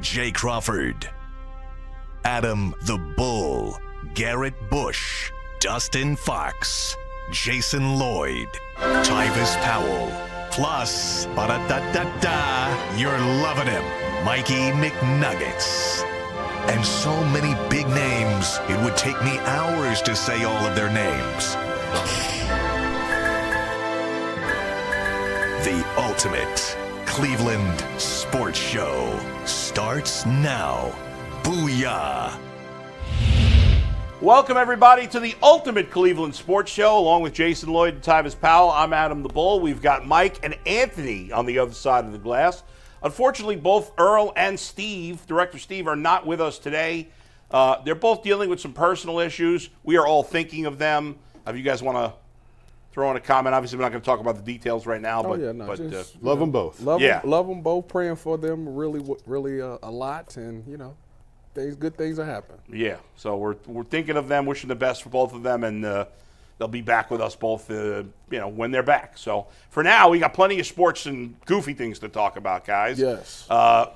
Jay Crawford, Adam the Bull, Garrett Bush, Dustin Fox, Jason Lloyd, Tyvis Powell, plus, ba-da-da-da-da, you're loving him, Mikey McNuggets. And so many big names, it would take me hours to say all of their names. The ultimate Cleveland sports show starts now. Booyah! Welcome, everybody, to the ultimate Cleveland sports show, along with Jason Lloyd and Tyvis Powell. I'm Adam the Bull. We've got Mike and Anthony on the other side of the glass. Unfortunately, both Earl and Steve, Director Steve, are not with us today. They're both dealing with some personal issues. We are all thinking of them. If you guys want to throw in a comment, obviously we're not going to talk about the details right now. But love them both. Love them both. Praying for them really a lot, and good things are happening. Yeah, so we're thinking of them, wishing the best for both of them, and they'll be back with us both, when they're back. So for now, we got plenty of sports and goofy things to talk about, guys. Yes.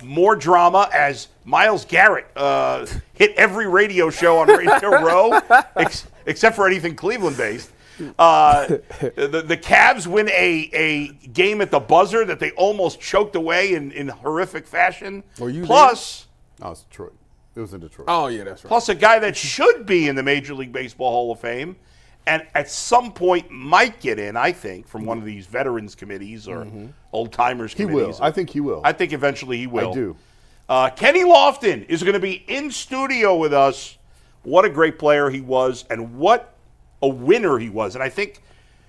More drama as Myles Garrett hit every radio show on Radio Row, except for anything Cleveland-based. The Cavs win a game at the buzzer that they almost choked away in horrific fashion. Were you Plus, there? No, it's Detroit. It was in Detroit. Oh, yeah, that's right. Plus a guy that should be in the Major League Baseball Hall of Fame, and at some point might get in, I think, from one of these veterans committees or old-timers He committees. will. I think he will. I think eventually he will. I do. Kenny Lofton is going to be in studio with us. What a great player he was, and what a winner he was. And I think,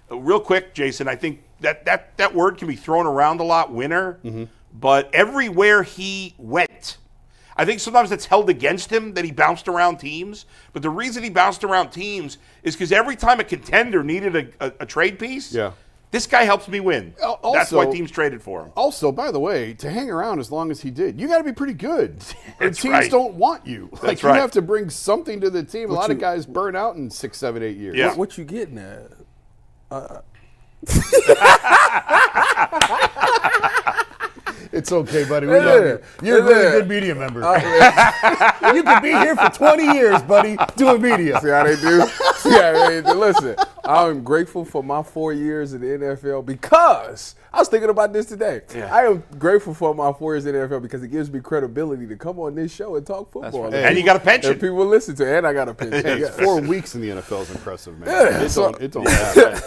real quick, Jason, I think that word can be thrown around a lot, winner, but everywhere he went, I think sometimes it's held against him that he bounced around teams. But the reason he bounced around teams is because every time a contender needed a trade piece, this guy helps me win. Also, that's why teams traded for him. Also, by the way, to hang around as long as he did, you got to be pretty good. That's teams right. don't want you. That's you right. have to bring something to the team. A lot of guys burn out in 6, 7, 8 years. Yeah. What you getting at? It's okay, buddy. We love you. You're a really good media member. You could be here for 20 years, buddy, doing media. See how they do? See how they do? Listen, I'm grateful for my 4 years in the NFL because I was thinking about this today. Yeah. I am grateful for my 4 years in the NFL because it gives me credibility to come on this show and talk football. Right. And you got a pension. And people listen to it, and I got a pension. Hey, Yes. 4 weeks in the NFL is impressive, man. Yeah, It don't happen.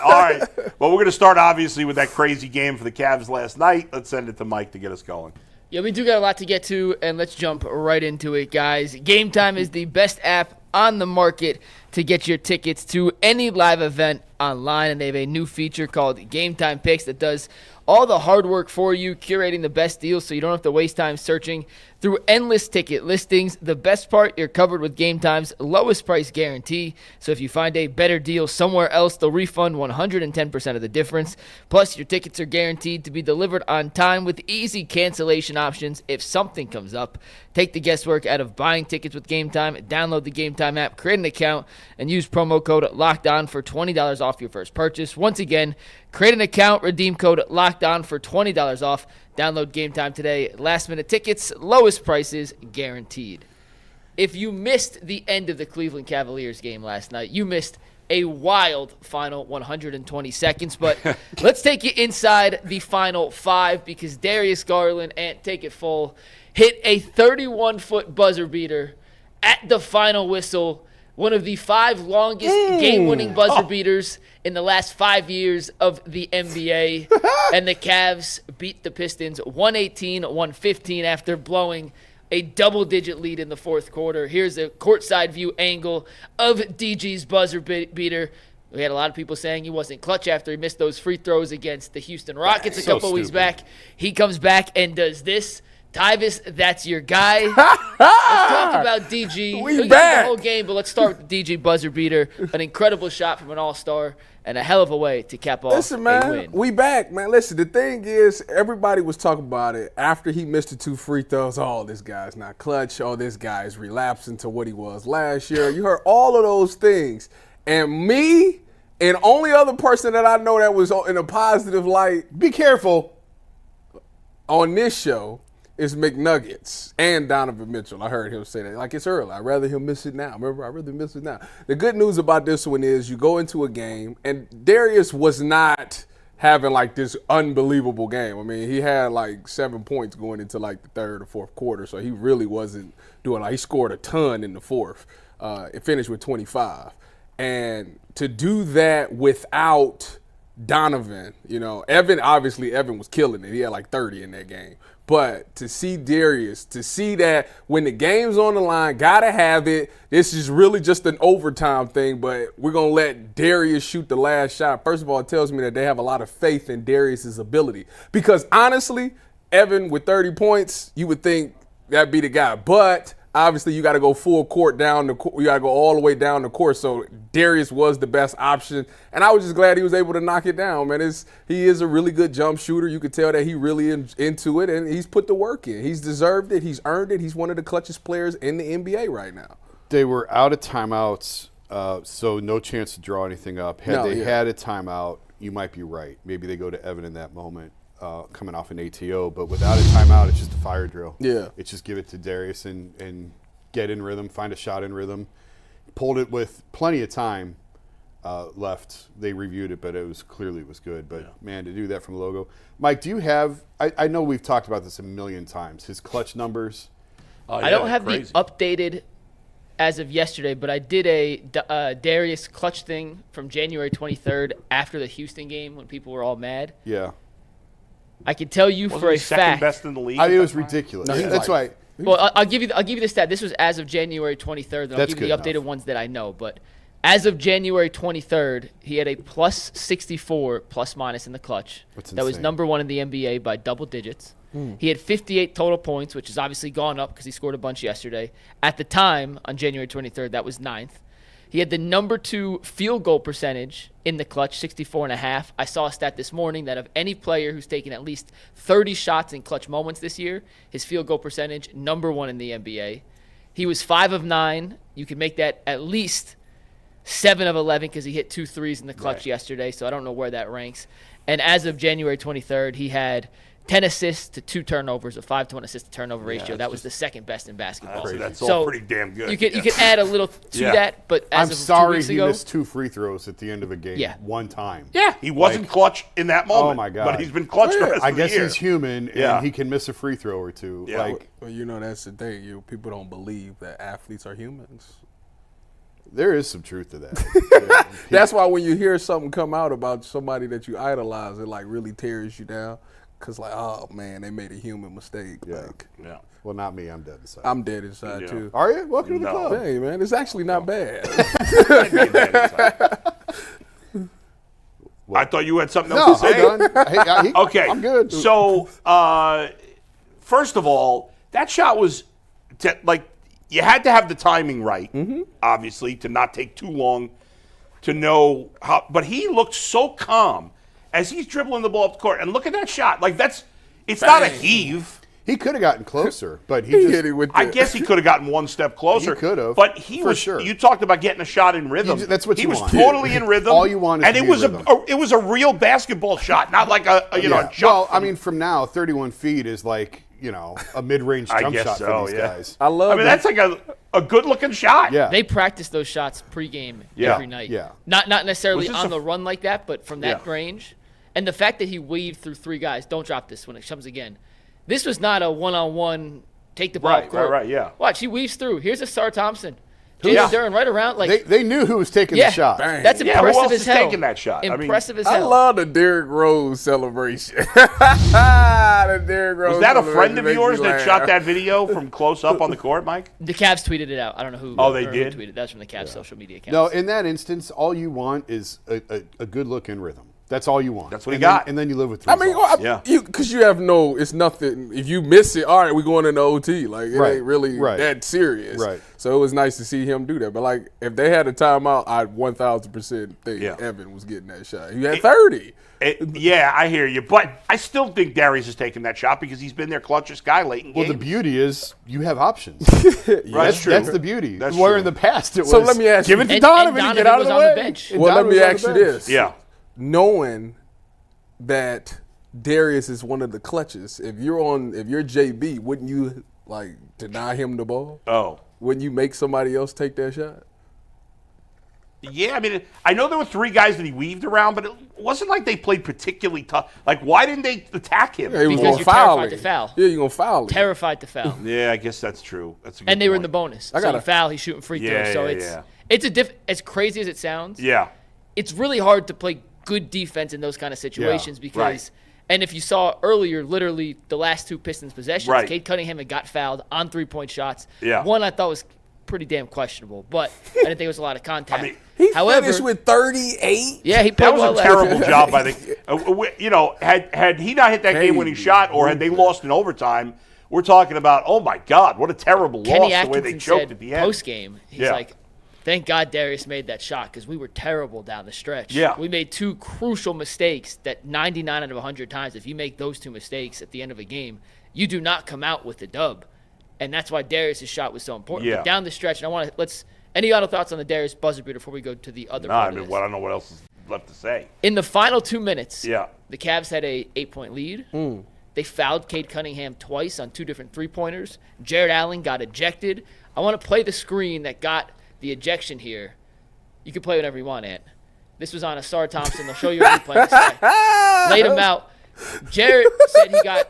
All right. Well, we're going to start, obviously, with that crazy game for the Cavs last night. Let's send it to Mike to get us going. Yeah, we do got a lot to get to, and let's jump right into it, guys. Game Time is the best app on the market to get your tickets to any live event online, and they have a new feature called Game Time Picks that does all the hard work for you, curating the best deals so you don't have to waste time searching through endless ticket listings. The best part, you're covered with Game Time's lowest price guarantee. So if you find a better deal somewhere else, they'll refund 110% of the difference. Plus, your tickets are guaranteed to be delivered on time with easy cancellation options if something comes up. Take the guesswork out of buying tickets with Game Time. Download the Game Time app, create an account, and use promo code LOCKEDON for $20 off your first purchase. Once again, create an account, redeem code LOCKEDON for $20 off. Download Game Time today. Last-minute tickets, lowest prices guaranteed. If you missed the end of the Cleveland Cavaliers game last night, you missed a wild final 120 seconds. But let's take you inside the final 5 because Darius Garland, and take it full, hit a 31-foot buzzer beater at the final whistle. One of the 5 longest game-winning buzzer beaters in the last 5 years of the NBA. And the Cavs beat the Pistons 118-115 after blowing a double-digit lead in the fourth quarter. Here's a courtside view angle of DG's buzzer beater. We had a lot of people saying he wasn't clutch after he missed those free throws against the Houston Rockets a couple weeks back. He comes back and does this. Tyvis, that's your guy. Let's talk about DG. We back. The whole game, but let's start with the DG buzzer beater. An incredible shot from an all-star and a hell of a way to cap off Listen, man, a win. we back, man. Listen, the thing is, everybody was talking about it after he missed the 2 free throws. Oh, this guy's not clutch. Oh, this guy's relapsing to what he was last year. You heard all of those things. And me and only other person that I know that was in a positive light, Be careful. on this show is McNuggets and Donovan Mitchell. I heard him say that. Like, it's early. I'd rather him miss it now. Remember, I'd rather miss it now. The good news about this one is you go into a game, and Darius was not having, like, this unbelievable game. I mean, he had, like, 7 points going into, like, the third or fourth quarter, so he really wasn't doing, like, he scored a ton in the fourth. It finished with 25. And to do that without Donovan, Evan was killing it. He had like 30 in that game. But to see Darius, to see that when the game's on the line, gotta have it. This is really just an overtime thing, but we're going to let Darius shoot the last shot. First of all, it tells me that they have a lot of faith in Darius's ability. Because honestly, Evan with 30 points, you would think that'd be the guy. But obviously, you got to go full court down you got to go all the way down the court. So Darius was the best option, and I was just glad he was able to knock it down. Man, he is a really good jump shooter. You could tell that he really into it, and he's put the work in. He's deserved it. He's earned it. He's one of the clutchest players in the NBA right now. They were out of timeouts, so no chance to draw anything up. Had they had a timeout, you might be right. Maybe they go to Evan in that moment. Coming off an ATO, but without a timeout, it's just a fire drill. Yeah. It's just give it to Darius and get in rhythm, find a shot in rhythm. Pulled it with plenty of time left. They reviewed it, but it was good. But, man, to do that from the logo. Mike, do you have – I know we've talked about this a million times, his clutch numbers. I don't have the updated as of yesterday, but I did a Darius clutch thing from January 23rd after the Houston game when people were all mad. Yeah. I can tell you for a second fact. best in the league. I mean, it was ridiculous. No, that's why. Well, I'll give you the stat. This was as of January 23rd. I'll give you the updated ones that I know. But as of January 23rd, he had a plus 64 plus minus in the clutch. That was number one in the NBA by double digits. He had 58 total points, which has obviously gone up because he scored a bunch yesterday. At the time, on January 23rd, that was 9th. He had the number 2 field goal percentage in the clutch, 64.5. I saw a stat this morning that of any player who's taken at least 30 shots in clutch moments this year, his field goal percentage, number 1 in the NBA. He was 5 of 9. You can make that at least 7 of 11 because he hit 2 threes in the clutch yesterday, so I don't know where that ranks. And as of January 23rd, he had 10 assists to 2 turnovers, a 5-to-1 assist to turnover ratio. That was the second best in basketball. That's all pretty damn good. You could add a little to that, but as I'm of sorry 2 weeks he ago, missed 2 free throws at the end of a game one time. Yeah, he wasn't clutch in that moment. Oh, my God. But he's been clutch the rest I of the guess year. he's human, and he can miss a free throw or two. Yeah. Well, that's the thing. People don't believe that athletes are humans. There is some truth to that. That's why when you hear something come out about somebody that you idolize, it like really tears you down. Because, like, oh, man, they made a human mistake. Yeah. Well, not me. I'm dead inside. I'm dead inside, too. Are you? Welcome to the club. Hey, man, it's actually not bad. I thought you had something else to say. Okay. I'm good. So, first of all, that shot was, you had to have the timing right, obviously, to not take too long to know how. But he looked so calm as he's dribbling the ball up the court. And look at that shot. Like, it's not a heave. He could have gotten closer, but he just hit it with I guess he could have gotten one step closer. He could have. But he was, sure. You talked about getting a shot in rhythm. That's what he you was want. totally in rhythm. All you want is and to it be was in rhythm. it was a real basketball shot, not like a jump. Well, I mean, from now, 31 feet is like, a mid-range jump shot for these guys. I love that's like a good-looking shot. Yeah. they practice those shots pregame every night. Yeah. Not necessarily on the run like that, but from that range. And the fact that he weaved through 3 guys, don't drop this when it comes again. This was not a one-on-one take the ball up court. Right, yeah. Watch, he weaves through. Here's a Star Thompson. Jason Duran right around. Like they knew who was taking the shot. Bang. That's impressive who else as is hell. taking that shot? Impressive as I hell. love the Derrick Rose celebration. The Derrick Rose Was that a friend celebration of makes yours me that laugh. shot that video from close up on the court, Mike? The Cavs tweeted it out. I don't know who. Oh, they who did? tweeted. That's from the Cavs social media account. No, in that instance, all you want is a good look in rhythm. That's all you want. That's what he got. And then you live with I mean, results. because you have it's nothing. If you miss it, all right, we're going into OT. Like, it ain't really that serious. Right. So it was nice to see him do that. But, like, if they had a timeout, I'd 1,000% think Evan was getting that shot. He had 30. I hear you. But I still think Darius is taking that shot because he's been their clutchest guy late in games. Well, the beauty is you have options. That's true. That's the beauty. That's Where true. in the past it was, So let me ask you. give it to And Donovan and Donovan get out of was the on way. the bench. And Well, let Donovan me was on ask the you bench. this. Yeah. Knowing that Darius is one of the clutches. If you're JB, wouldn't you like deny him the ball? Oh. Wouldn't you make somebody else take that shot? Yeah, I mean, I know there were 3 guys that he weaved around, but it wasn't like they played particularly tough. Like, why didn't they attack him? Yeah, because you're terrified to foul. Yeah, you're going to foul him. Terrified to foul. Yeah, I guess that's true. That's a good And they were in point. the bonus. So you foul, he's shooting free throws. So it's as crazy as it sounds. Yeah. It's really hard to play good defense in those kind of situations because and if you saw earlier, literally the last 2 Pistons possessions, Cade Cunningham had got fouled on 3-point shots. Yeah. One I thought was pretty damn questionable, but I didn't think it was a lot of contact. I mean, he finished with 38. Yeah, he played that was well a terrible job by the. Had he not hit that game-winning shot, or had they lost in overtime, we're talking about, oh my God, what a terrible Kenny loss the way they Atkinson choked said at the end. Post game, he's like, thank God Darius made that shot because we were terrible down the stretch. Yeah. We made 2 crucial mistakes that 99 out of 100 times, if you make those 2 mistakes at the end of a game, you do not come out with the dub. And that's why Darius' shot was so important. Yeah. But down the stretch, and any other thoughts on the Darius buzzer beater before we go to the other part of this? I don't know what else is left to say. In the final 2 minutes, the Cavs had a 8-point lead. They fouled Cade Cunningham twice on 2 different 3-pointers. Jared Allen got ejected. I want to play the screen that got the ejection here. You can play whatever you want, Ant. This was on Asar Thompson. They'll show you a replay. Laid him out. Jared said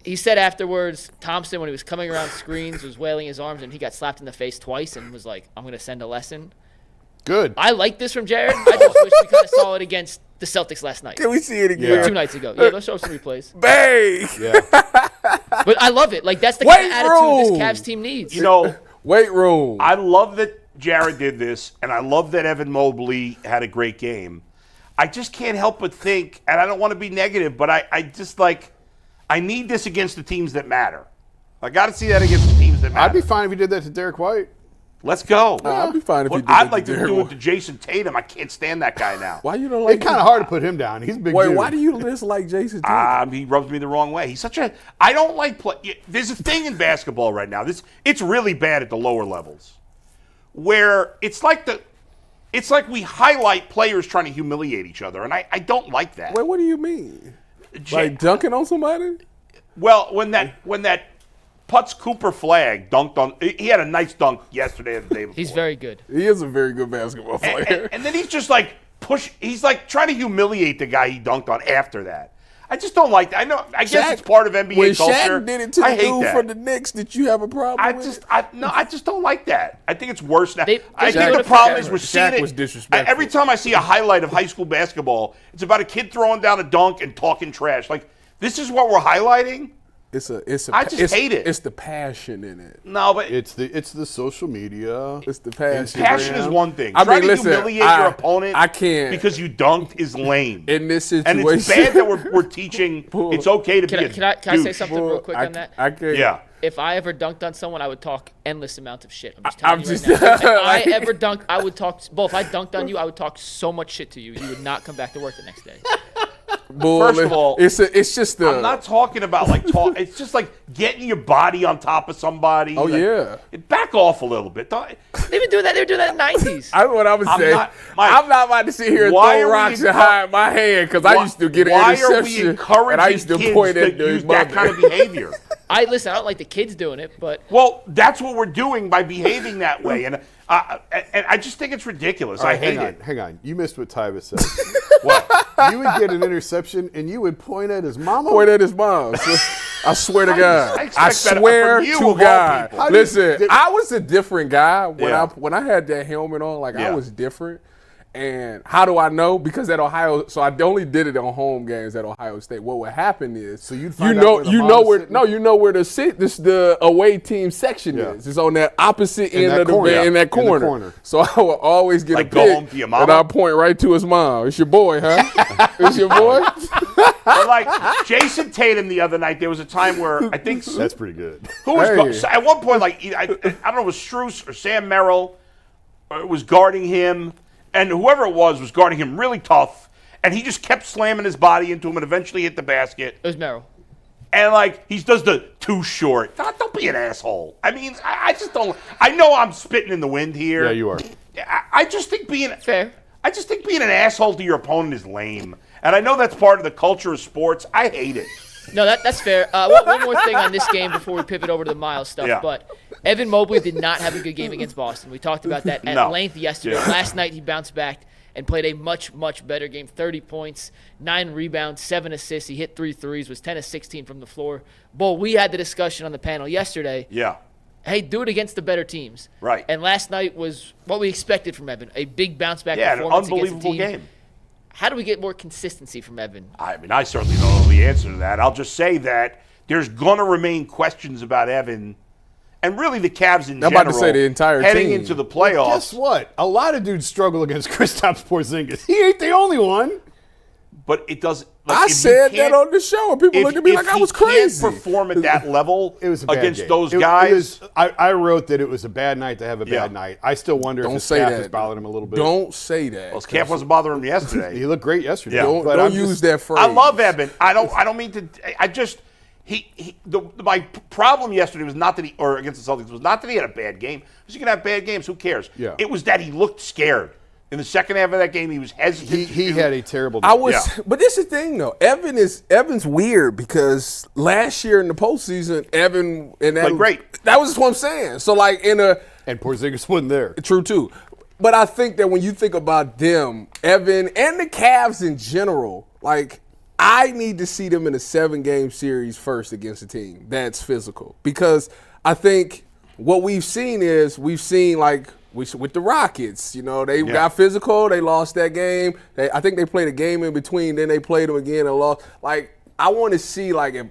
he said afterwards, Thompson, when he was coming around screens, was wailing his arms, and he got slapped in the face twice and was like, I'm going to send a lesson. Good. I like this from Jared. I just wish we kind of saw it against the Celtics last night. Can we see it again? 2 nights ago. Yeah, let's show some replays. Bang! Yeah. But I love it. Like, that's the kind of attitude this Cavs team needs. You know, weight room. I love that Jared did this, and I love that Evan Mobley had a great game. I just can't help but think, and I don't want to be negative, but I just like, I need this against the teams that matter. I got to see that against the teams that matter. I'd be fine if you did that to Derek White. Let's go. I'd be fine if you did I'd that like to to Derek do it White. to Jason Tatum. I can't stand that guy now. Why you don't like It's kind of hard to put him down. He's a big Wait, dude. why do you dislike Jason Tatum? He rubs me the wrong way. He's such a. I don't like play. There's a thing in basketball right now. It's really bad at the lower levels, where it's like we highlight players trying to humiliate each other, and I don't like that. Wait, what do you mean? Like dunking on somebody? Well, when that Putz Cooper flag dunked on, he had a nice dunk yesterday and the day before. He's very good. He is a very good basketball player. And then he's just like he's like trying to humiliate the guy he dunked on after that. I just don't like that. I know. I guess it's part of NBA when culture. Shaq did it to the dude from the Knicks, did you have a problem with? I just don't like that. I think it's worse now. I think Shaq- the problem is we're seeing Shaq it. was disrespectful. Every time I see a highlight of high school basketball, it's about a kid throwing down a dunk and talking trash. Like, this is what we're highlighting? I just hate it. It's the passion in it. No, but it's the social media. It's the passion. Passion is one thing. I Trying mean, to listen, humiliate your opponent I can't. because you dunked is lame. In this situation. And it's bad that we're teaching it's okay to be a Can I say something real quick on that? I can't. Yeah. If I ever dunked on someone, I would talk endless amounts of shit. I'm just telling you right now. If I ever dunked, I would talk. Well, if I dunked on you, I would talk so much shit to you. You would not come back to work the next day. First of all, it's just the. I'm not talking about like talk. It's just like getting your body on top of somebody. Oh, like, yeah. Back off a little bit. They've been doing that. They were doing that in the 90s. I know what I was saying. I'm not about to sit here and Why throw are rocks we and hide my hand because I used to get an interception. Why are we encouraging and I used to kids point at to use the that kind of behavior? I don't like the kids doing it, but Well, that's what we're doing by behaving that way, and I just think it's ridiculous. I hate it. Hang on. You missed what Tyvis said. What? You would get an interception and you would point at his mama? Point at his mom. I swear to God. I expect I better swear from you to of all God. people. Listen, I was a different guy Yeah. when I had that helmet on. Like I Yeah. was different. And how do I know? Because at Ohio, so I only did it on home games at Ohio State. What would happen is, So you'd find out where the you mom know is where sitting? no, you know where the away team section Yeah. is. It's on that opposite end that of the corner. in that In the corner. corner. So I would always get Like, a go pick, home to your mama? and I point right to his mom. It's your boy, huh? It's your boy. But like Jason Tatum the other night, there was a time where I think That's pretty good. who was Hey. at one point, like I don't know, it was Strus or Sam Merrill was guarding him, and whoever it was guarding him really tough, and he just kept slamming his body into him and eventually hit the basket. it was Merrill. And like he does the too short. Don't be an asshole. I mean, I just don't. I know I'm spitting in the wind here. Yeah, you are. I just think being Fair. I just think being an asshole to your opponent is lame. And I know that's part of the culture of sports. I hate it. No, that's fair. One more thing on this game before we pivot over to the Myles stuff. Yeah. But Evan Mobley did not have a good game against Boston. We talked about that at length yesterday. Yeah. Last night he bounced back and played a much, much better game. 30 points, 9 rebounds, 7 assists. He hit 3 threes, was 10 of 16 from the floor. Bull, we had the discussion on the panel yesterday. Yeah. Hey, do it against the better teams. Right. And last night was what we expected from Evan, a big bounce-back Yeah, an performance against unbelievable the team. game. How do we get more consistency from Evan? I mean, I certainly don't know the answer to that. I'll just say that there's going to remain questions about Evan and really the Cavs in general. I'm about to say the entire heading team. into the playoffs. Guess what? A lot of dudes struggle against Kristaps Porzingis. He ain't the only one. But it doesn't. I said that on the show, and people looked at me like I was crazy. If he can't perform at that level It was a bad against game. those guys. I wrote that it was a bad night to have a Yeah. bad night. I still wonder if Don't his say staff that. is bothering him a little bit. Don't say that. Well, his calf wasn't bothering him yesterday. He looked great yesterday. Yeah. Don't, but don't I'm use just- that phrase. I love Evan. I don't mean to. I just my problem yesterday was not that he, or against the Celtics, was not that he had a bad game. Because you can have bad games. Who cares? Yeah. It was that he looked scared. In the second half of that game, he was hesitant. He had a terrible. I was, Yeah. but this is the thing though. Evan's weird because last year in the postseason, Evan and that Played great. That was just what I'm saying. So like and Porzingis wasn't there. true too. But I think that when you think about them, Evan and the Cavs in general, like I need to see them in a 7-game series first against a team that's physical because I think what we've seen like. With the Rockets, you know, they got physical. They lost that game. I think they played a game in between. Then they played them again and lost. Like, I want to see, like, if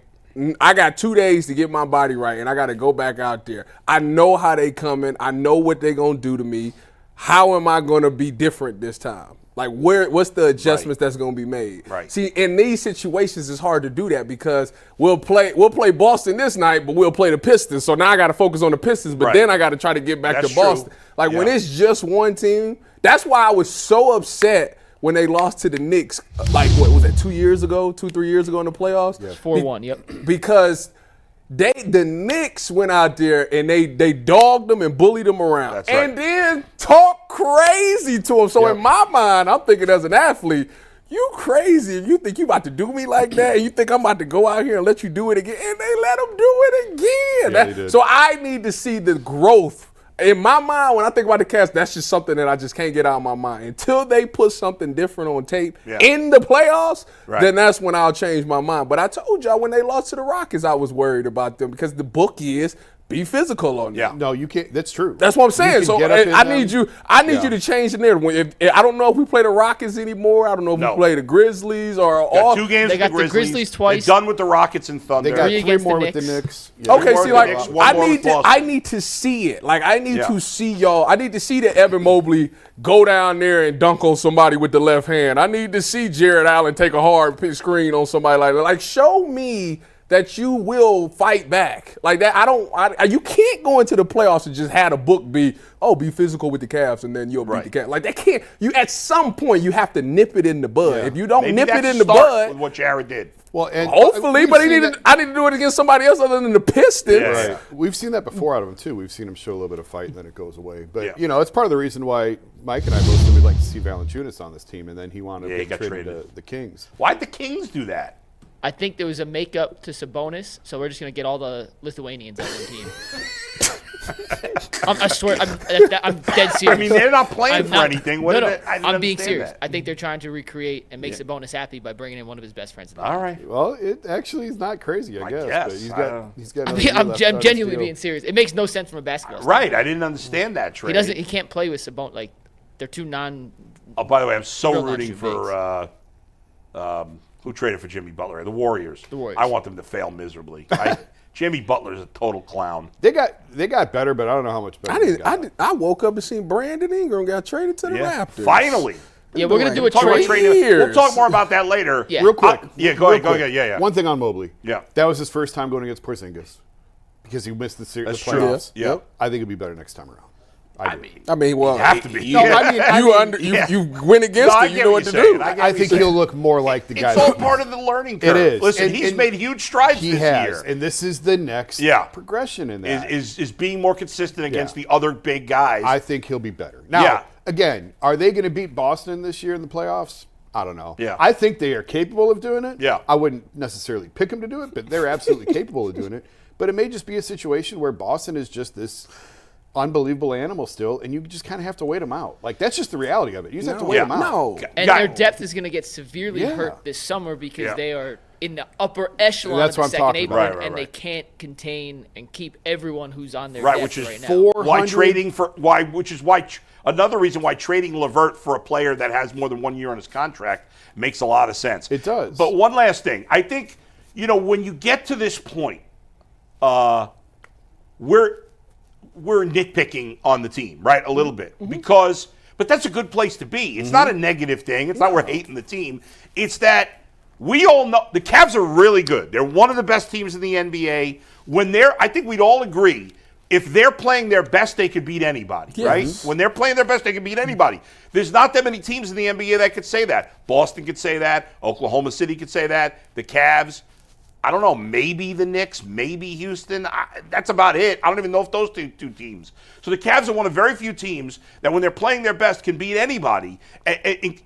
I got 2 days to get my body right, and I got to go back out there. I know how they coming. I know what they going to do to me. How am I going to be different this time? Like, what's the adjustments that's going to be made? Right. See, in these situations, it's hard to do that because we'll play Boston this night, but we'll play the Pistons. So now I got to focus on the Pistons, but then I got to try to get back That's to Boston. true. Like, when Yeah. it's just one team, that's why I was so upset when they lost to the Knicks, like, what was that, 3 years ago in the playoffs? Yeah. 4-1, yep. Because the Knicks went out there and they dogged them and bullied them around. That's right. And then talk crazy to them. So Yep. in my mind, I'm thinking as an athlete, you crazy if you think you about to do me like that and you think I'm about to go out here and let you do it again. And they let them do it again. Yeah, they did. So I need to see the growth. In my mind, when I think about the Cavs, that's just something that I just can't get out of my mind. Until they put something different on tape in the playoffs, then that's when I'll change my mind. But I told y'all when they lost to the Rockets, I was worried about them because the book is be physical on them. Yeah. No, you can't. That's true. That's what I'm You saying. can So get up in I them. need you to change the narrative. I don't know if we play the Rockets anymore. I don't know if we play the Grizzlies or all. 2 games They with got the the Grizzlies. Grizzlies twice. They're done with the Rockets and Thunder. They got 3 3 against more the with the Knicks. Knicks. Yeah. Okay, more see, with like the Knicks, one more with Boston. I need to see it. Like I need Yeah. to see y'all. I need to see that Evan Mobley go down there and dunk on somebody with the left hand. I need to see Jared Allen take a hard pitch screen on somebody like that. Like show me that you will fight back. Like that, you can't go into the playoffs and just have a book be physical with the Cavs and then you'll beat the Cavs. Like that can't, at some point you have to nip it in the bud. Yeah. If you don't Maybe nip that it in the starts bud, with what Jared did. Well, and hopefully, we've but seen I need to do it against somebody else other than the Pistons. Yeah. Right. We've seen that before out of him too. We've seen him show a little bit of fight and then it goes away. But Yeah. you know, it's part of the reason why Mike and I both said we'd like to see Valanciunas on this team, and then he wound up Yeah, he getting got traded traded. to the Kings. Why'd the Kings do that? I think there was a makeup to Sabonis, so we're just going to get all the Lithuanians on one team. I swear, I'm dead serious. I mean, they're not playing I'm for not- anything. What no, did no, it- I didn't I'm being understand serious. that. I think they're trying to recreate and make Sabonis happy by bringing in one of his best friends. All right. Well, it actually is not crazy, I guess. guess. But he's I got don't- he's got. I'm, another year I'm left on his genuinely deal. being serious. It makes no sense from a basketball Right. I didn't understand that trade. He can't play with Sabonis. Like, they're two Oh, by the way, I'm so Real rooting for who traded for Jimmy Butler? The Warriors. The Warriors. I want them to fail miserably. Jimmy Butler's a total clown. They got better, but I don't know how much better. I woke up and seen Brandon Ingram got traded to the Raptors. Finally. Yeah, we're going to do a Talk about trade. trading. years. We'll talk more about that later. Yeah. Real quick. Go real ahead. Yeah. One thing on Mobley. Yeah. That was his first time going against Porzingis because he missed the That's true. playoffs. Yeah. I think it'll be better next time around. I mean, well, you have to be. you win against No, I it. You get know what what to you're saying. do. I get I what think you're he'll saying. look more like the guy. It's all part of the learning curve. It is. Listen, he's made huge strides He this has, year. and this is the next progression in that. Is being more consistent against the other big guys. I think he'll be better. Now, again, are they going to beat Boston this year in the playoffs? I don't know. Yeah. I think they are capable of doing it. Yeah. I wouldn't necessarily pick them to do it, but they're absolutely capable of doing it. But it may just be a situation where Boston is just this unbelievable animal still, and you just kind of have to wait them out. Like, that's just the reality of it. You just have to wait them out. No. And their depth is going to get severely hurt this summer because they are in the upper echelon of the second apron, and they can't contain and keep everyone who's on their depth which is right now. which is why another reason why trading LeVert for a player that has more than 1 year on his contract makes a lot of sense. It does. But one last thing. I think, when you get to this point, we're nitpicking on the team, right? A little bit. But that's a good place to be. It's not a negative thing. It's not we're hating the team. It's that we all know the Cavs are really good. They're one of the best teams in the NBA. I think we'd all agree, if they're playing their best, they could beat anybody, right? When they're playing their best, they can beat anybody. There's not that many teams in the NBA that could say that. Boston could say that. Oklahoma City could say that. The Cavs. I don't know, maybe the Knicks, maybe Houston. That's about it. I don't even know if those two teams. So the Cavs are one of very few teams that when they're playing their best can beat anybody,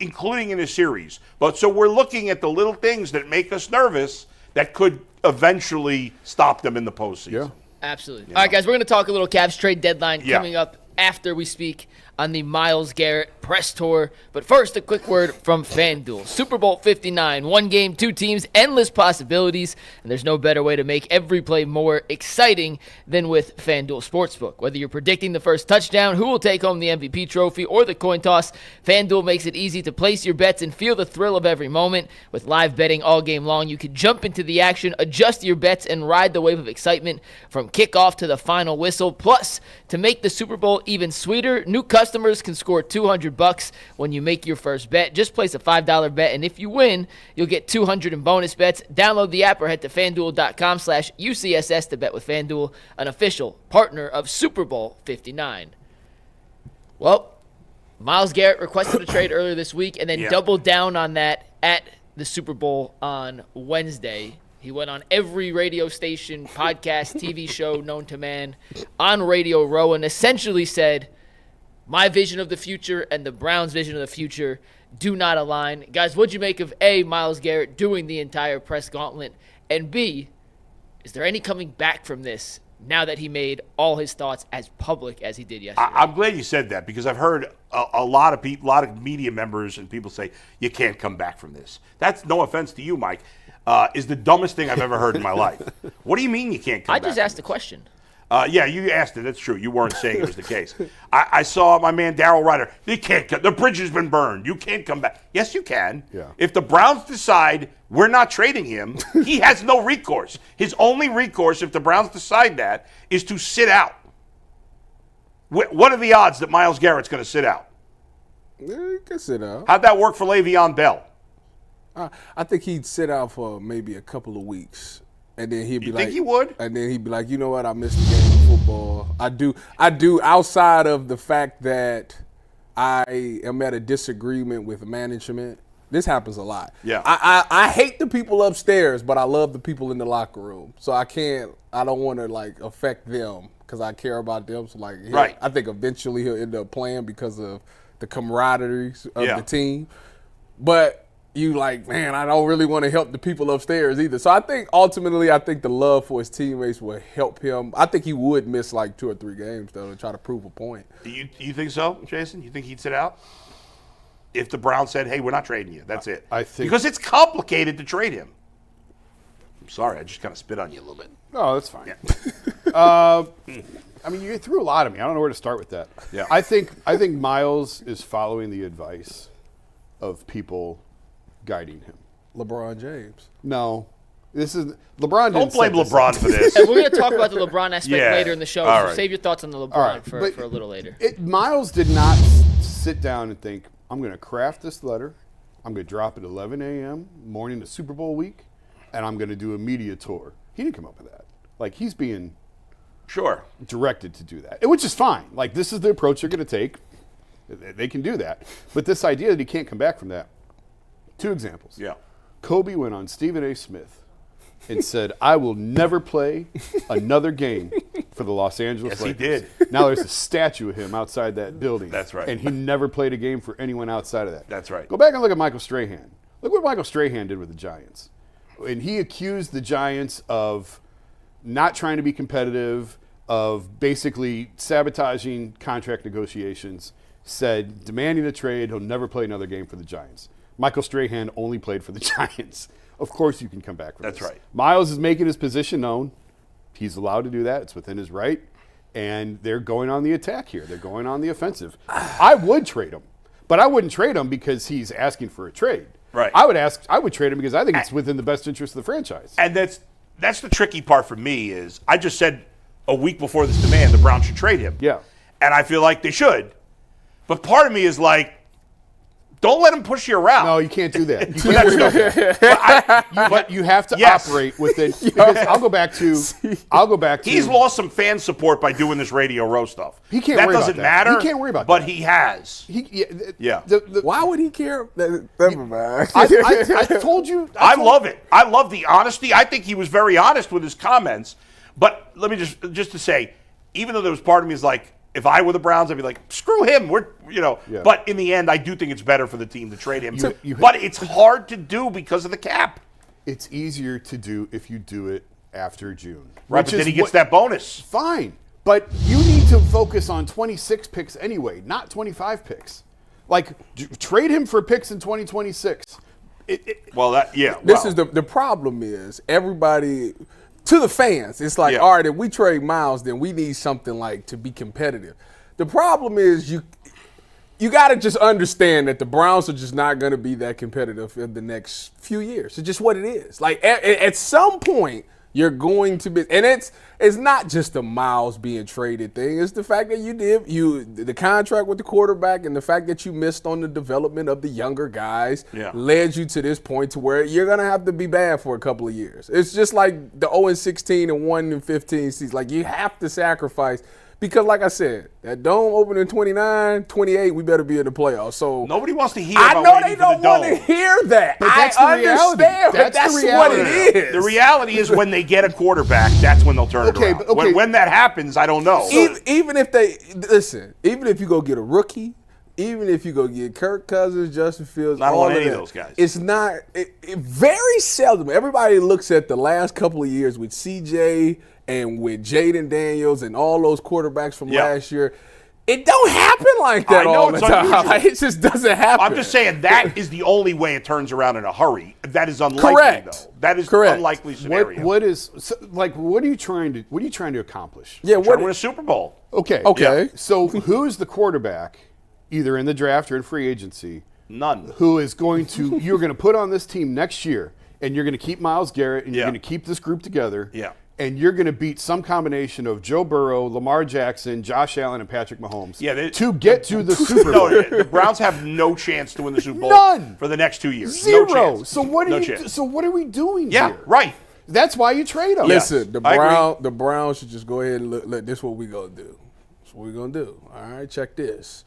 including in a series. But so we're looking at the little things that make us nervous that could eventually stop them in the postseason. Yeah. Absolutely. All right, guys, we're going to talk a little Cavs trade deadline coming up after we speak on the Myles Garrett press tour. But first, a quick word from FanDuel. Super Bowl 59, one game, two teams, endless possibilities, and there's no better way to make every play more exciting than with FanDuel Sportsbook. Whether you're predicting the first touchdown, who will take home the MVP trophy, or the coin toss, FanDuel makes it easy to place your bets and feel the thrill of every moment. With live betting all game long, you can jump into the action, adjust your bets, and ride the wave of excitement from kickoff to the final whistle. Plus, to make the Super Bowl even sweeter, new customers can score $200 when you make your first bet. Just place a $5 bet, and if you win, you'll get $200 in bonus bets. Download the app or head to FanDuel.com/UCSS to bet with FanDuel, an official partner of Super Bowl 59. Well, Myles Garrett requested a trade earlier this week and then doubled down on that at the Super Bowl on Wednesday. He went on every radio station, podcast, TV show known to man on Radio Row and essentially said, my vision of the future and the Browns' vision of the future do not align. Guys, what'd you make of A, Myles Garrett doing the entire press gauntlet, and B, is there any coming back from this now that he made all his thoughts as public as he did yesterday? I'm glad you said that because I've heard a lot of people, a lot of media members and people say, you can't come back from this. That's no offense to you, Mike. Is the dumbest thing I've ever heard in my life. What do you mean you can't come back? I just asked the question. Yeah, you asked it. That's true. You weren't saying it was the case. I saw my man Daryl Ryder. You can't. The bridge has been burned. You can't come back. Yes, you can. Yeah. If the Browns decide we're not trading him, he has no recourse. His only recourse, if the Browns decide that, is to sit out. What are the odds that Myles Garrett's going to sit out? He can sit out. How'd that work for Le'Veon Bell? I think he'd sit out for maybe a couple of weeks. And then he'd be You think he would? And then he'd be like, you know what? I missed the game of football. I do. Outside of the fact that I am at a disagreement with management, this happens a lot. Yeah. I hate the people upstairs, but I love the people in the locker room. So I don't want to like affect them because I care about them. So like, right. I think eventually he'll end up playing because of the camaraderie of the team. But you like, man, I don't really want to help the people upstairs either. So I think ultimately, the love for his teammates will help him. I think he would miss like 2 or 3 games though to try to prove a point. You think so, Jason? You think he'd sit out? If the Browns said, hey, we're not trading you. That's it. I think. Because it's complicated to trade him. I'm sorry. I just kind of spit on you a little bit. No, that's fine. Yeah. I mean, you threw a lot at me. I don't know where to start with that. Yeah. I think Myles is following the advice of people guiding him. LeBron James. No. This is LeBron. Don't blame LeBron for this. And we're going to talk about the LeBron aspect later in the show. All So right. save your thoughts on the LeBron for a little later. Myles did not sit down and think, I'm going to craft this letter. I'm going to drop at 11 a.m. morning of Super Bowl week, and I'm going to do a media tour. He didn't come up with that. Like, he's being directed to do that, which is fine. Like, this is the approach they're going to take. They can do that. But this idea that he can't come back from that. 2 examples. Yeah. Kobe went on Stephen A. Smith and said, I will never play another game for the Los Angeles Yes, Lakers. he did. Now there's a statue of him outside that building. That's right. And he never played a game for anyone outside of that. That's right. Go back and look at Michael Strahan. Look what Michael Strahan did with the Giants. And he accused the Giants of not trying to be competitive, of basically sabotaging contract negotiations, said demanding a trade, he'll never play another game for the Giants. Michael Strahan only played for the Giants. Of course you can come back from That's this. right. Myles is making his position known. He's allowed to do that. It's within his right. And they're going on the attack here. They're going on the offensive. I would trade him, but I wouldn't trade him because he's asking for a trade. Right. I would trade him because I think it's within the best interest of the franchise. And that's the tricky part for me is I just said a week before this demand the Browns should trade him. Yeah. And I feel like they should. But part of me is like, don't let him push you around. No, you can't do that. You can't worry about that. But you have to operate within. Because I'll go back to. He's lost some fan support by doing this Radio Row stuff. He can't that worry about doesn't that. matter. He can't worry about but that. He has. Yeah. Why would he care? Never mind. I told you. I love it. I love the honesty. I think he was very honest with his comments. But let me just to say, even though there was part of me is like, if I were the Browns, I'd be like, screw him. Yeah. But in the end, I do think it's better for the team to trade him. You- but it's hard to do because of the cap. It's easier to do if you do it after June. Right, but then he gets that bonus. Fine. But you need to focus on 26 picks anyway, not 25 picks. Like, trade him for picks in 2026. This is the problem is everybody – to the fans, it's like, all right, if we trade Myles, then we need something like to be competitive. The problem is you got to just understand that the Browns are just not going to be that competitive in the next few years. It's just what it is. Like at some point, you're going to be, and it's not just the Myles being traded thing. It's the fact that the contract with the quarterback and the fact that you missed on the development of the younger guys led you to this point to where you're gonna have to be bad for a couple of years. It's just like the 0-16 and 1-15 season. Like you have to sacrifice. Because, like I said, that dome open in 29, 28, we better be in the playoffs. So nobody wants to hear I about know waiting they for don't the want dome. to hear that. But that's I the reality. understand, but That's that's the what reality. it is. The reality is when they get a quarterback, that's when they'll turn it around. But okay. When that happens, I don't know. Even if you go get a rookie, even if you go get Kirk Cousins, Justin Fields, I don't all want of any that, of those guys. It's not very seldom. Everybody looks at the last couple of years with CJ and with Jaden Daniels and all those quarterbacks from last year. It don't happen like that all the time. Like, it just doesn't happen. I'm just saying that is the only way it turns around in a hurry. That is unlikely, though. That is an unlikely scenario. What are you trying to accomplish? Yeah, Trying to win a Super Bowl. Okay. Yeah. So who's the quarterback, either in the draft or in free agency? None. Who is going to you're going to put on this team next year, and you're going to keep Myles Garrett, and you're going to keep this group together. Yeah. And you're going to beat some combination of Joe Burrow, Lamar Jackson, Josh Allen, and Patrick Mahomes to get to the Super Bowl. No, the Browns have no chance to win the Super Bowl. None. For the next 2 years. Zero. No chance. So what are we doing Yeah, here? right. That's why you trade them. Listen, I the Browns should just go ahead and look. This is what we gonna do. This is what we gonna do. All right, check this.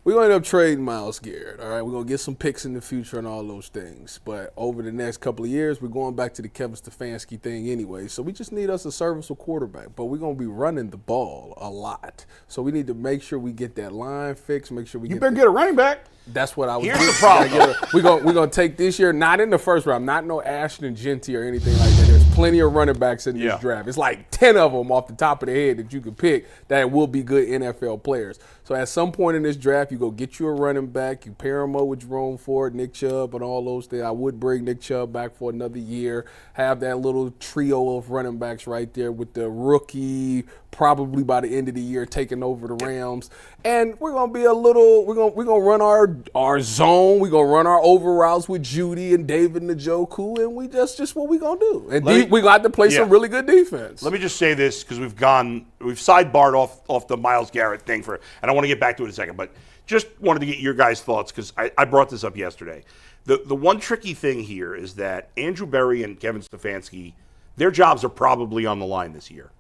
We're going to end up trading Myles Garrett, all right? We're going to get some picks in the future and all those things. But over the next couple of years, we're going back to the Kevin Stefanski thing anyway. So we just need us a serviceable quarterback. But we're going to be running the ball a lot. So we need to make sure we get that line fixed, make sure we better get a running back. That's what I was Here's the problem. We're gonna take this year, not in the first round, not no Ashton Genty or anything like that. There's plenty of running backs in this draft. It's like 10 of them off the top of the head that you can pick that will be good NFL players. So at some point in this draft, you go get you a running back, you pair him up with Jerome Ford, Nick Chubb, and all those things. I would bring Nick Chubb back for another year, have that little trio of running backs right there with the rookie probably by the end of the year taking over the Rams. And we're gonna be we're gonna run our zone, we're gonna run our over routes with Judy and David Njoku, and we just what we gonna do. And we got to play some really good defense. Let me just say this, because we've sidebarred off the Myles Garrett thing and I want to get back to it in a second, but just wanted to get your guys' thoughts because I brought this up yesterday. The one tricky thing here is that Andrew Berry and Kevin Stefanski, their jobs are probably on the line this year.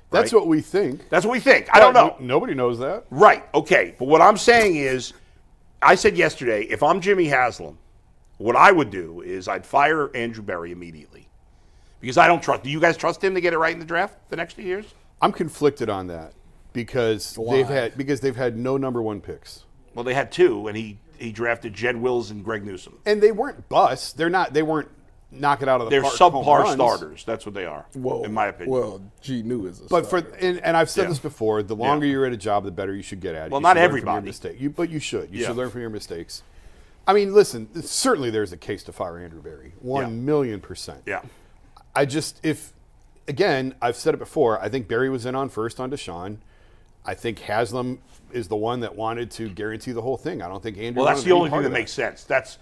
Right? That's what we think. That's what we think. I don't know. Nobody knows that. Right. Okay. But what I'm saying is, I said yesterday, if I'm Jimmy Haslam, what I would do is I'd fire Andrew Berry immediately. Because I don't trust. Do you guys trust him to get it right in the draft the next 2 years? I'm conflicted on that because they've had no number 1 picks. Well, they had 2, and he drafted Jed Wills and Greg Newsome. And they weren't busts. They weren't knock it out of the park. They're subpar starters. That's what they are, in my opinion. Well, G New is a but starter. And I've said this before, the longer you're at a job, the better you should get at it. Well, you not should learn everybody. from your mistake. But you should. You should learn from your mistakes. I mean, listen, certainly there's a case to fire Andrew Berry. 1,000,000%. Yeah. Again, I've said it before, I think Berry was in on first on Deshaun. I think Haslam is the one that wanted to guarantee the whole thing. I don't think Andrew. Well, that's the only thing that makes sense. That's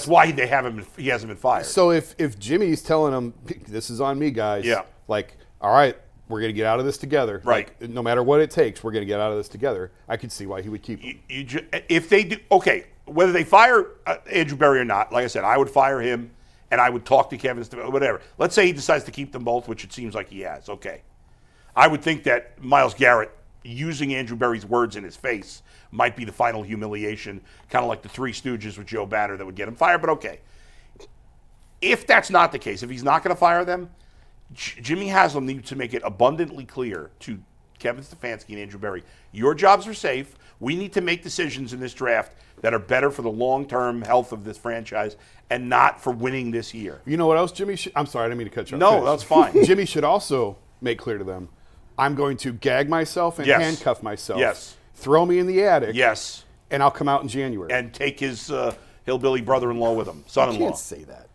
why he hasn't been fired. So if Jimmy's telling him, this is on me, guys. Yeah. Like, all right, we're going to get out of this together. Right. Like, no matter what it takes, we're going to get out of this together. I could see why he would keep him. If they do, okay, whether they fire Andrew Berry or not, like I said, I would fire him and I would talk to Kevin, whatever. Let's say he decides to keep them both, which it seems like he has. Okay. I would think that Myles Garrett, using Andrew Berry's words in his face, might be the final humiliation, kind of like the Three Stooges with Joe Banner that would get him fired, but okay. If that's not the case, if he's not going to fire them, Jimmy Haslam needs to make it abundantly clear to Kevin Stefanski and Andrew Berry, your jobs are safe. We need to make decisions in this draft that are better for the long-term health of this franchise and not for winning this year. You know what else Jimmy should? I'm sorry, I didn't mean to cut you off. No, that's fine. Jimmy should also make clear to them, I'm going to gag myself and handcuff myself. Yes. Throw me in the attic. Yes. And I'll come out in January. And take his hillbilly brother-in-law with him, son-in-law. You can't say that.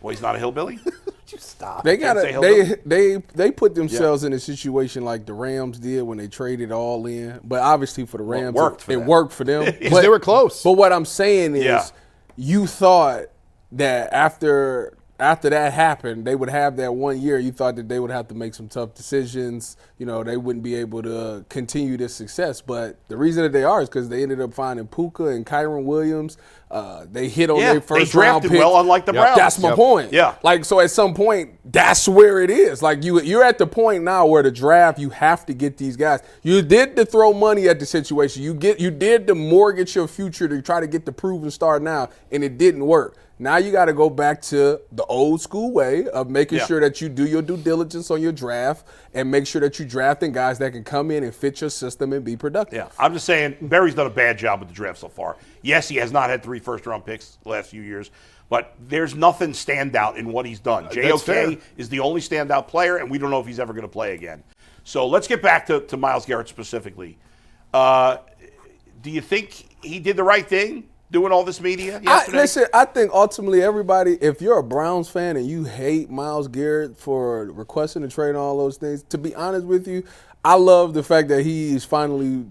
Well, he's not a hillbilly? You stop. They put themselves in a situation like the Rams did when they traded all in. But obviously for the Rams, it worked for them. But they were close. But what I'm saying is, you thought that after that happened, they would have that 1 year. You thought that they would have to make some tough decisions. You know, they wouldn't be able to continue this success. But the reason that they are is because they ended up finding Puka and Kyron Williams. They hit on their first round pick. Well, unlike the Browns. That's my point. Yeah. Like, so at some point, that's where it is. Like, you're at the point now where the draft, you have to get these guys. You did the throw money at the situation. You did the mortgage your future to try to get the proven star now, and it didn't work. Now you got to go back to the old school way of making sure that you do your due diligence on your draft and make sure that you're drafting guys that can come in and fit your system and be productive. Yeah, I'm just saying Berry's done a bad job with the draft so far. Yes, he has not had 3 first-round picks the last few years, but there's nothing standout in what he's done. JOK is the only standout player, and we don't know if he's ever going to play again. So let's get back to Myles Garrett specifically. Do you think he did the right thing? Doing all this media yesterday? I think ultimately everybody, if you're a Browns fan and you hate Myles Garrett for requesting a trade and all those things, to be honest with you, I love the fact that he's finally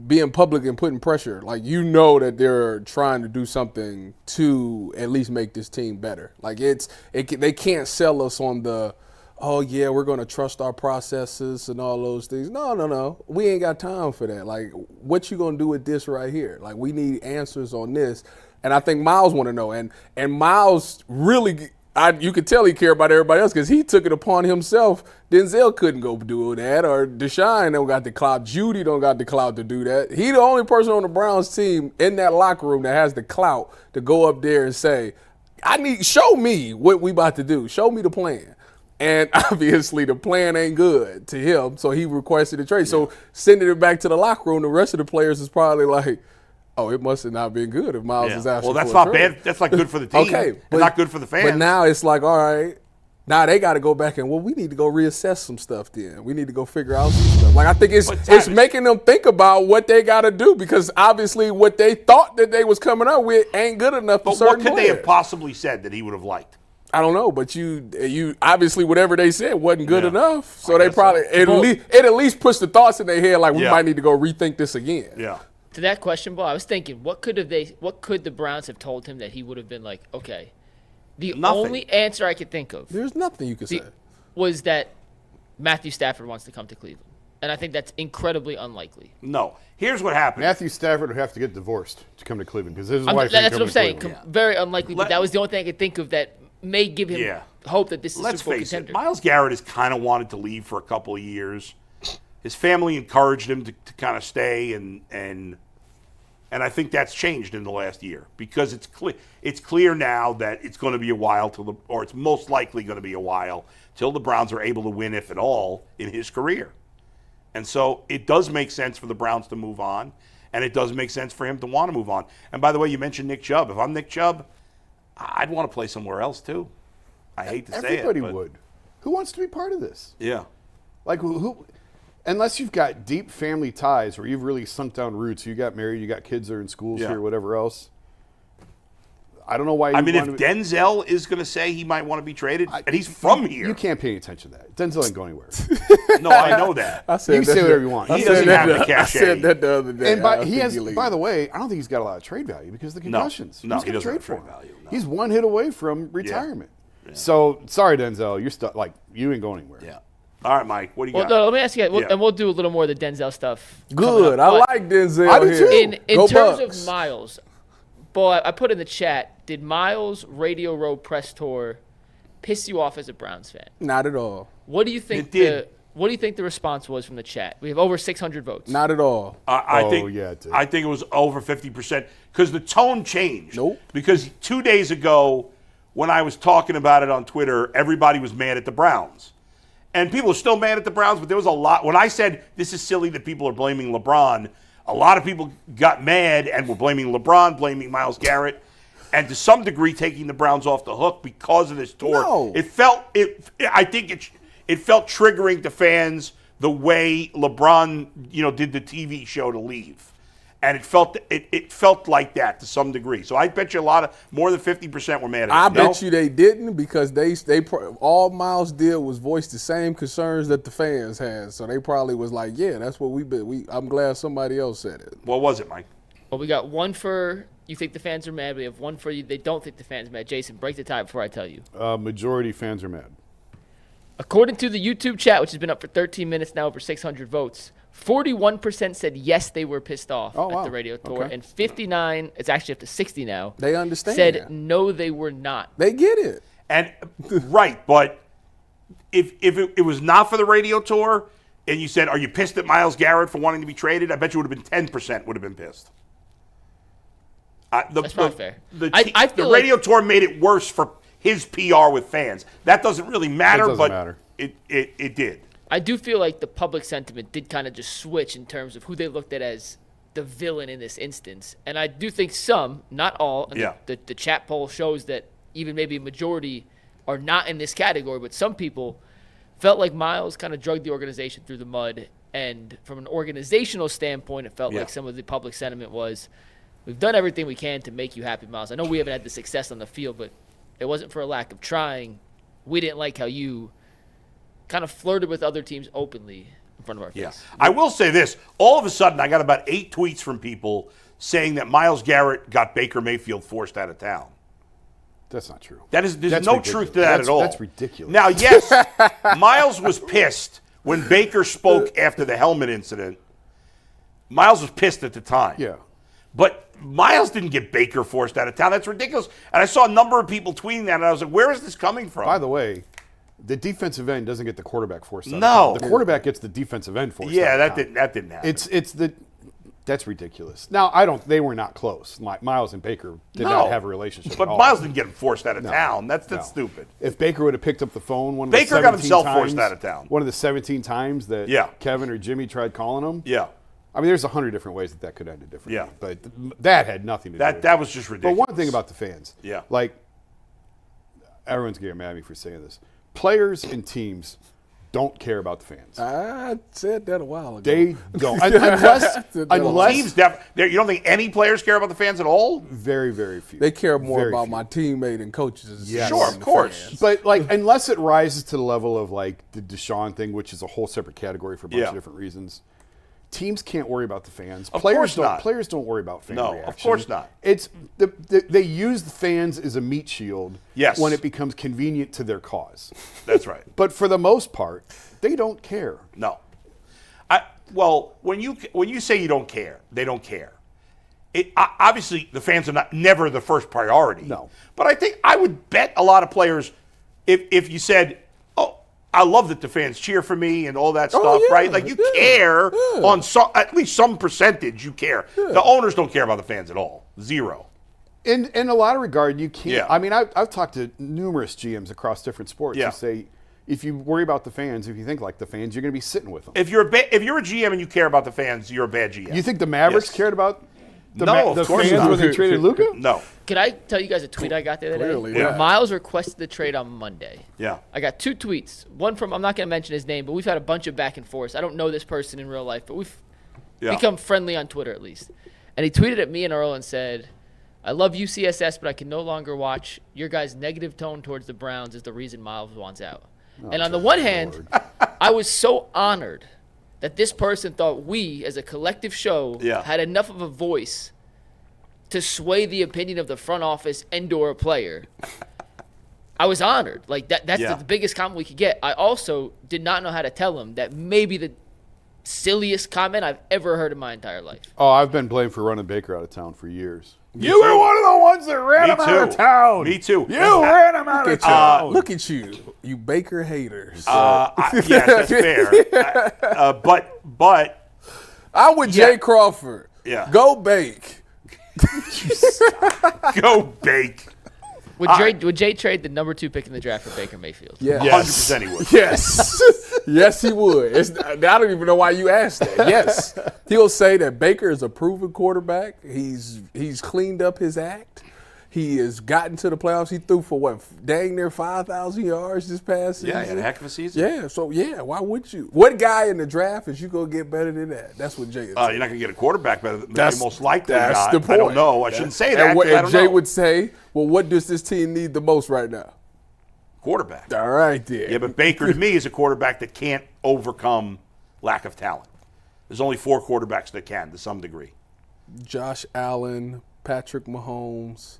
being public and putting pressure. Like, you know that they're trying to do something to at least make this team better. Like, they can't sell us on the, oh, yeah, we're going to trust our processes and all those things. No. We ain't got time for that. Like, what you going to do with this right here? Like, we need answers on this. And I think Myles want to know. And Myles really, you could tell he cared about everybody else because he took it upon himself. Denzel couldn't go do that, or Deshaun don't got the clout. Judy don't got the clout to do that. He the only person on the Browns team in that locker room that has the clout to go up there and say, show me what we about to do. Show me the plan. And obviously the plan ain't good to him, so he requested a trade. So sending it back to the locker room, the rest of the players is probably like, oh, it must have not been good if Myles is asking for a trade. Well, that's not bad. That's not good for the team. Okay, but not good for the fans. But now it's like, all right, now they got to go back and, well, we need to go reassess some stuff then. We need to go figure out some stuff. Like, I think it's making them think about what they got to do because obviously what they thought that they was coming up with ain't good enough for certain players. But what could they have possibly said that he would have liked? I don't know, but you obviously whatever they said wasn't good enough. So they probably it at least puts the thoughts in their head like we might need to go rethink this again. Yeah. To that question, Belle, I was thinking, what could the Browns have told him that he would have been like, okay? The only answer I could think of, there's nothing you could say, was that Matthew Stafford wants to come to Cleveland. And I think that's incredibly unlikely. No. Here's what happened. Matthew Stafford would have to get divorced to come to Cleveland because his wife. That's what I'm saying. Very unlikely, but that was the only thing I could think of that may give him hope that this is a Super Bowl contender. It, Myles Garrett has kind of wanted to leave for a couple of years. His family encouraged him to kind of stay, and I think that's changed in the last year because it's clear now that it's going to be a while or it's most likely going to be a while till the Browns are able to win, if at all, in his career. And so it does make sense for the Browns to move on, and it does make sense for him to want to move on. And by the way, you mentioned Nick Chubb. If I'm Nick Chubb, I'd want to play somewhere else too. I hate to say it. Everybody would. Who wants to be part of this? Yeah. Like who? Unless you've got deep family ties or you've really sunk down roots, you got married, you got kids that are in schools here, whatever else. I don't know why. If Denzel is going to say he might want to be traded, and he's from here, you can't pay any attention to that. Denzel ain't going anywhere. No, I know that. You can say whatever you want. He doesn't have the cachet. I said that the other day. And by the way, I don't think he's got a lot of trade value because of the concussions. No, Who's he going to doesn't trade have for trade him? value. No. He's one hit away from retirement. Yeah. So sorry, Denzel, you're stuck. Like you ain't going anywhere. Yeah. All right, Mike. What do you got? No, let me ask you, and we'll do a little more of the Denzel stuff. Good. I like Denzel. I do too. In terms of Myles, boy, I put in the chat. Did Myles' Radio Row press tour piss you off as a Browns fan? Not at all. What do you think? What do you think the response was from the chat? We have over 600 votes. Not at all. I think it was over 50% because the tone changed. Nope. Because 2 days ago, when I was talking about it on Twitter, everybody was mad at the Browns. And people are still mad at the Browns, but there was a lot. When I said this is silly that people are blaming LeBron, a lot of people got mad and were blaming LeBron, blaming Myles Garrett, and to some degree taking the Browns off the hook because of this tour. No. I think it felt triggering to fans the way LeBron, did the TV show to leave. And it felt like that to some degree. So I bet you more than 50% were mad at him. I bet you they didn't because all Myles did was voice the same concerns that the fans had. So they probably was like, yeah, that's what I'm glad somebody else said it. What was it, Mike? Well, we got one for you think the fans are mad. We have one for you they don't think the fans are mad. Jason, break the tie before I tell you. Majority fans are mad. According to the YouTube chat, which has been up for 13 minutes now, over 600 votes, 41% said yes, they were pissed off at the radio tour, and 59, it's actually up to 60 now. They understand. Said no, they were not. They get it. And right, but if it was not for the radio tour, and you said, "Are you pissed at Myles Garrett for wanting to be traded?" I bet you would have been 10% would have been pissed. That's probably fair. I feel the radio tour made it worse for his PR with fans. That doesn't really matter, it did. I do feel like the public sentiment did kind of just switch in terms of who they looked at as the villain in this instance. And I do think some, not all, and the chat poll shows that even maybe a majority are not in this category, but some people felt like Myles kind of dragged the organization through the mud. And from an organizational standpoint, it felt like some of the public sentiment was, we've done everything we can to make you happy, Myles. I know we haven't had the success on the field, but it wasn't for a lack of trying. We didn't like how you kind of flirted with other teams openly in front of our face. Yeah. I will say this. All of a sudden, I got about 8 tweets from people saying that Myles Garrett got Baker Mayfield forced out of town. That's not true. There's no truth to that at all. That's ridiculous. Now, yes, Myles was pissed when Baker spoke after the helmet incident. Myles was pissed at the time. Yeah. But Myles didn't get Baker forced out of town. That's ridiculous. And I saw a number of people tweeting that, and I was like, where is this coming from? By the way, the defensive end doesn't get the quarterback forced out of town. The quarterback gets the defensive end forced out of town. That didn't happen. That's ridiculous. Now, they were not close. Myles and Baker did not have a relationship But at all. Myles didn't get him forced out of town. That's stupid. If Baker would have picked up the phone Baker got himself forced out of town. One of the 17 times that Kevin or Jimmy tried calling him. Yeah. I mean, there's 100 different ways that could end differently. Yeah. But that had nothing to do with it. That was just ridiculous. But one thing about the fans. Yeah. Like, everyone's getting mad at me for saying this. Players and teams don't care about the fans. I said that a while ago. They don't. Unless teams, you don't think any players care about the fans at all? Very, very few. They care more about my teammate and coaches. Yes. Sure, of course. Fans. But unless it rises to the level of the Deshaun thing, which is a whole separate category for a bunch of different reasons. Teams can't worry about the fans. Players don't worry about fan reaction. No, of course not. It's they use the fans as a meat shield when it becomes convenient to their cause. That's right. But for the most part, they don't care. No. When you say you don't care, they don't care. Obviously, the fans are never the first priority. No. But I think I would bet a lot of players, if you said, I love that the fans cheer for me and all that stuff, right? Like you care on at least some percentage. You care. The owners don't care about the fans at all. Zero. In a lot of regard, you can't. Yeah. I mean, I've talked to numerous GMs across different sports who say if you worry about the fans, if you think like the fans, you're going to be sitting with them. If you're a GM and you care about the fans, you're a bad GM. You think the Mavericks Yes. cared about the of course fans not. when they traded Luka? No. Can I tell you guys a tweet I got the other day? Clearly, yeah. Myles requested the trade on Monday. Yeah. I got 2 tweets. One from, I'm not going to mention his name, but we've had a bunch of back and forth. I don't know this person in real life, but we've become friendly on Twitter at least. And he tweeted at me and Earl and said, I love UCSS, but I can no longer watch. Your guys' negative tone towards the Browns is the reason Myles wants out. And on the one hand, I was so honored that this person thought we, as a collective show, had enough of a voice to sway the opinion of the front office and/or a player. I was honored. Like that's the biggest compliment we could get. I also did not know how to tell him that maybe the silliest comment I've ever heard in my entire life. Oh, I've been blamed for running Baker out of town for years. You were one of the ones that ran him out of town. Me too. You ran him out of town. Look at you Baker haters. Yes, that's fair. But I'm with Jay Crawford. Yeah. Go Bake. go Bake. Would Jay trade the number 2 pick in the draft for Baker Mayfield? Yeah. 100% he would. Yes. Yes, he would. I don't even know why you asked that. Yes. He'll say that Baker is a proven quarterback. He's cleaned up his act. He has gotten to the playoffs. He threw for dang near 5,000 yards this past season. Yeah, he had a heck of a season. Yeah, so why would you? What guy in the draft is you going to get better than that? That's what Jay is saying. You're not going to get a quarterback better than most likely That's not. the point. I don't know. I shouldn't say that. And Jay would say, well, what does this team need the most right now? Quarterback. All right, then. Yeah, but Baker to me is a quarterback that can't overcome lack of talent. There's only 4 quarterbacks that can to some degree. Josh Allen, Patrick Mahomes,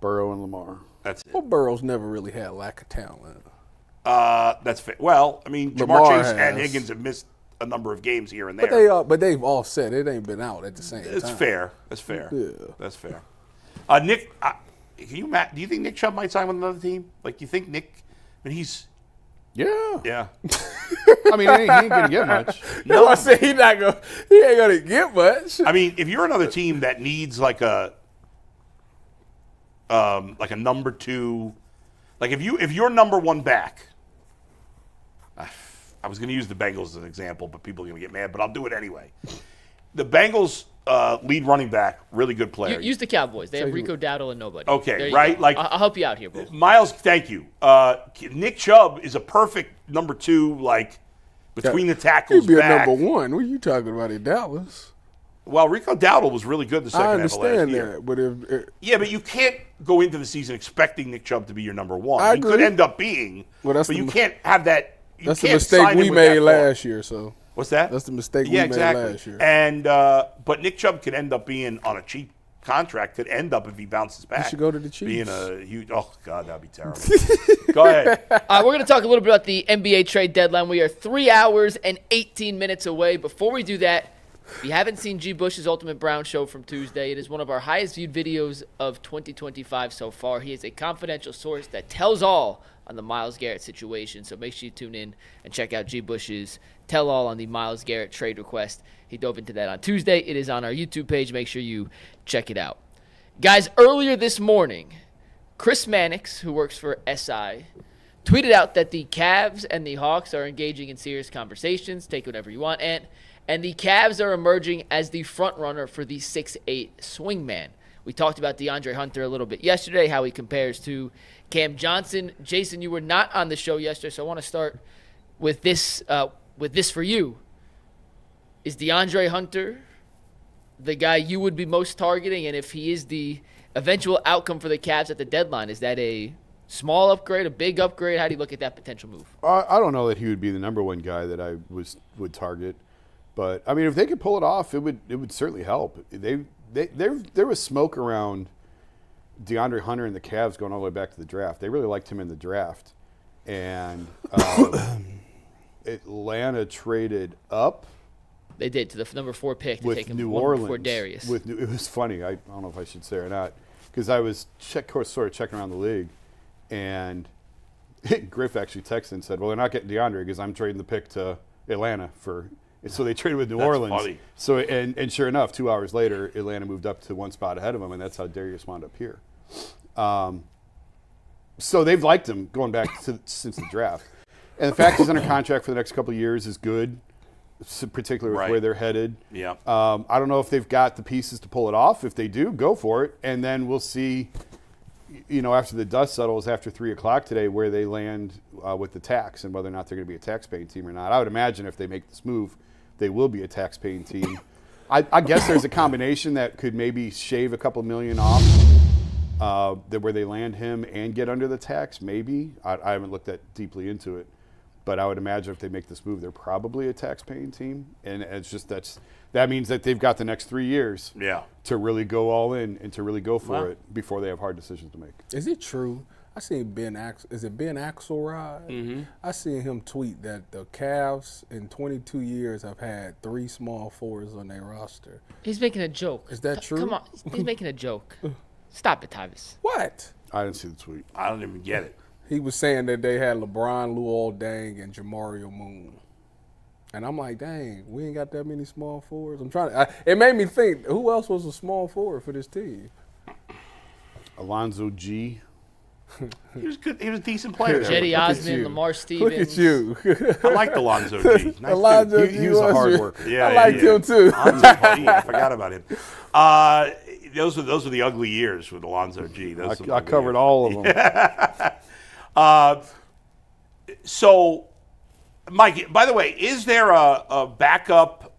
Burrow and Lamar. That's it. Well, Burrow's never really had lack of talent. That's fair. Well, I mean, Lamar Jamar Chase has. and Higgins have missed a number of games here and there. But they've offset. It ain't been out at the same time. It's fair. That's fair. Yeah. That's fair. Nick, do you think Nick Chubb might sign with another team? Like, do you think Nick? I mean, he's. Yeah. Yeah. I mean, he ain't going to get much. No, I said he ain't gonna get much. I mean, if you're another team that needs like a number 2, like if you're number 1 back, I was going to use the Bengals as an example, but people are going to get mad, but I'll do it anyway. The Bengals lead running back, really good player. Use the Cowboys. They have Rico Dowdle and nobody. Okay, right? Go. Like I'll help you out here, bro. Myles, thank you. Nick Chubb is a perfect number 2, like between the tackles. He'd be back. a number 1. What are you talking about in Dallas? Well, Rico Dowdle was really good the second half of last year. I understand that, but but you can't go into the season expecting Nick Chubb to be your number 1. I He could agree. end up being, but you can't have that. That's the mistake we made last year. So what's that? That's the mistake we made last year. And but Nick Chubb could end up being on a cheap contract. Could end up if he bounces back. He should go to the Chiefs. Being a huge. Oh God, that'd be terrible. Go ahead. We're going to talk a little bit about the NBA trade deadline. We are 3 hours and 18 minutes away. Before we do that, if you haven't seen G. Bush's Ultimate Brown Show from Tuesday, it is one of our highest viewed videos of 2025 so far. He is a confidential source that tells all on the Myles Garrett situation, so make sure you tune in and check out G. Bush's Tell All on the Myles Garrett trade request. He dove into that on Tuesday. It is on our YouTube page. Make sure you check it out. Guys, earlier this morning, Chris Mannix, who works for SI, tweeted out that the Cavs and the Hawks are engaging in serious conversations. Take whatever you want, and the Cavs are emerging as the front runner for the 6'8 swingman. We talked about DeAndre Hunter a little bit yesterday, how he compares to Cam Johnson. Jason, you were not on the show yesterday, so I want to start with this for you. Is DeAndre Hunter the guy you would be most targeting? And if he is the eventual outcome for the Cavs at the deadline, is that a small upgrade, a big upgrade? How do you look at that potential move? I don't know that he would be the number 1 guy that I would target. But, I mean, if they could pull it off, it would certainly help. There was smoke around DeAndre Hunter and the Cavs going all the way back to the draft. They really liked him in the draft. And Atlanta traded up. They did, to the number 4 pick to with take him New one Orleans. before Darius. It was funny. I don't know if I should say or not. Because I was sort of checking around the league. And Griff actually texted and said, well, they're not getting DeAndre because I'm trading the pick to Atlanta for – so they traded with New Orleans. Funny. So and sure enough, 2 hours later, Atlanta moved up to 1 spot ahead of him, and that's how Darius wound up here. So they've liked him going back since the draft. And the fact he's under contract for the next couple of years is good, particularly with where they're headed. Yeah. I don't know if they've got the pieces to pull it off. If they do, go for it. And then we'll see, after the dust settles after 3 o'clock today, where they land with the tax and whether or not they're going to be a tax-paying team or not. I would imagine if they make this move, they will be a tax-paying team. I guess there's a combination that could maybe shave a couple million off where they land him and get under the tax, maybe. I haven't looked that deeply into it. But I would imagine if they make this move, they're probably a tax-paying team. And it's just that means that they've got the next 3 years to really go all in and to really go for it before they have hard decisions to make. Is it true? I seen Ben Axelrod? Mm-hmm. I seen him tweet that the Cavs in 22 years have had 3 small forwards on their roster. He's making a joke. Is that true? Come on, he's making a joke. Stop it, Tyvis. What? I didn't see the tweet. I don't even get it. He was saying that they had LeBron, Luol Deng, and Jamario Moon. And I'm like, dang, we ain't got that many small forwards. It made me think, who else was a small forward for this team? Alonzo G. He was good. He was a decent player. Jetty Osman, Lamar Stevens. Look at you. I liked Alonzo G. Nice Alonzo dude. G. He was a hard worker. Yeah, I liked him too. I forgot about him. Those were the ugly years with Alonzo G. I covered all of them. So, Mike, by the way, is there a backup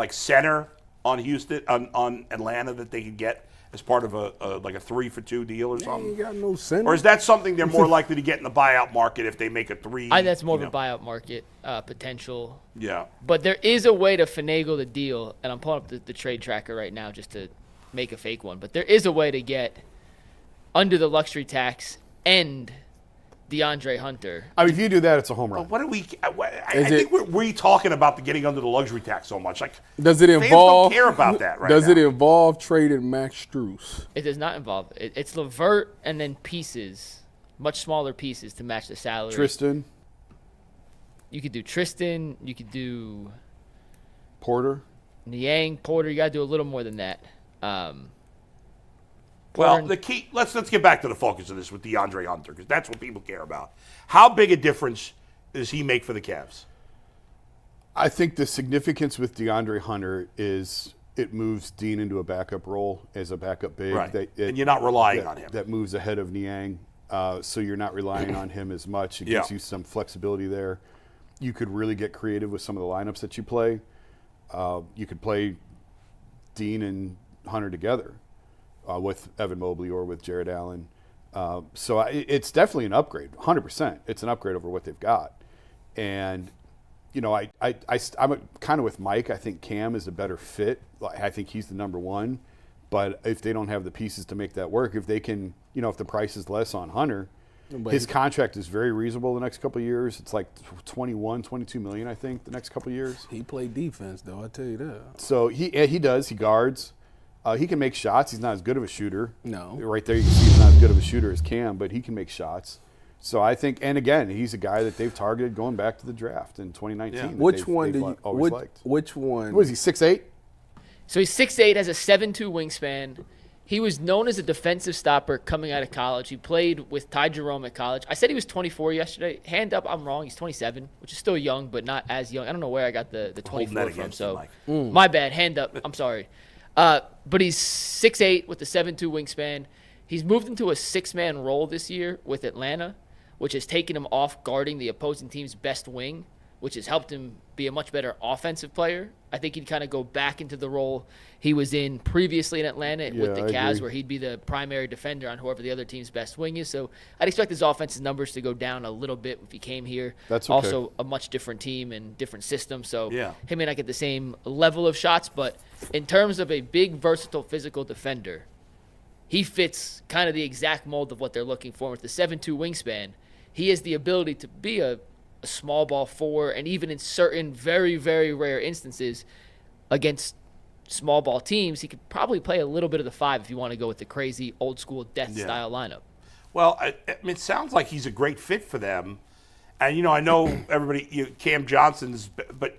center on Houston on Atlanta that they could get as part of a 3-for-2 deal or something? You got no center. Or is that something they're more likely to get in the buyout market if they make a 3? I think that's more of a buyout market potential. Yeah. But there is a way to finagle the deal, and I'm pulling up the trade tracker right now just to make a fake one. But there is a way to get under the luxury tax and DeAndre Hunter. I mean, if you do that, it's a home run. What are we? I think we're talking about the getting under the luxury tax so much. Like, does it fans involve? don't care about that right Does now. it involve trading Max Strus? It does not involve it. It's LeVert and then pieces, much smaller pieces to match the salary. Tristan. You could do Tristan. You could do Porter. Niang, Porter. You got to do a little more than that. Well, the key. Let's get back to the focus of this with DeAndre Hunter because that's what people care about. How big a difference does he make for the Cavs? I think the significance with DeAndre Hunter is it moves Dean into a backup role as a backup big. Right. And you're not relying on him. That moves ahead of Niang, so you're not relying on him as much. It gives you some flexibility there. You could really get creative with some of the lineups that you play. You could play Dean and Hunter together with Evan Mobley or with Jared Allen. So it's definitely an upgrade, 100%. It's an upgrade over what they've got. And, I'm kind of with Mike. I think Cam is a better fit. I think he's the number one. But if they don't have the pieces to make that work, if they can, if the price is less on Hunter, his contract is very reasonable the next couple of years. It's like 21, 22 million, I think, the next couple of years. He played defense, though, I tell you that. So he does. He guards. He can make shots. He's not as good of a shooter. No. Right there you can see he's not as good of a shooter as Cam, but he can make shots. So I think, and again, he's a guy that they've targeted going back to the draft in 2019. Yeah. Which one do you always liked? Which one? What is he, 6'8"? So he's 6'8", has a 7'2" wingspan. He was known as a defensive stopper coming out of college. He played with Ty Jerome at college. I said he was 24 yesterday. Hand up, I'm wrong. He's 27, which is still young, but not as young. I don't know where I got the 24 from. So my bad. Hand up. I'm sorry. But he's 6'8" with a 7'2" wingspan. He's moved into a 6-man role this year with Atlanta, which has taken him off guarding the opposing team's best wing, which has helped him be a much better offensive player. I think he'd kind of go back into the role he was in previously in Atlanta with the Cavs, where he'd be the primary defender on whoever the other team's best wing is. So I'd expect his offensive numbers to go down a little bit if he came here. That's okay. Also a much different team and different system. So he may not get the same level of shots, but in terms of a big, versatile, physical defender, he fits kind of the exact mold of what they're looking for. With the 7'2" wingspan, he has the ability to be a small ball four, and even in certain very, very rare instances against small ball teams, he could probably play a little bit of the 5 if you want to go with the crazy old school death style lineup. Well, I mean, it sounds like he's a great fit for them. And, I know everybody, Cam Johnson's, but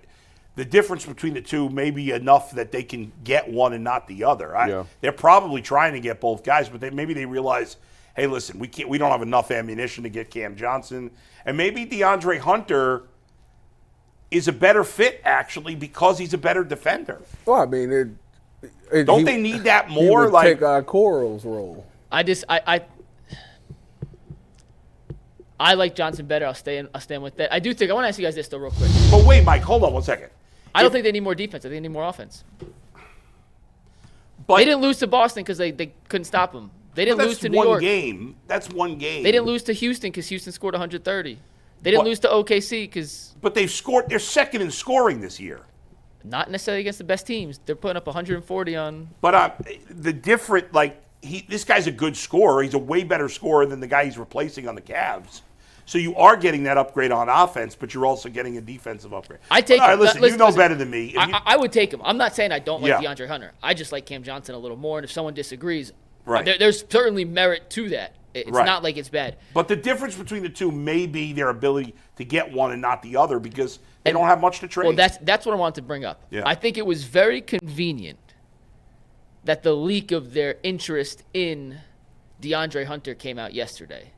the difference between the two may be enough that they can get one and not the other. They're probably trying to get both guys, but maybe they realize hey, listen, we don't have enough ammunition to get Cam Johnson, and maybe DeAndre Hunter is a better fit actually because he's a better defender. Well, I mean, don't they need that more? He would take Coral's role. I like Johnson better. I'll stand with that. I want to ask you guys this though, real quick. But wait, Mike, hold on 1 second. I don't think they need more defense. I think they need more offense. But they didn't lose to Boston because they couldn't stop them. They didn't lose to New York. That's one game. They didn't lose to Houston because Houston scored 130. They didn't lose to OKC because. But they've scored. They're second in scoring this year. Not necessarily against the best teams. They're putting up 140 on. But this guy's a good scorer. He's a way better scorer than the guy he's replacing on the Cavs. So you are getting that upgrade on offense, but you're also getting a defensive upgrade. I take him. Listen, you know better than me. I would take him. I'm not saying I don't like DeAndre Hunter. I just like Cam Johnson a little more. And if someone disagrees, there's certainly merit to that. It's not like it's bad. But the difference between the two may be their ability to get one and not the other because they don't have much to trade. Well, that's what I wanted to bring up. Yeah. I think it was very convenient that the leak of their interest in DeAndre Hunter came out yesterday.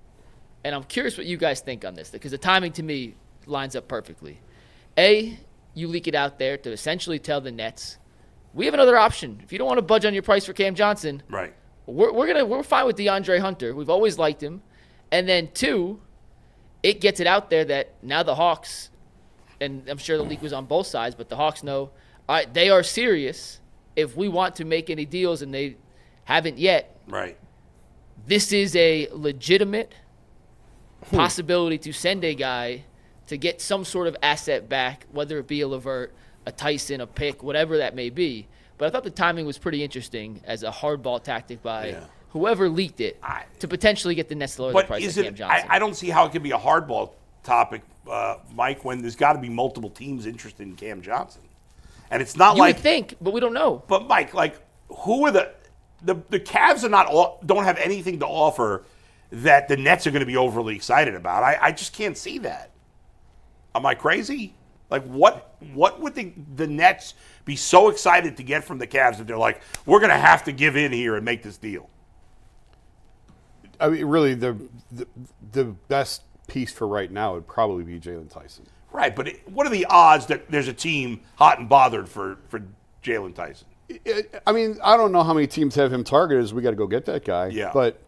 And I'm curious what you guys think on this, because the timing to me lines up perfectly. A, you leak it out there to essentially tell the Nets, we have another option. If you don't want to budge on your price for Cam Johnson, right, we're fine with DeAndre Hunter. We've always liked him. And then two, it gets it out there that now the Hawks, and I'm sure the leak was on both sides, but the Hawks know, all right, they are serious. If we want to make any deals, and they haven't yet, right, this is a legitimate possibility to send a guy to get some sort of asset back, whether it be a LeVert, a Tyson, a pick, whatever that may be. But I thought the timing was pretty interesting as a hardball tactic by whoever leaked it to potentially get the Nets to lower the price of Cam Johnson. I don't see how it can be a hardball topic, Mike, when there's got to be multiple teams interested in Cam Johnson. And it's not you would think, but we don't know. But, Mike, who are the Cavs don't have anything to offer that the Nets are going to be overly excited about. I just can't see that. Am I crazy? What would the Nets be so excited to get from the Cavs that they're like, we're going to have to give in here and make this deal? I mean, really, the best piece for right now would probably be Jalen Tyson. Right, but what are the odds that there's a team hot and bothered for Jalen Tyson? I mean, I don't know how many teams have him targeted as we got to go get that guy. Yeah. But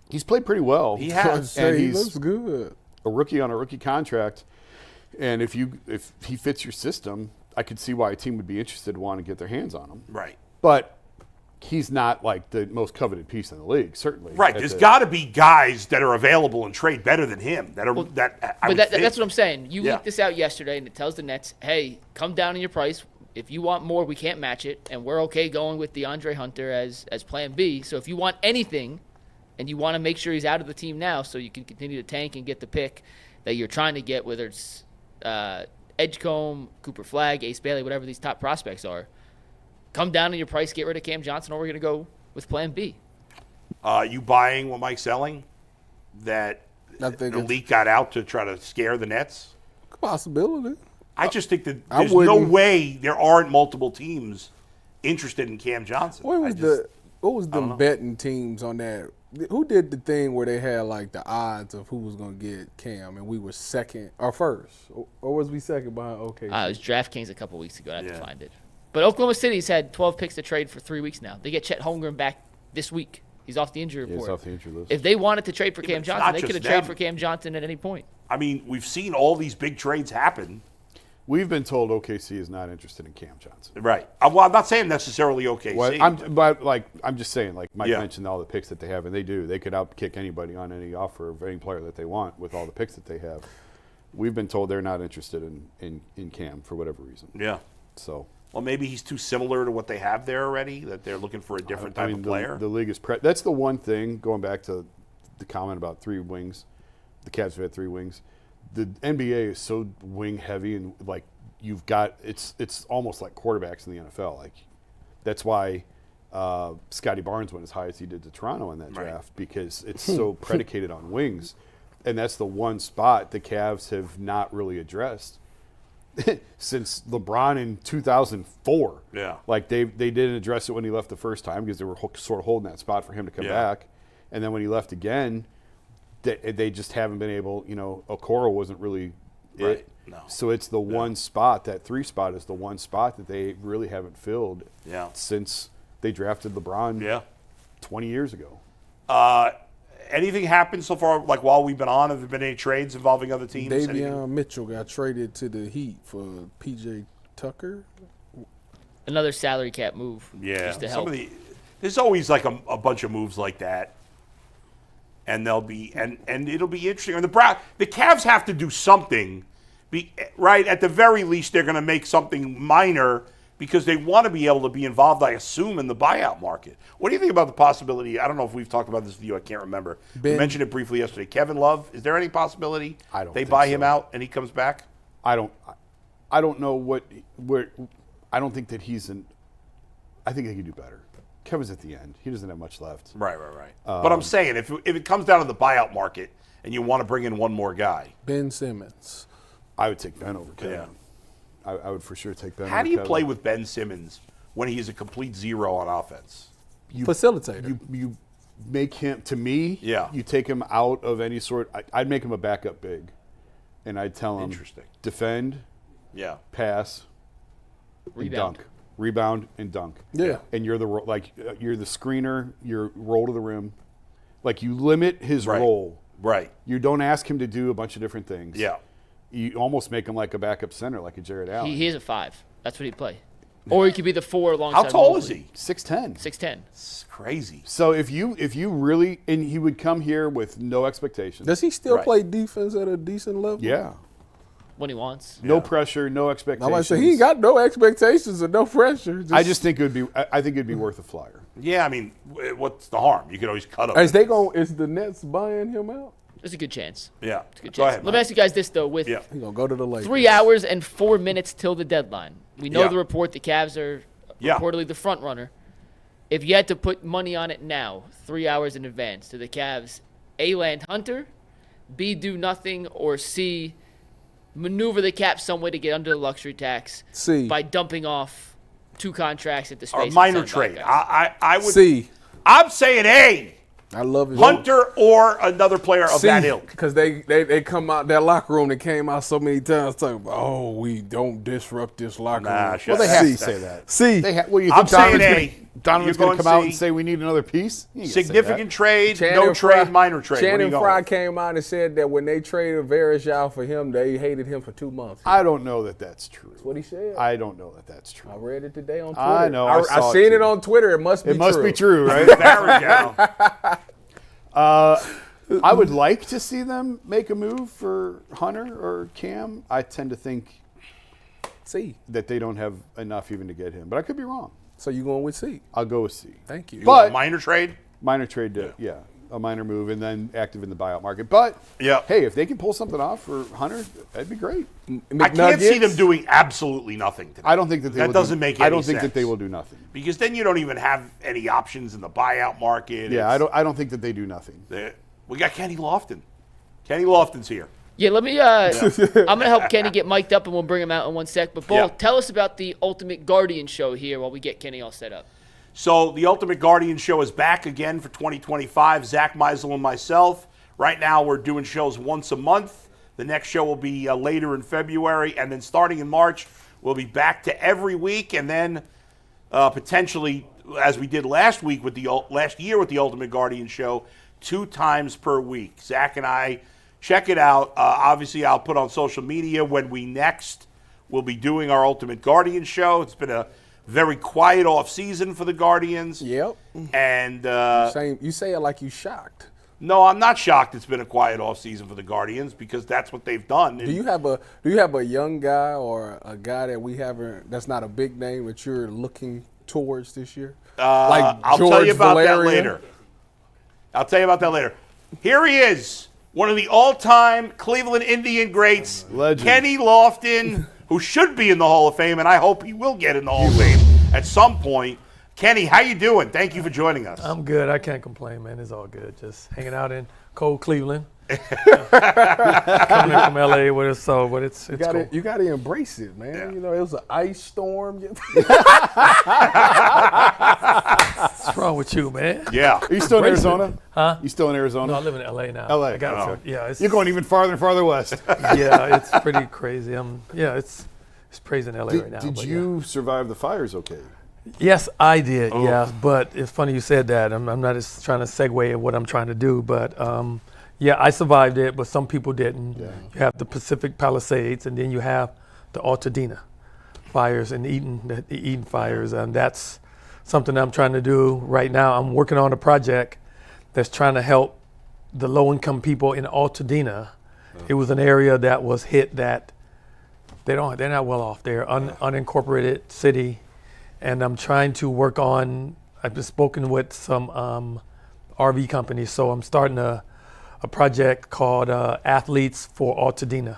he's played pretty well. He has. And he looks good. A rookie on a rookie contract. And if he fits your system, I could see why a team would be interested in wanting to get their hands on him. Right. But he's not like the most coveted piece in the league, certainly. Right. There's got to be guys that are available and trade better than him. That's what I'm saying. You leaked this out yesterday, and it tells the Nets, hey, come down in your price. If you want more, we can't match it, and we're okay going with DeAndre Hunter as plan B. So if you want anything and you want to make sure he's out of the team now so you can continue to tank and get the pick that you're trying to get, whether it's Edgecombe, Cooper Flagg, Ace Bailey, whatever these top prospects are, come down in your price, get rid of Cam Johnson, or we're going to go with plan B. You buying what Mike's selling? That the leak got out to try to scare the Nets? Possibility. I just think that there's no way there aren't multiple teams interested in Cam Johnson. What was the betting teams on that? Who did the thing where they had like the odds of who was going to get Cam, and we were second or first, or was we second behind OKC? It was DraftKings a couple weeks ago. I have to find it. But Oklahoma City's had 12 picks to trade for 3 weeks now. They get Chet Holmgren back this week. He's off the injury report. He's off the injury list. If they wanted to trade for Cam Johnson, they could have traded for Cam Johnson at any point. I mean, we've seen all these big trades happen. We've been told OKC is not interested in Cam Johnson. Right. Well, I'm not saying necessarily OKC. Well, I'm just saying, like Mike mentioned all the picks that they have, and they do. They could outkick anybody on any offer of any player that they want with all the picks that they have. We've been told they're not interested in Cam for whatever reason. Yeah. So. Well, maybe he's too similar to what they have there already, that they're looking for a different type of player. The league is that's the one thing, going back to the comment about 3 wings. The Cavs have had 3 wings. The NBA is so wing heavy, and like you've got it's almost like quarterbacks in the NFL. Like that's why Scotty Barnes went as high as he did to Toronto in that draft, because it's so predicated on wings, and that's the one spot the Cavs have not really addressed since LeBron in 2004. Yeah, like they didn't address it when he left the first time because they were sort of holding that spot for him to come back, And then when he left again, they just haven't been able, Okoro wasn't really it. No. So it's the one spot, that 3 spot is the one spot that they really haven't filled since they drafted LeBron 20 years ago. Anything happened so far, like while we've been on? Have there been any trades involving other teams? Davion Mitchell got traded to the Heat for P.J. Tucker. Another salary cap move. Yeah. Just to help. There's always like a bunch of moves like that. And they'll be and it'll be interesting. And the Cavs have to do something, right? At the very least, they're going to make something minor because they want to be able to be involved, I assume, in the buyout market. What do you think about the possibility? I don't know if we've talked about this with you. I can't remember. We mentioned it briefly yesterday. Kevin Love. Is there any possibility they buy him out and he comes back? I don't know I don't think that I think they could do better. Kevin's at the end. He doesn't have much left. Right. But I'm saying, if it comes down to the buyout market and you want to bring in one more guy. Ben Simmons. I would take Ben over Kevin. Yeah. I would for sure take Ben How over do you Kevin. play with Ben Simmons when he is a complete zero on offense? Facilitator. You make him, to me, Yeah. you take him out of any sort. I'd make him a backup big. And I'd tell him, defend, pass, and dunk. Rebound and dunk. Yeah. And you're the screener, you're roll to the rim. Like, you limit his role. Right. You don't ask him to do a bunch of different things. Yeah. You almost make him like a backup center, like a Jared Allen. He is a 5. That's what he'd play. Or he could be the 4 alongside How tall Mobley. is he? 6'10". 6'10". It's crazy. So if you really, and he would come here with no expectations. Does he still play defense at a decent level? Yeah. When he wants. No pressure, no expectations. I might say he ain't got no expectations and no pressure. I just think I think it'd be worth a flyer. Yeah, I mean, what's the harm? You could always cut him. Is the Nets buying him out? There's a good chance. Yeah. It's a good Go chance. ahead, Let me ask you guys this, though. With He going to go to the Lakers. 3 hours and 4 minutes till the deadline. We know Yeah. the report. The Cavs are reportedly the front runner. If you had to put money on it now, 3 hours in advance, to the Cavs, A, land Hunter, B, do nothing, or C, maneuver the cap some way to get under the luxury tax C. by dumping off 2 contracts at the space Or of minor 75 trade. guys. I would. C. I'm saying A. I love it. Hunter or another player of that ilk. Because they come out that locker room. They came out so many times talking about, oh, we don't disrupt this locker room. shut Well, they up. have C. to say that. C. You I'm think saying Donovan's You're going to going come out C. and say we need another piece? He ain't gonna say Significant that. trade, Channing no trade, Frye- minor trade. Where Channing you Frye going? came out and said that when they traded Varejao for him, they hated him for 2 months. I don't know that that's true. That's what he said. I don't know that that's true. I read it today on Twitter. I know, I saw I it seen too. it on Twitter. It must be true. It must be true, right? Varejao. I would like to see them make a move for Hunter or Cam. I tend to think C. that they don't have enough even to get him, but I could be wrong. So you going with C? I'll go with C. Thank you. But Minor trade? minor trade, a minor move, and then active in the buyout market. But hey, if they can pull something off for Hunter, that'd be great. I can't see them doing absolutely nothing today. I don't think that they. That will doesn't do, make any I don't think sense. that they will do nothing. Because then you don't even have any options in the buyout market. Yeah, I don't think that they do nothing. We got Kenny Lofton. Kenny Lofton's here. Yeah, let me. I'm gonna help Kenny get mic'd up, and we'll bring him out in 1 sec. But Belle, tell us about the Ultimate Guardian show here while we get Kenny all set up. So the Ultimate Guardian show is back again for 2025. Zach Meisel and myself. Right now we're doing shows once a month. The next show will be later in February, and then starting in March, we'll be back to every week, and then potentially, as we did last year with the Ultimate Guardian show, 2 times per week. Zach and I, check it out. Obviously, I'll put on social media when we next will be doing our Ultimate Guardian show. It's been a very quiet off season for the Guardians. Yep. And You say it like you shocked. no, I'm not shocked it's been a quiet off season for the Guardians because that's what they've done. Do you have a young guy or a guy that we haven't that's not a big name that you're looking towards this year? I'll tell you about that later. Here he is, one of the all-time Cleveland Indian greats, Legend. Kenny Lofton, who should be in the Hall of Fame, and I hope he will get in the Hall of Fame at some point. Kenny, how you doing? Thank you for joining us. I'm good. I can't complain, man. It's all good. Just hanging out in cold Cleveland. Coming in from LA with us, but it's cool. You got to embrace it, man. Yeah. You know, it was an ice storm. What's wrong with you, man? Yeah. Are you still in Embrace it. Arizona? Huh? You still in Arizona? No, I live in LA now. LA. I got Oh. yeah, it's, You're going even farther and farther west. yeah, it's pretty crazy. It's crazy in LA right now. Did but you survive the fires okay? Yes, I did. Yeah, but it's funny you said that. I'm not just trying to segue at what I'm trying to do, but yeah, I survived it, but some people didn't. Yeah. You have the Pacific Palisades, and then you have the Altadena fires and the Eden fires, and that's something I'm trying to do right now. I'm working on a project that's trying to help the low-income people in Altadena. It was an area that was hit that they're not well off. They're unincorporated city. And I'm trying to work on, I've been spoken with some RV companies, so I'm starting a project called Athletes for Altadena.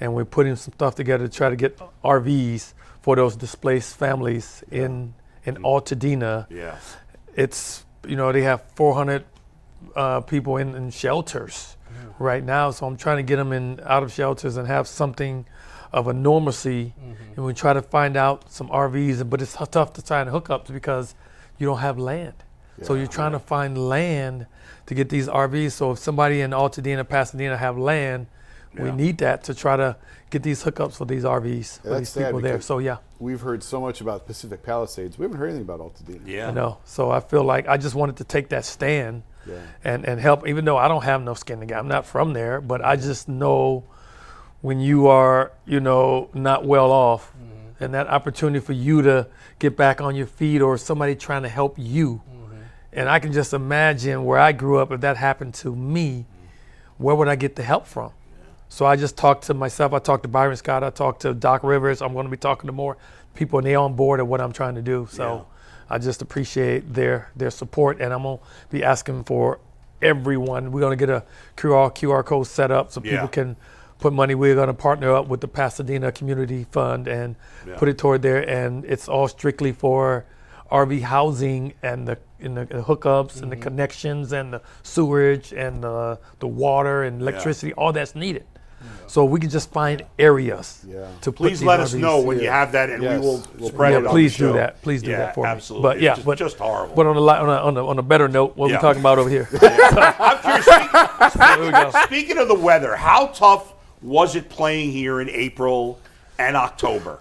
And we're putting some stuff together to try to get RVs for those displaced families in Altadena. Yeah. It's, they have 400 people in shelters right now, so I'm trying to get them out of shelters and have something of a normalcy, and we try to find out some RVs, but it's tough to find hookups because you don't have land. So you're trying to find land to get these RVs. So if somebody in Altadena, Pasadena have land, we need that to try to get these hookups for these RVs, for these people there. So yeah. We've heard so much about Pacific Palisades. We haven't heard anything about Altadena. Yeah. I know. So I feel like I just wanted to take that stand and help, even though I don't have no skin in the game. I'm not from there, but I just know when you are, not well off, and that opportunity for you to get back on your feet or somebody trying to help you. And I can just imagine where I grew up, if that happened to me, where would I get the help from? So I just talked to myself. I talked to Byron Scott. I talked to Doc Rivers. I'm going to be talking to more people, and they're on board of what I'm trying to do. So I just appreciate their support, and I'm going to be asking for everyone. We're going to get a QR code set up so people can put money. We're going to partner up with the Pasadena Community Fund and put it toward there, and it's all strictly for RV housing and the hookups and the connections and the sewerage and the water and electricity, all that's needed. So we can just find areas to Please put let these us RVs. know when you have that, and we will spread it on please the show. do that. Please do that for absolutely. me. But It's just horrible. But on a better note, what are we talking about over here? I'm curious. There we go. Speaking of the weather, how tough was it playing here in April and October?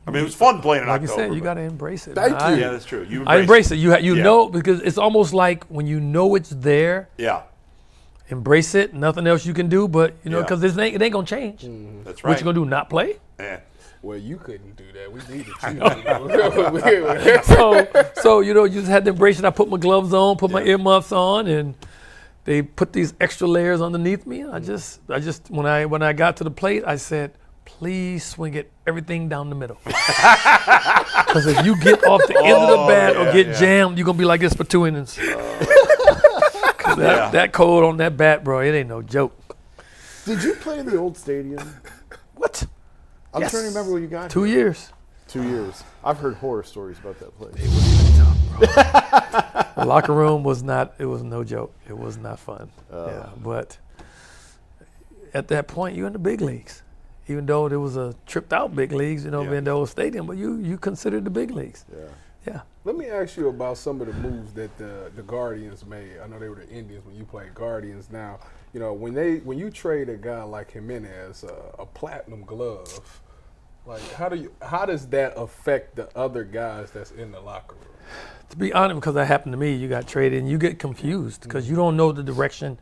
I mean, it was fun playing in Like October. you said, you got to embrace it. Thank man. you. Yeah, that's true. I embrace it. You know, because it's almost like when you know it's there, Yeah, embrace it. Nothing else you can do, but because it ain't gonna change. that's right. What you gonna do? Not play? Yeah. Well, you couldn't do that. We needed you. So you just had to embrace it. I put my gloves on, put my earmuffs on, and they put these extra layers underneath me. I just when I got to the plate, I said, please swing it everything down the middle. Because if you get off the end of the bat or get jammed, you're gonna be like this for 2 innings. That cold on that bat, bro, it ain't no joke. Did you play in the old stadium? What? I'm trying to remember when you got 2 here. years. 2 years. I've heard horror stories about that place. The locker room was no joke. It was not fun. But at that point, you're in the big leagues. Even though there was a tripped out big leagues, in the old stadium, but you considered the big leagues. Yeah. Let me ask you about some of the moves that the Guardians made. I know they were the Indians when you played Guardians. Now, when you trade a guy like Jimenez a platinum glove, like how does that affect the other guys that's in the locker room? To be honest, because that happened to me, you got traded and you get confused because you don't know the direction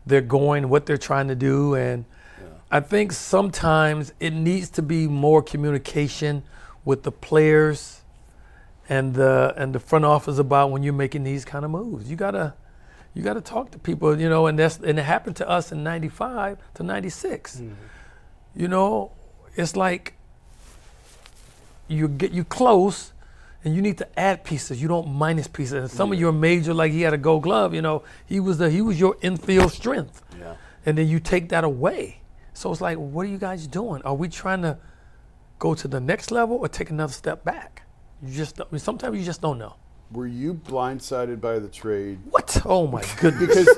they're going, what they're trying to do, and I think sometimes it needs to be more communication with the players and the front office about when you're making these kind of moves. You gotta talk to people, and it happened to us in '95 to '96. It's like you close and you need to add pieces. You don't minus pieces. And some of your major, like he had a Gold Glove, he was your infield strength. Yeah. And then you take that away. So it's like, what are you guys doing? Are we trying to go to the next level or take another step back? Sometimes you just don't know. Were you blindsided by the trade? What? Oh my goodness. Because,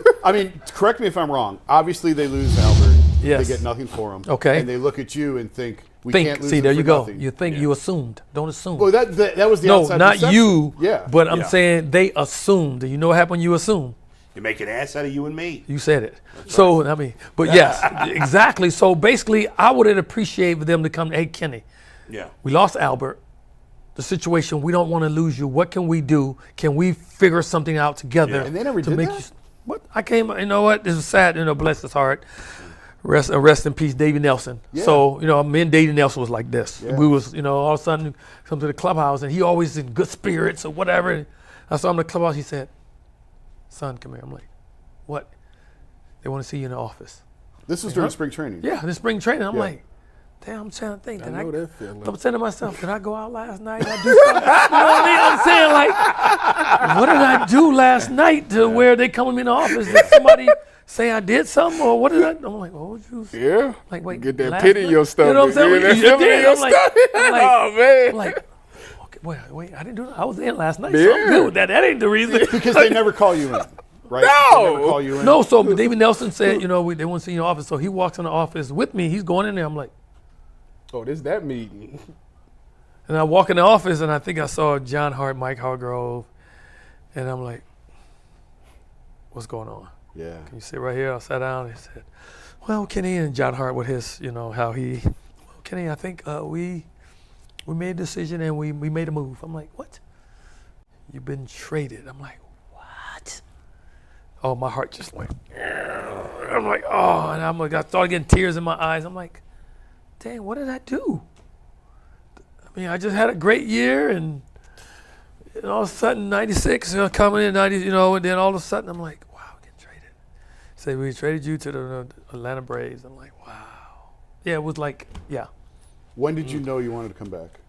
correct me if I'm wrong. Obviously they lose Albert. Yes. They get nothing for him. Okay. And they look at you and think, We can't lose See, him there for you go. nothing. You think you assumed. Don't assume. Well, that was the no, outside not perception. you. Yeah. But I'm saying they assumed. You know what happened when you assume? You make an ass out of you and me. You said it. So, I mean, but yes, exactly. So basically, I would have appreciated for them to come, hey, Kenny, Yeah. we lost Albert. The situation, we don't want to lose you. What can we do? Can we figure something out together? And they never to did make that? you? What? I came, you know what? This is sad, bless his heart. Rest in peace, Davey Nelson. Yeah. So, me and Davey Nelson was like this. Yeah. We was, all of a sudden come to the clubhouse and he always in good spirits or whatever. And I saw him in the clubhouse, he said, son, come here. I'm like, what? They want to see you in the office. This was during spring training. Yeah, this spring training. I'm Yeah. like, damn, I'm trying to think. I know that feeling. I'm saying to myself, did I go out last night? I do something? You know what I mean? I'm saying, like, what did I do last night to where they come in the office? Did somebody say I did something, or what did I? I'm like, what would you? Yeah. Like, wait, Get that last pit in night? your stomach. You know what I'm saying? Get that You feeling did. in your I'm like, stomach. Oh, man. I'm like, okay, wait, I didn't do that. I was in last night. Yeah. So I'm good with that. That ain't the reason. Because they never call you in, right? No! They never call you in. No, so David Nelson said, they want to see you in the office. So he walks in the office with me. He's going in there. I'm like, Oh, this that meeting. and I walk in the office, and I think I saw John Hart, Mike Hargrove, and I'm like, what's going on? Yeah. Can you sit right here? I sat down. He said, well, Kenny, and John Hart with his, how he, well, Kenny, I think we made a decision and we made a move. I'm like, what? You've been traded. I'm like, what? Oh, my heart just went. I'm like, oh, and I started getting tears in my eyes. I'm like, dang, what did I do? I mean, I just had a great year, and all of a sudden, 96, coming in 90, and then all of a sudden, I'm like, wow, getting traded. Say, we traded you to the Atlanta Braves. I'm like, wow. Yeah, it was like, yeah. When did you know you wanted to come back?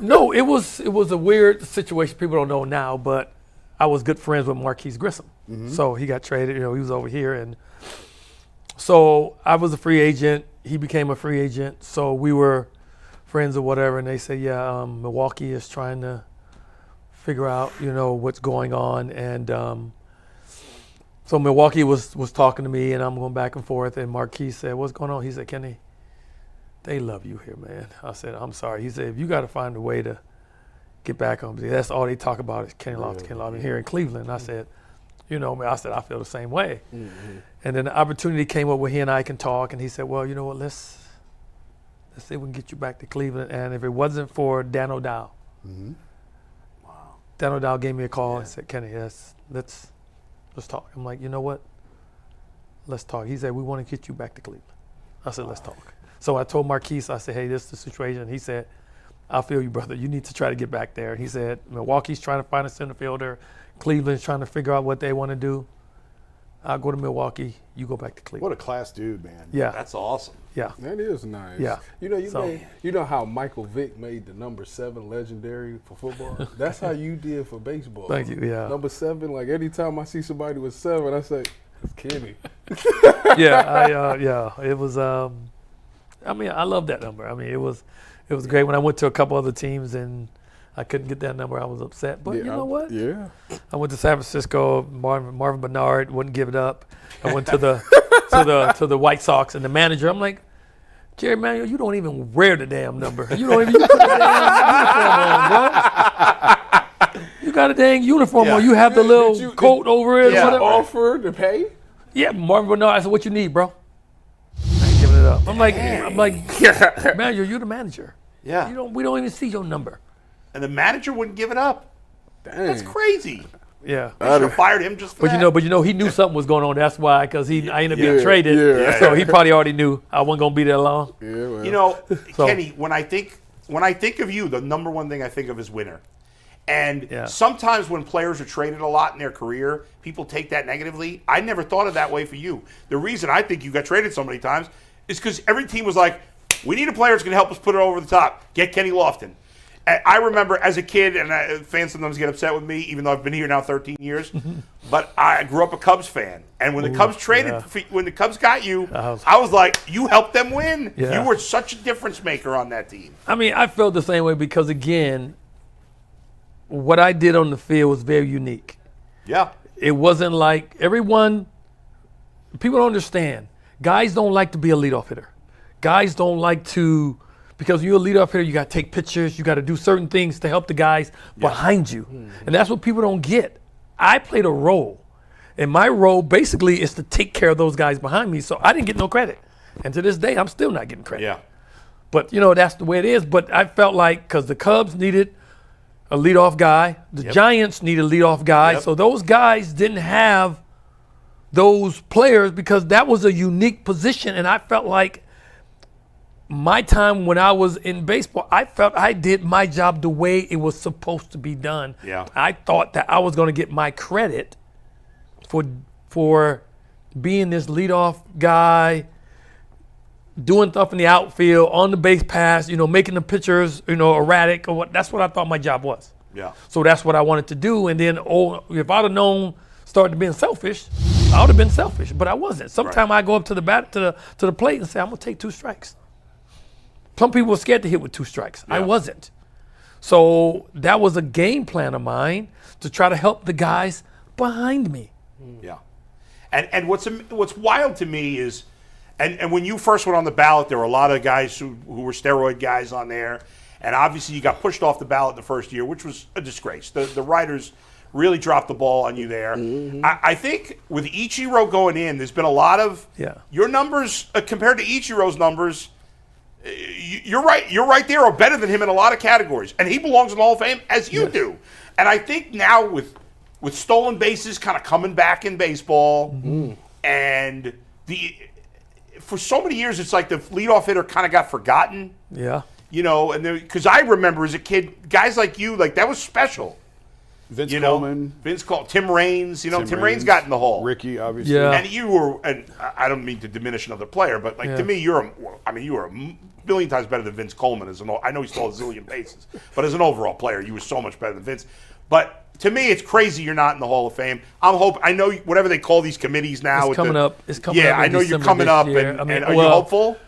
No, it was a weird situation. People don't know now, but I was good friends with Marquise Grissom. So he got traded, he was over here, and so I was a free agent. He became a free agent. So we were friends or whatever. And they said, yeah, Milwaukee is trying to figure out, what's going on. And so Milwaukee was talking to me, and I'm going back and forth. And Marquis said, what's going on? He said, Kenny, they love you here, man. I said, I'm sorry. He said, if you got to find a way to get back on. That's all they talk about is Kenny Lofton here in Cleveland. I said, I said, I feel the same way. And then the opportunity came up where he and I can talk, and he said, well, you know what, let's see if we can get you back to Cleveland. And if it wasn't for Dan O'Dowd, Dan O'Dowd gave me a call and said, Kenny, let's talk. I'm like, you know what? Let's talk. He said, we want to get you back to Cleveland. I said, let's talk. So I told Marquise, I said, hey, this is the situation. He said, I feel you, brother. You need to try to get back there. He said, Milwaukee's trying to find a center fielder. Cleveland's trying to figure out what they want to do. I'll go to Milwaukee. You go back to Cleveland. What a class dude, man. Yeah. That's awesome. Yeah. That is nice. Yeah. You know how Michael Vick made the number 7 legendary for football? That's how you did for baseball. Thank you. Yeah. Number 7, like anytime I see somebody with 7, I say, it's Kenny. Yeah. It was. I love that number. It was great. When I went to a couple other teams and I couldn't get that number, I was upset. But you know what? Yeah. I went to San Francisco. Marvin Bernard wouldn't give it up. I went to the White Sox, and the manager, I'm like, Jerry Manuel, you don't even wear the damn number. You don't even put the damn uniform on, bro. You got a dang uniform on. You have the little coat over it. Yeah. Whatever. Offer to pay? Yeah, Marvin Bernard. I said, what you need, bro? I ain't giving it up. I'm like, manager, you're the manager. Yeah. We don't even see your number. And the manager wouldn't give it up. Dang. That's crazy. Yeah. They should have fired him just for that. But he knew something was going on. That's why, because I ended up being traded. Yeah. So he probably already knew I wasn't gonna be there long. Yeah, well. Kenny, when I think of you, the number one thing I think of is winner. And Yeah. sometimes when players are traded a lot in their career, people take that negatively. I never thought of that way for you. The reason I think you got traded so many times is because every team was like, we need a player that's going to help us put it over the top. Get Kenny Lofton. And I remember as a kid, and fans sometimes get upset with me, even though I've been here now 13 years, but I grew up a Cubs fan. And when the Cubs when the Cubs got you, I was like, you helped them win. Yeah. You were such a difference maker on that team. I felt the same way because, again, what I did on the field was very unique. Yeah. It wasn't like people don't understand. Guys don't like to be a leadoff hitter. guys don't like to, because you're a leader up here, you got to take pictures, you got to do certain things to help the guys behind you. And that's what people don't get. I played a role. And my role basically is to take care of those guys behind me. So I didn't get no credit. And to this day, I'm still not getting credit. Yeah. But, that's the way it is. But I felt like because the Cubs needed a leadoff guy, the Giants needed a leadoff guy. So those guys didn't have those players because that was a unique position. And I felt like my time when I was in baseball, I felt I did my job the way it was supposed to be done. Yeah. I thought that I was going to get my credit for being this leadoff guy, doing stuff in the outfield, on the base pass, making the pitchers, erratic or what. That's what I thought my job was. Yeah. So that's what I wanted to do. And then, if I'd have known, started being selfish, I would have been selfish. But I wasn't. Sometimes I go up to the bat to the plate and say, I'm gonna take 2 strikes. Some people were scared to hit with 2 strikes. I wasn't. So that was a game plan of mine to try to help the guys behind me. Yeah. And what's wild to me is, and when you first went on the ballot, there were a lot of guys who were steroid guys on there. And obviously you got pushed off the ballot the first year, which was a disgrace. The writers really dropped the ball on you there. I think with Ichiro going in, there's been a lot of your numbers compared to Ichiro's numbers. You're right. You're right there, or better than him in a lot of categories, and he belongs in the Hall of Fame as you do. And I think now with stolen bases kind of coming back in baseball, and for so many years it's like the leadoff hitter kind of got forgotten. Yeah. And because I remember as a kid, guys like you, like that was special. Vince Coleman. Tim Raines. Tim Raines got in the Hall. Ricky, obviously. Yeah. And you were, and I don't mean to diminish another player, but to me, you were a billion times better than Vince Coleman. I know he stole a zillion bases, but as an overall player, you were so much better than Vince. But to me, it's crazy you're not in the Hall of Fame. I know whatever they call these committees now. It's coming up. Yeah, I know you're coming up. And are you hopeful?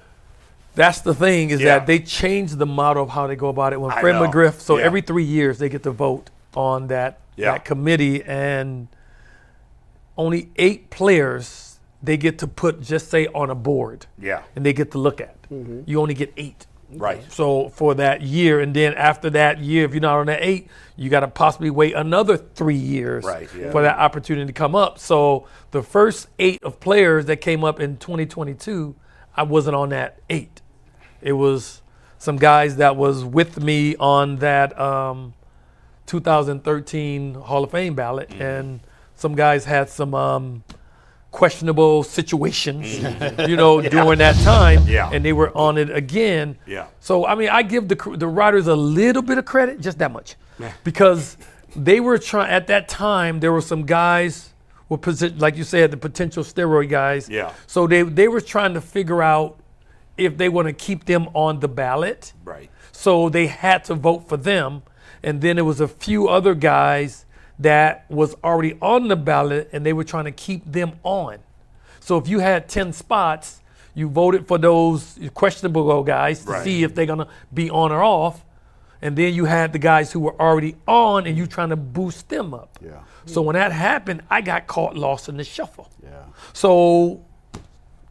That's the thing is that they changed the model of how they go about it. When Fred McGriff, so every 3 years they get to vote on that committee, and only 8 players they get to put, just say, on a board. Yeah. And they get to look at. You only get 8. Right. So for that year, and then after that year, if you're not on that 8, you got to possibly wait another 3 years for that opportunity to come up. So the first 8 of players that came up in 2022, I wasn't on that 8. It was some guys that was with me on that 2013 Hall of Fame ballot, and some guys had some questionable situations, during that time, and they were on it again. Yeah. So I give the writers a little bit of credit, just that much, because they were trying at that time. There were some guys like you said, the potential steroid guys. Yeah. So they were trying to figure out if they want to keep them on the ballot. Right. So they had to vote for them. And then there was a few other guys that was already on the ballot, and they were trying to keep them on. So if you had 10 spots, you voted for those questionable guys to see if they're going to be on or off. And then you had the guys who were already on, and you trying to boost them up. Yeah. So when that happened, I got caught lost in the shuffle. Yeah. So,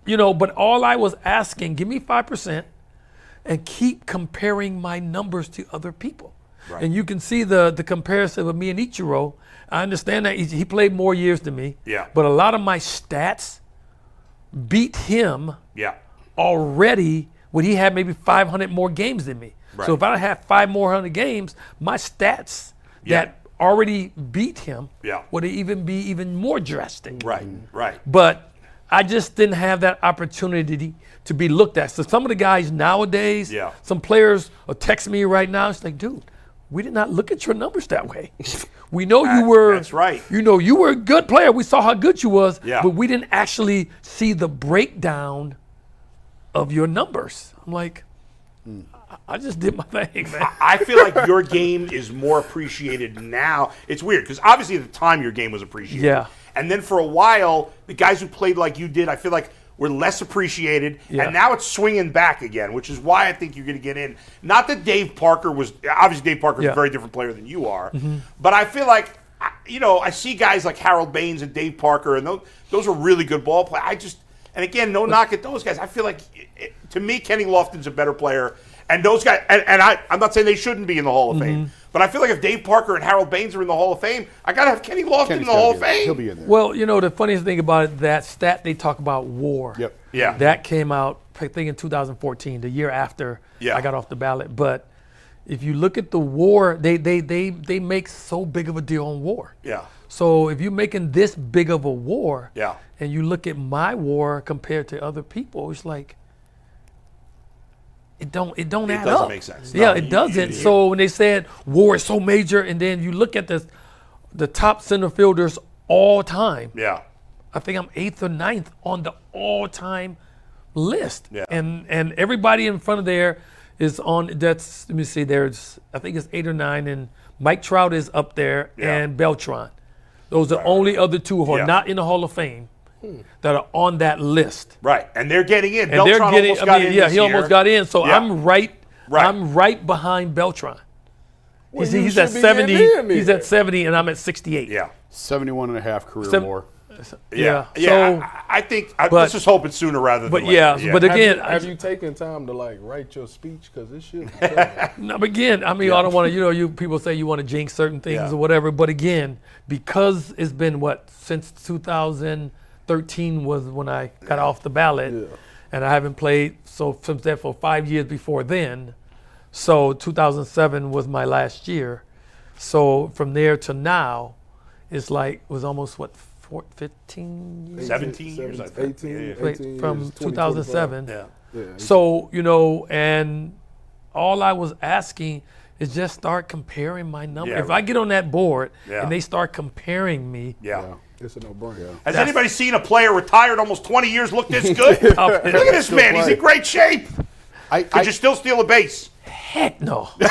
but all I was asking, give me 5% and keep comparing my numbers to other people. Right. And you can see the comparison of me and Ichiro. I understand that he played more years than me. Yeah. But a lot of my stats beat him already when he had maybe 500 more games than me. Right. So if I had 5 more 100 games, my stats that already beat him would even be even more drastic. Right, right. But I just didn't have that opportunity to be looked at. So some of the guys nowadays, some players will text me right now. It's like, dude, we did not look at your numbers that way. We know you were. That's right. You were a good player. We saw how good you was, but we didn't actually see the breakdown of your numbers. I'm like, I just did my thing, man. I feel like your game is more appreciated now. It's weird because obviously at the time your game was appreciated. Yeah. And then for a while, the guys who played like you did, I feel like were less appreciated. Yeah. And now it's swinging back again, which is why I think you're going to get in. Not that Dave Parker was, obviously Dave Parker is a very different player than you are. Mm-hmm. But I feel like, I see guys like Harold Baines and Dave Parker, and those are really good ball players. And again, no knock at those guys. I feel like, to me, Kenny Lofton's a better player. And those guys, and I'm not saying they shouldn't be in the Hall of Fame, but I feel like if Dave Parker and Harold Baines are in the Hall of Fame, I got to have Kenny Lofton in the Hall of Fame. He'll be in there. Well, the funniest thing about it, that stat they talk about WAR. Yep. Yeah. That came out, I think, in 2014, the year after I got off the ballot. But if you look at the WAR, they make so big of a deal on WAR. Yeah. So if you're making this big of a WAR, Yeah. and you look at my WAR compared to other people, it's like it don't add up. It doesn't make sense. Yeah, No, it doesn't. So when they said WAR is so major, and then you look at the top center fielders all time, Yeah. I think I'm 8th or 9th on the all-time list. Yeah. And everybody in front of there is on, let me see, I think it's 8 or 9, and Mike Trout is up there, and Beltran. Those are the only other two who are not in the Hall of Fame that are on that list. Right. And they're getting in. And Beltran they're getting, almost got in this he year. almost got in. So Yeah. I'm right behind Beltran. Well, He's you at should be 70. getting in He's there. at 70, and I'm at 68. Yeah. 71 and a half career Seven- more. Yeah. So, Yeah. I think, let's just hope it's sooner rather than but later. but again, Have you taken time to write your speech? Because it should be done. no, but again, I mean, I don't want to, you people say you want to jinx certain things or whatever, but again, because it's been since 2013 was when I got off the ballot, and I haven't played since that for 5 years before then. So 2007 was my last year. So from there to now, it's was almost 15 years? 17 years, I think. 18, Wait, 18 from years, 2007. Yeah. So, and all I was asking is just start comparing my number. Yeah, if I get on that board Yeah. and they start comparing me, Yeah. It's a no-brainer. Has anybody seen a player retired almost 20 years look this good? Look at this man. He's in great shape. Could you still steal a base? heck no. Didn't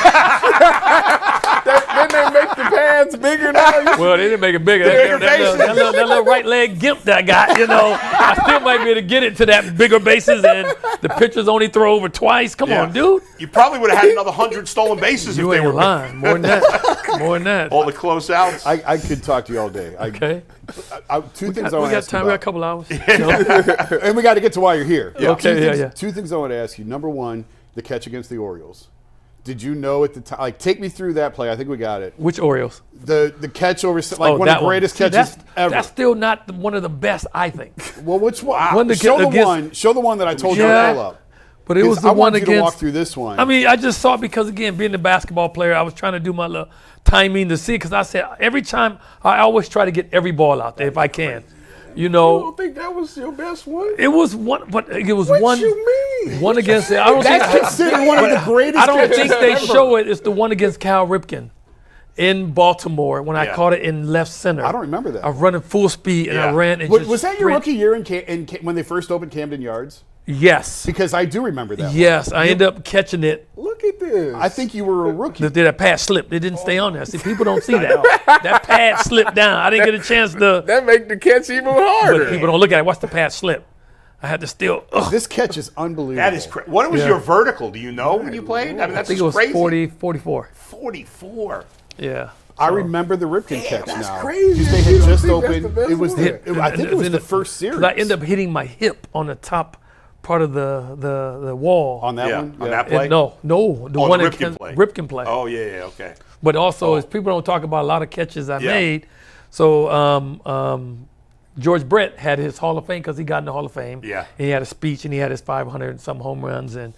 they make the pads bigger now? Well, they didn't make it bigger. bigger That little right leg gimp that I got, I still might be able to get it to that bigger bases, and the pitchers only throw over twice. Come on, dude. You probably would have had another 100 stolen bases You if they ain't were lying. More than that. More than that. all the close outs. I could talk to you all day. Okay. Two things I We want to got ask time. you We got a about. couple hours. And we got to get to why you're here. Okay, Two things I want to ask you. Number one, the catch against the Orioles. Did you know at the time? Take me through that play. I think we got it. Which Orioles? The catch over one of that the greatest See, catches ever. That's still not one of the best, I think. Well, which one? One that show get- the one. Show the one that I told you Yeah. to pull up. But it was Because the I one wanted you to walk against. through this one. I mean, I just saw it because, again, being a basketball player, I was trying to do my little timing to see, because I said every time I always try to get every ball out there if I can. You don't think that was your best one? It was one, but it was What one. you mean? One against. I don't That's think. considered one of the greatest I don't catches think they ever. show it. It's the one against Cal Ripken in Baltimore when I Yeah. caught it in left center. I don't remember that. I was running full speed and I Yeah. ran and Was, just was that your sprint. rookie year when they first opened Camden Yards? Yes. Because I do remember that. one. Yes, I ended up catching it. Look at this. I think you were a rookie. That pad slipped. It didn't stay on there. See, people don't see that. That pad slipped down. I didn't get a chance to. that make the catch even harder. But people don't look at it. Watch the pad slip. I had to still. This catch is unbelievable. That is crazy. What was Yeah. your vertical? Do you know when you played? I mean, I that's think it was crazy. 44. 44. Yeah. I remember the Ripken catch that's now. crazy. They You had don't just think that's opened. the best It was one? the. I think it was the first series. Because I ended up hitting my hip on the top part of the wall. on that Yeah, one. on that play? And no, the Oh, one the that Ripken play. Ripken play. Oh, yeah, okay. But also, as people don't talk about a lot of catches I Yeah. made. So George Brett had his Hall of Fame because he got in the Hall of Fame. Yeah. And he had a speech and he had his 500 and some home runs. And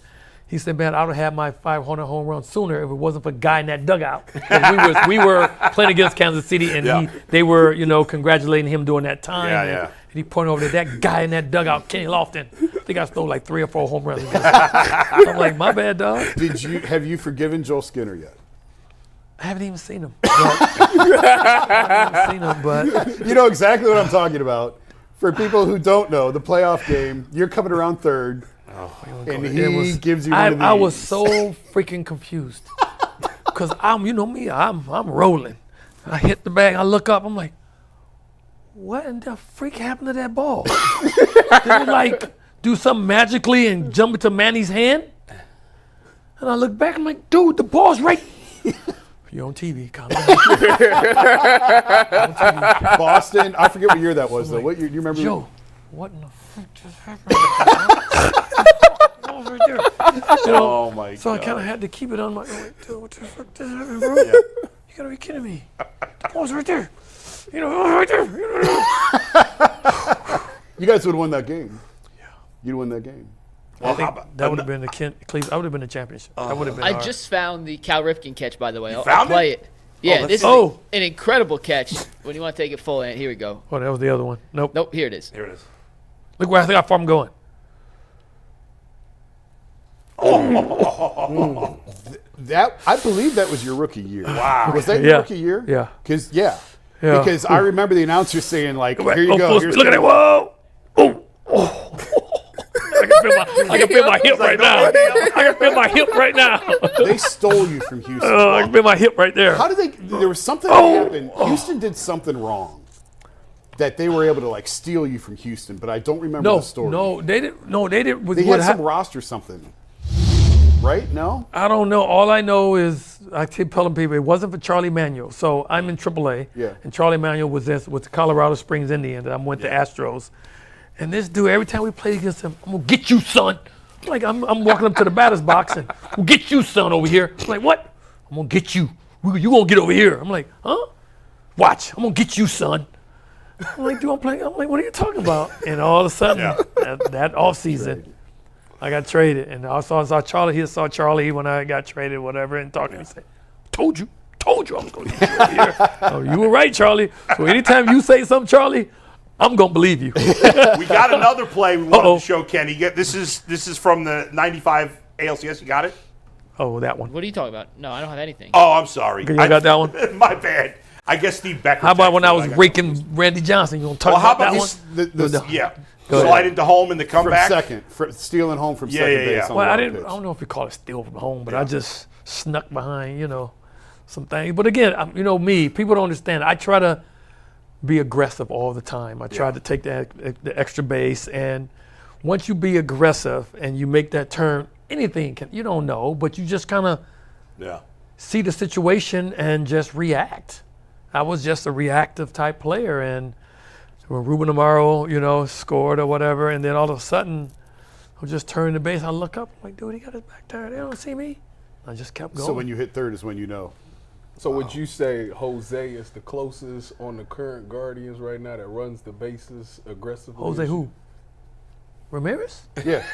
he said, man, I would have had my 500 home runs sooner if it wasn't for a guy in that dugout. 'Cause we were playing against Kansas City and Yeah. they were, congratulating him during that time. Yeah, and, yeah. and he pointed over to that guy in that dugout, Kenny Lofton. I think I stole like 3 or 4 home runs against him. I'm like, my bad, dog. Have you forgiven Joel Skinner yet? I haven't even seen him. I haven't seen him, but You know exactly what I'm talking about. For people who don't know, the playoff game, you're coming around third, and he gives you one of these. I was so freaking confused because I'm rolling. I hit the bag. I look up. I'm like, what in the freak happened to that ball? Did it do something magically and jump into Manny's hand? And I look back. I'm like, dude, the ball's right. You're on TV. Calm down. Boston. I forget what year that was though. What year? Do you remember? Joe, what in the fuck just happened? Right there. You know, Oh my so God. I kind of had to keep it on my. Dude, what the fuck just happened, bro? Yeah. You gotta be kidding me. The ball's right there. You know, right there. You guys would have won that game. Yeah. You'd win that game. Well, I think how about- that would have been the Cleveland. I would have been the championship. That would have been. I our- just found the Cal Ripken catch, by the way. I'll found play it. Yeah, let's this see. is an incredible catch. When you want to take it full, and here we go. Oh, that was the other one. Nope. Nope, here it is. Here it is. Look where I think how far I'm going. That I believe that was your rookie year. Wow. Was that your Yeah. rookie year? Yeah. Because Yeah. Because I remember the announcer saying like, Go back. "Here you Oh, go." full Here's speed. Look at that. Whoa. Oh. Oh. I can feel my hip right now. I can feel my hip right now. They stole you from Houston. I can feel my hip right there. How did they? There was something that happened. Houston did something wrong that they were able to like steal you from Houston, but I don't remember No, the story. no, they didn't. No, they didn't. They what had some hap- roster something, right? No. I don't know. All I know is I keep telling people it wasn't for Charlie Manuel. So I'm in AAA, Yeah. and Charlie Manuel was with the Colorado Springs Indians, and I went to Astros. And this dude, every time we played against him, I'm gonna get you, son. Like I'm walking up to the batter's box and I'm gonna get you, son, over here. I'm like, what? I'm gonna get you. You gonna get over here? I'm like, huh? Watch. I'm gonna get you, son. I'm like, dude, I'm playing. I'm like, what are you talking about? And all of a sudden, that off season, I got traded, and I saw Charlie. He saw Charlie when I got traded, whatever, and talked to me. He said, "Told you I was gonna get you over here." Oh, you were right, Charlie. So anytime you say something, Charlie, I'm gonna believe you. We got another play we wanted Uh-oh. to show Kenny. This is from the '95 ALCS. You got it? Oh, that one. What are you talking about? No, I don't have anything. Oh, I'm sorry. You got that one? My bad. I guess Steve Becker. How about when I was got raking Randy Johnson? You gonna talk Well, how about about that this? one? Yeah. Go ahead. Slide into home in the From comeback. second, stealing home from Yeah, second yeah, base. yeah. On Well, the I wild didn't. pitch. I don't know if you call it steal from home, but I just snuck behind, some things. But again, me. People don't understand. I try to be aggressive all the time. I try to take the extra base, and once you be aggressive and you make that turn, anything can. You don't know, but you just kind of see the situation and just react. I was just a reactive type player, and when Ruben Amaro, scored or whatever, and then all of a sudden, I just turned the base. I look up, I'm like, dude, he got his back turned. They don't see me. I just kept going. So when you hit third is when you know. So would you say Jose is the closest on the current Guardians right now that runs the bases aggressively? Jose who? Ramirez? Yeah.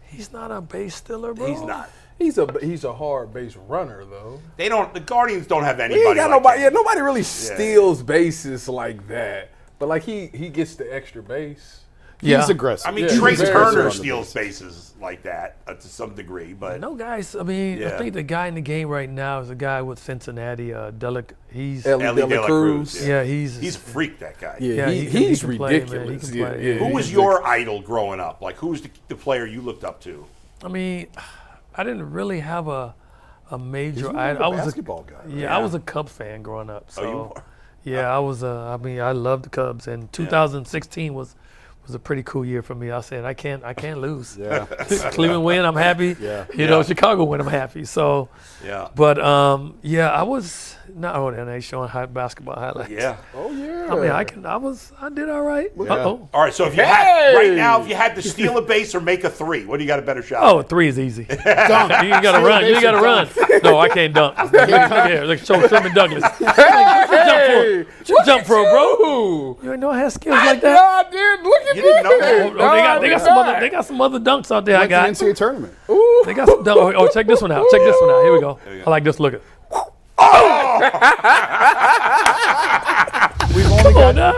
He's not a base stealer, bro. He's not. He's a hard base runner though. They don't. The Guardians don't have He anybody. ain't got like nobody. him. Yeah, nobody really steals bases like that. But like he gets the extra base. Yeah. He's aggressive. I mean, Yeah, Trey he's very Turner aggressive on the steals bases like that to some degree, but No, guys. I mean, I Yeah. think the guy in the game right now is a guy with Cincinnati. He's Ellie De La Cruz. yeah. he's he's a freak. That guy. Yeah, he he's can play, man. He ridiculous. can Yeah, play. yeah, Who he's was your idol growing up? Like, who was the player you looked up to? I mean, I didn't really have a major. He's I more of a was basketball guy. Right? I was a Cubs fan growing up. So you were? yeah, I was. I loved the Cubs, and 2016 was a pretty cool year for me. I said I can't lose. Yeah. Cleveland win, I'm happy. Yeah. Chicago win, I'm happy. So, Yeah. but I was not on NA showing hot basketball highlights. Yeah. Oh yeah. I mean, I did all right. Yeah. Uh-oh. All right. So if you had right now, if you had to steal a base or make a three, what do you got a better shot? Oh, 3 is easy. Dunk. You ain't gotta run. You ain't gotta run. No, I can't dunk. Yeah, like Sherman Douglas. Jump pro, bro. You ain't know I had skills like that. I did. Look at You didn't know this. that? They got some other dunks out there. I Went to got. the NCAA tournament. They got some dunks. Oh, check this one out. Check this one out. Here we go. I like this. Look at.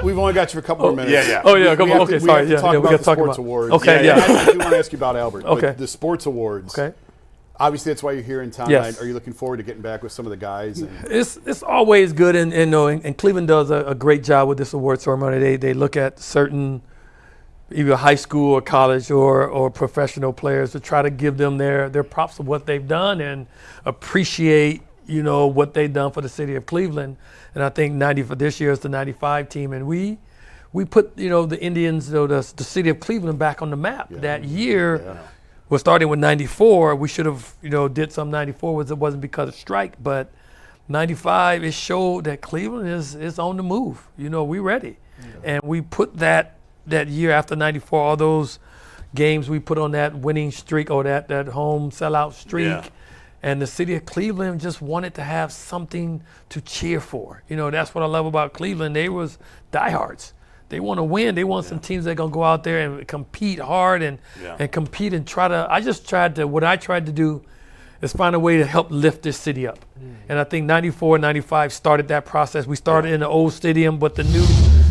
We've only got you for a couple more minutes. Yeah, yeah. Oh yeah, come We on. have to- Okay, we sorry. have to Yeah, talk we about got to the talk sports about. awards. Okay, Yeah, yeah. I do want to ask you about Albert. Okay. But the sports awards. Okay. Obviously, that's why you're here in town Yes. tonight. Are you looking forward to getting back with some of the guys? And It's always good, and Cleveland does a great job with this award ceremony. They look at certain either high school or college or professional players to try to give them their props of what they've done and appreciate what they've done for the city of Cleveland. And I think 90 for this year is the 95 team, and we put the Indians, the city of Cleveland back on the map that year. Yeah. Well, starting with 94, we should have, did some 94. It wasn't because of strike, but 95, it showed that Cleveland is on the move. We ready. Yeah. And we put that year after '94, all those games we put on that winning streak or that home sellout streak. Yeah. And the city of Cleveland just wanted to have something to cheer for. You know, that's what I love about Cleveland. They was diehards. They want to win. They want some teams that are going to go out there and compete hard and compete and what I tried to do is find a way to help lift this city up. And I think 94, 95 started that process. We started in the old stadium, but the new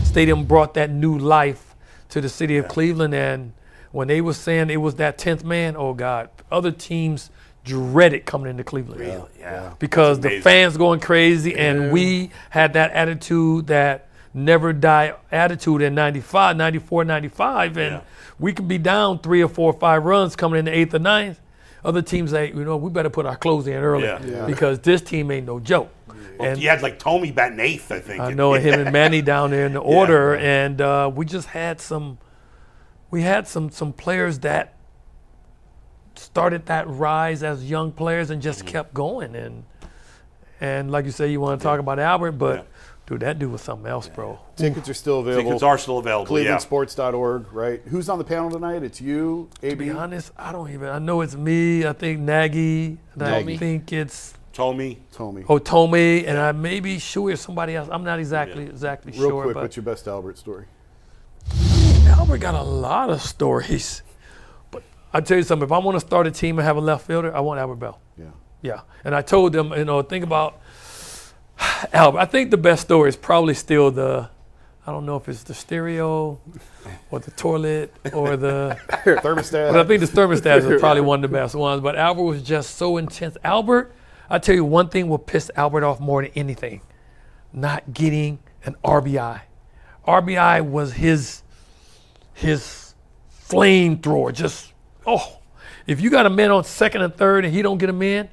stadium brought that new life to the city of Cleveland. And when they were saying it was that 10th man, oh God, other teams dreaded coming into Cleveland. Really? Yeah. Because the fans going crazy, and we had that attitude, that never die attitude in 95, 94, 95, and we could be down 3 or 4 or 5 runs coming in the 8th or 9th. Other teams say, we better put our clothes in early because this team ain't no joke. Well, and you had like Tommy batting 8th, I think. I know, him and Manny down there in the order, and we just had some players that started that rise as young players and just kept going. And like you say, you want to talk about Albert, but dude, that dude was something else, bro. Tickets are still available. Tickets are still available. ClevelandSports.org, right? Who's on the panel tonight? It's you, AB. To be honest, I know it's me. I think Nagy. I think it's Tommy. Oh, Tommy, and I maybe Shui or somebody else. I'm not exactly sure. Real quick, what's your best Albert story? Albert got a lot of stories. But I'll tell you something, if I want to start a team and have a left fielder, I want Albert Belle. Yeah. And I told them, think about Albert. I think the best story is probably still I don't know if it's the stereo or the toilet or the thermostat. But I think the thermostat is probably one of the best ones. But Albert was just so intense. Albert, I tell you one thing will piss Albert off more than anything, not getting an RBI. RBI was his flamethrower. Just, if you got a man on second and third and he don't get a man,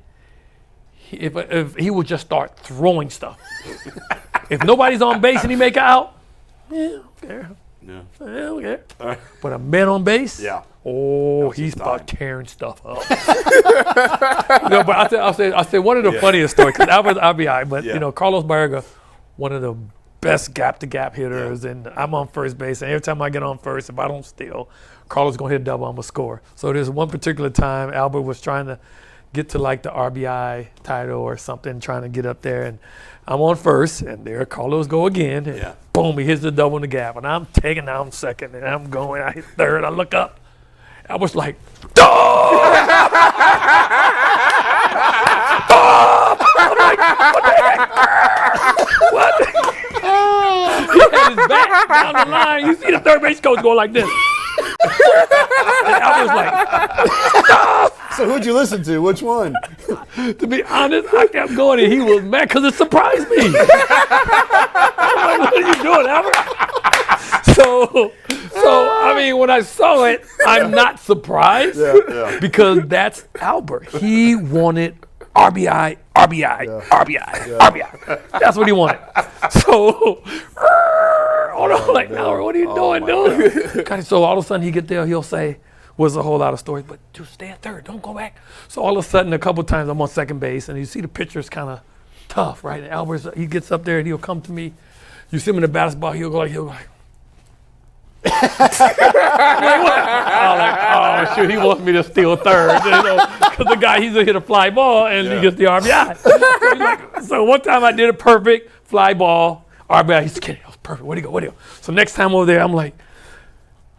if he would just start throwing stuff. If nobody's on base and he make out, I don't care. I don't care. But a man on base, he's about tearing stuff up. But I'll say one of the funniest stories, because Albert's RBI, but Carlos Barrega, one of the best gap-to-gap hitters, and I'm on first base, and every time I get on first, if I don't steal, Carlos gonna hit a double, I'm gonna score. So there's one particular time Albert was trying to get to like the RBI title or something, trying to get up there, and I'm on first, and there Carlos go again, and boom, he hits the double in the gap, and I'm taking down second, and I'm going, I hit third, I look up, I was like, I'm like, what the heck? What? He had his back down the line. You see the third base coach going like this. And I was like, stop! So who'd you listen to? Which one? To be honest, I kept going, and he was mad because it surprised me. I'm like, what are you doing, Albert? So I mean, when I saw it, I'm not surprised because that's Albert. He wanted RBI. That's what he wanted. So, I'm like, no, what are you doing, dude? So all of a sudden he get there, he'll say, was a whole lot of stories, but dude, stay at third, don't go back. So all of a sudden, a couple times I'm on second base, and you see the pitcher's kind of tough, right? And Albert, he gets up there and he'll come to me. You see him in the basketball, he'll go like. I'm like, oh shoot, he wants me to steal third, because the guy, he's gonna hit a fly ball and he gets the RBI. So one time I did a perfect fly ball, RBI. He's kidding, that was perfect. Where'd he go? So next time over there, I'm like,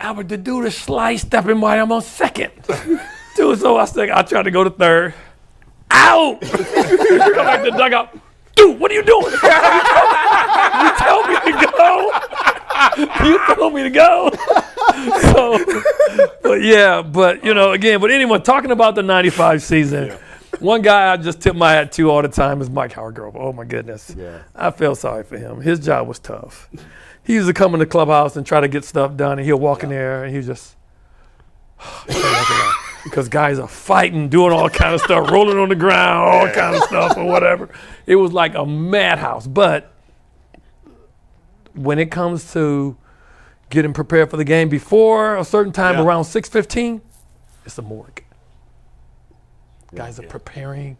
Albert, the dude is slide stepping by. I'm on second, dude. So I tried to go to third. Out! Come back to the dugout. Dude, what are you doing? You tell me to go. You told me to go. So, but anyone talking about the 95 season, one guy I just tip my hat to all the time is Mike Hargrove. Oh my goodness. Yeah. I feel sorry for him. His job was tough. He used to come in the clubhouse and try to get stuff done, and he'll walk in there and he just, because guys are fighting, doing all kind of stuff, rolling on the ground, all kind of stuff or whatever. It was like a madhouse. But when it comes to getting prepared for the game before a certain time, around 6:15, it's a morgue. Guys are preparing.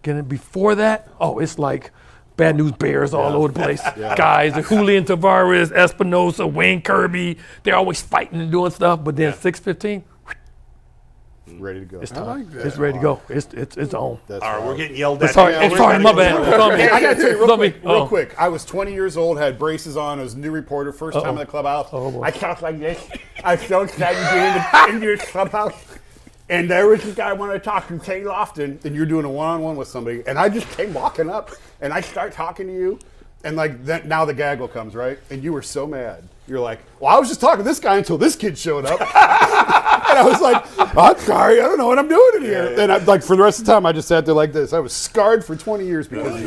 Getting before that, it's like Bad News Bears all over the place. Guys, the Julian Tavares, Espinosa, Wayne Kirby, they're always fighting and doing stuff. But then 6:15, Ready to go. it's time. I like that. It's ready to go. It's on. That's All right, wild. we're getting yelled at. Sorry, Yeah, sorry, my bad. It's on me. Hey, I got to tell you It's on me. real quick. I was 20 years old, had braces on. I was a new reporter, first time in the clubhouse. Oh, boy. I talked like this. I was so excited to be in your clubhouse. And there was this guy I wanted to talk to, Kenny Lofton, and you're doing a one-on-one with somebody. And I just came walking up, and I start talking to you. And like now the gaggle comes, right? And you were so mad. You're like, well, I was just talking to this guy until this kid showed up. And I was like, I'm sorry, I don't know what I'm doing in here. And I, like for the rest of the time, I just sat there like this. I was scarred for 20 years because of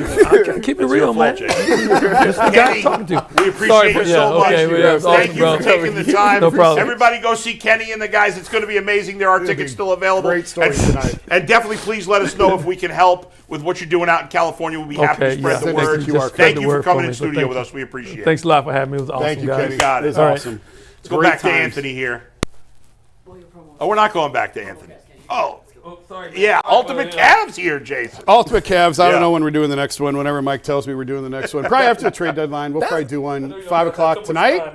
you. Keep it real, man. Kenny, I'm talking to. we appreciate you so much. Thank Thank you bro. for taking the time. No problem. Everybody go see Kenny and the guys. It's going to be amazing. There are tickets still available. Great story tonight. And definitely please let us know if we can help with what you're doing out in California. We'll be happy to spread the word. Thank you for coming in studio with us. We appreciate it. Thanks a lot for having me. It was awesome, Thank you, guys. Kenny. Got it. It's All right. awesome. Let's go back to Anthony here. Oh, we're not going back to Anthony. Oh, yeah. Ultimate Cavs here, Jason. Ultimate Cavs. I Yeah. don't know when we're doing the next one. Whenever Mike tells me we're doing the next one, probably after the trade deadline. We'll probably do one 5 o'clock tonight.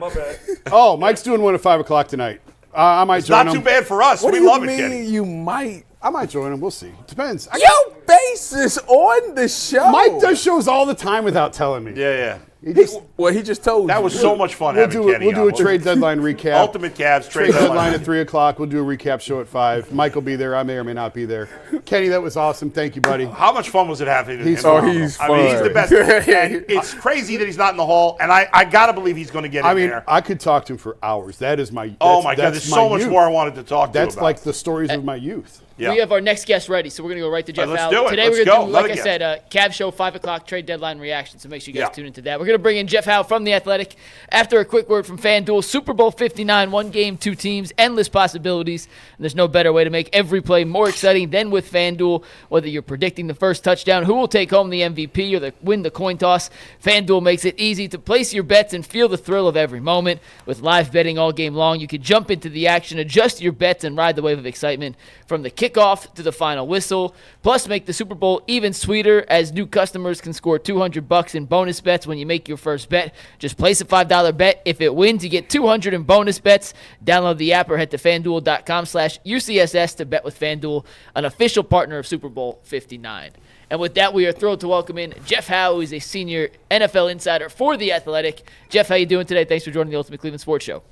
Oh, Mike's doing one at 5 o'clock tonight. I might join Not him. too bad for us. What We do you love it, mean Kenny. you might? I might join him. We'll see. Depends. Your basis on the show. Mike does shows all the time without telling me. Yeah. He just, Well, he just told you. That was so much fun we'll having do Kenny we'll do on. a trade deadline recap. Ultimate Cavs trade Trade deadline deadline. at 3 o'clock. We'll do a recap show at 5. Mike will be there. I may or may not be there. Kenny, that was awesome. Thank you, buddy. How much fun was it having him? He's I fun. mean, He's he's the fun. best. And it's crazy that he's not in the hall, and I got to believe he's going to get in there. I could talk to him for hours. That is my. Oh, my God. that's There's my so much youth. more I wanted to talk to That's about. like the stories of my youth. Yeah. We have our next guest ready, so we're going to go right to Jeff let's Howe. do it. Today Let's we're going to go. do, like Another I said, Cavs show, 5 o'clock trade deadline reaction, so make sure you guys tune into that. We're going to bring in Jeff Howe from The Athletic after a quick word from FanDuel. Super Bowl 59, one game, two teams, endless possibilities, and there's no better way to make every play more exciting than with FanDuel. Whether you're predicting the first touchdown, who will take home the MVP, or win the coin toss, FanDuel makes it easy to place your bets and feel the thrill of every moment. With live betting all game long, you can jump into the action, adjust your bets, and ride the wave of excitement from the kickoff to the final whistle. Plus, make the Super Bowl even sweeter, as new customers can score $200 in bonus bets when you make your first bet. Just place a $5 bet. If it wins, you get $200 in bonus bets. Download the app or head to FanDuel.com/UCSS to bet with FanDuel, an official partner of Super Bowl 59. And with that, we are thrilled to welcome in Jeff Howe, who is a senior NFL insider for The Athletic. Jeff, how you doing today? Thanks for joining the Ultimate Cleveland Sports Show.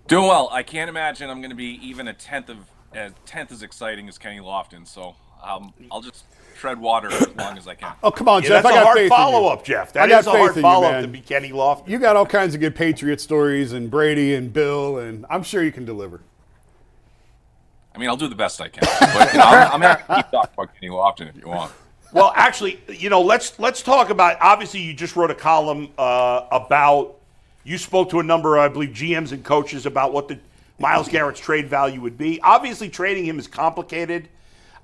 Doing well. I can't imagine I'm going to be even a tenth as exciting as Kenny Lofton. So I'll just tread water as long as I can. Oh, come on, Yeah, Jeff. that's I a got hard faith in you. follow-up, Jeff. That I got is a faith hard in you, follow-up man. to be Kenny Lofton. You got all kinds of good Patriot stories and Brady and Bill, and I'm sure you can deliver. I mean, I'll do the best I can. But I'm happy to keep talking about Kenny Lofton if you want. Well, actually, let's talk about. Obviously, you just wrote a column about. You spoke to a number, I believe, GMs and coaches about what the Myles Garrett's trade value would be. Obviously, trading him is complicated.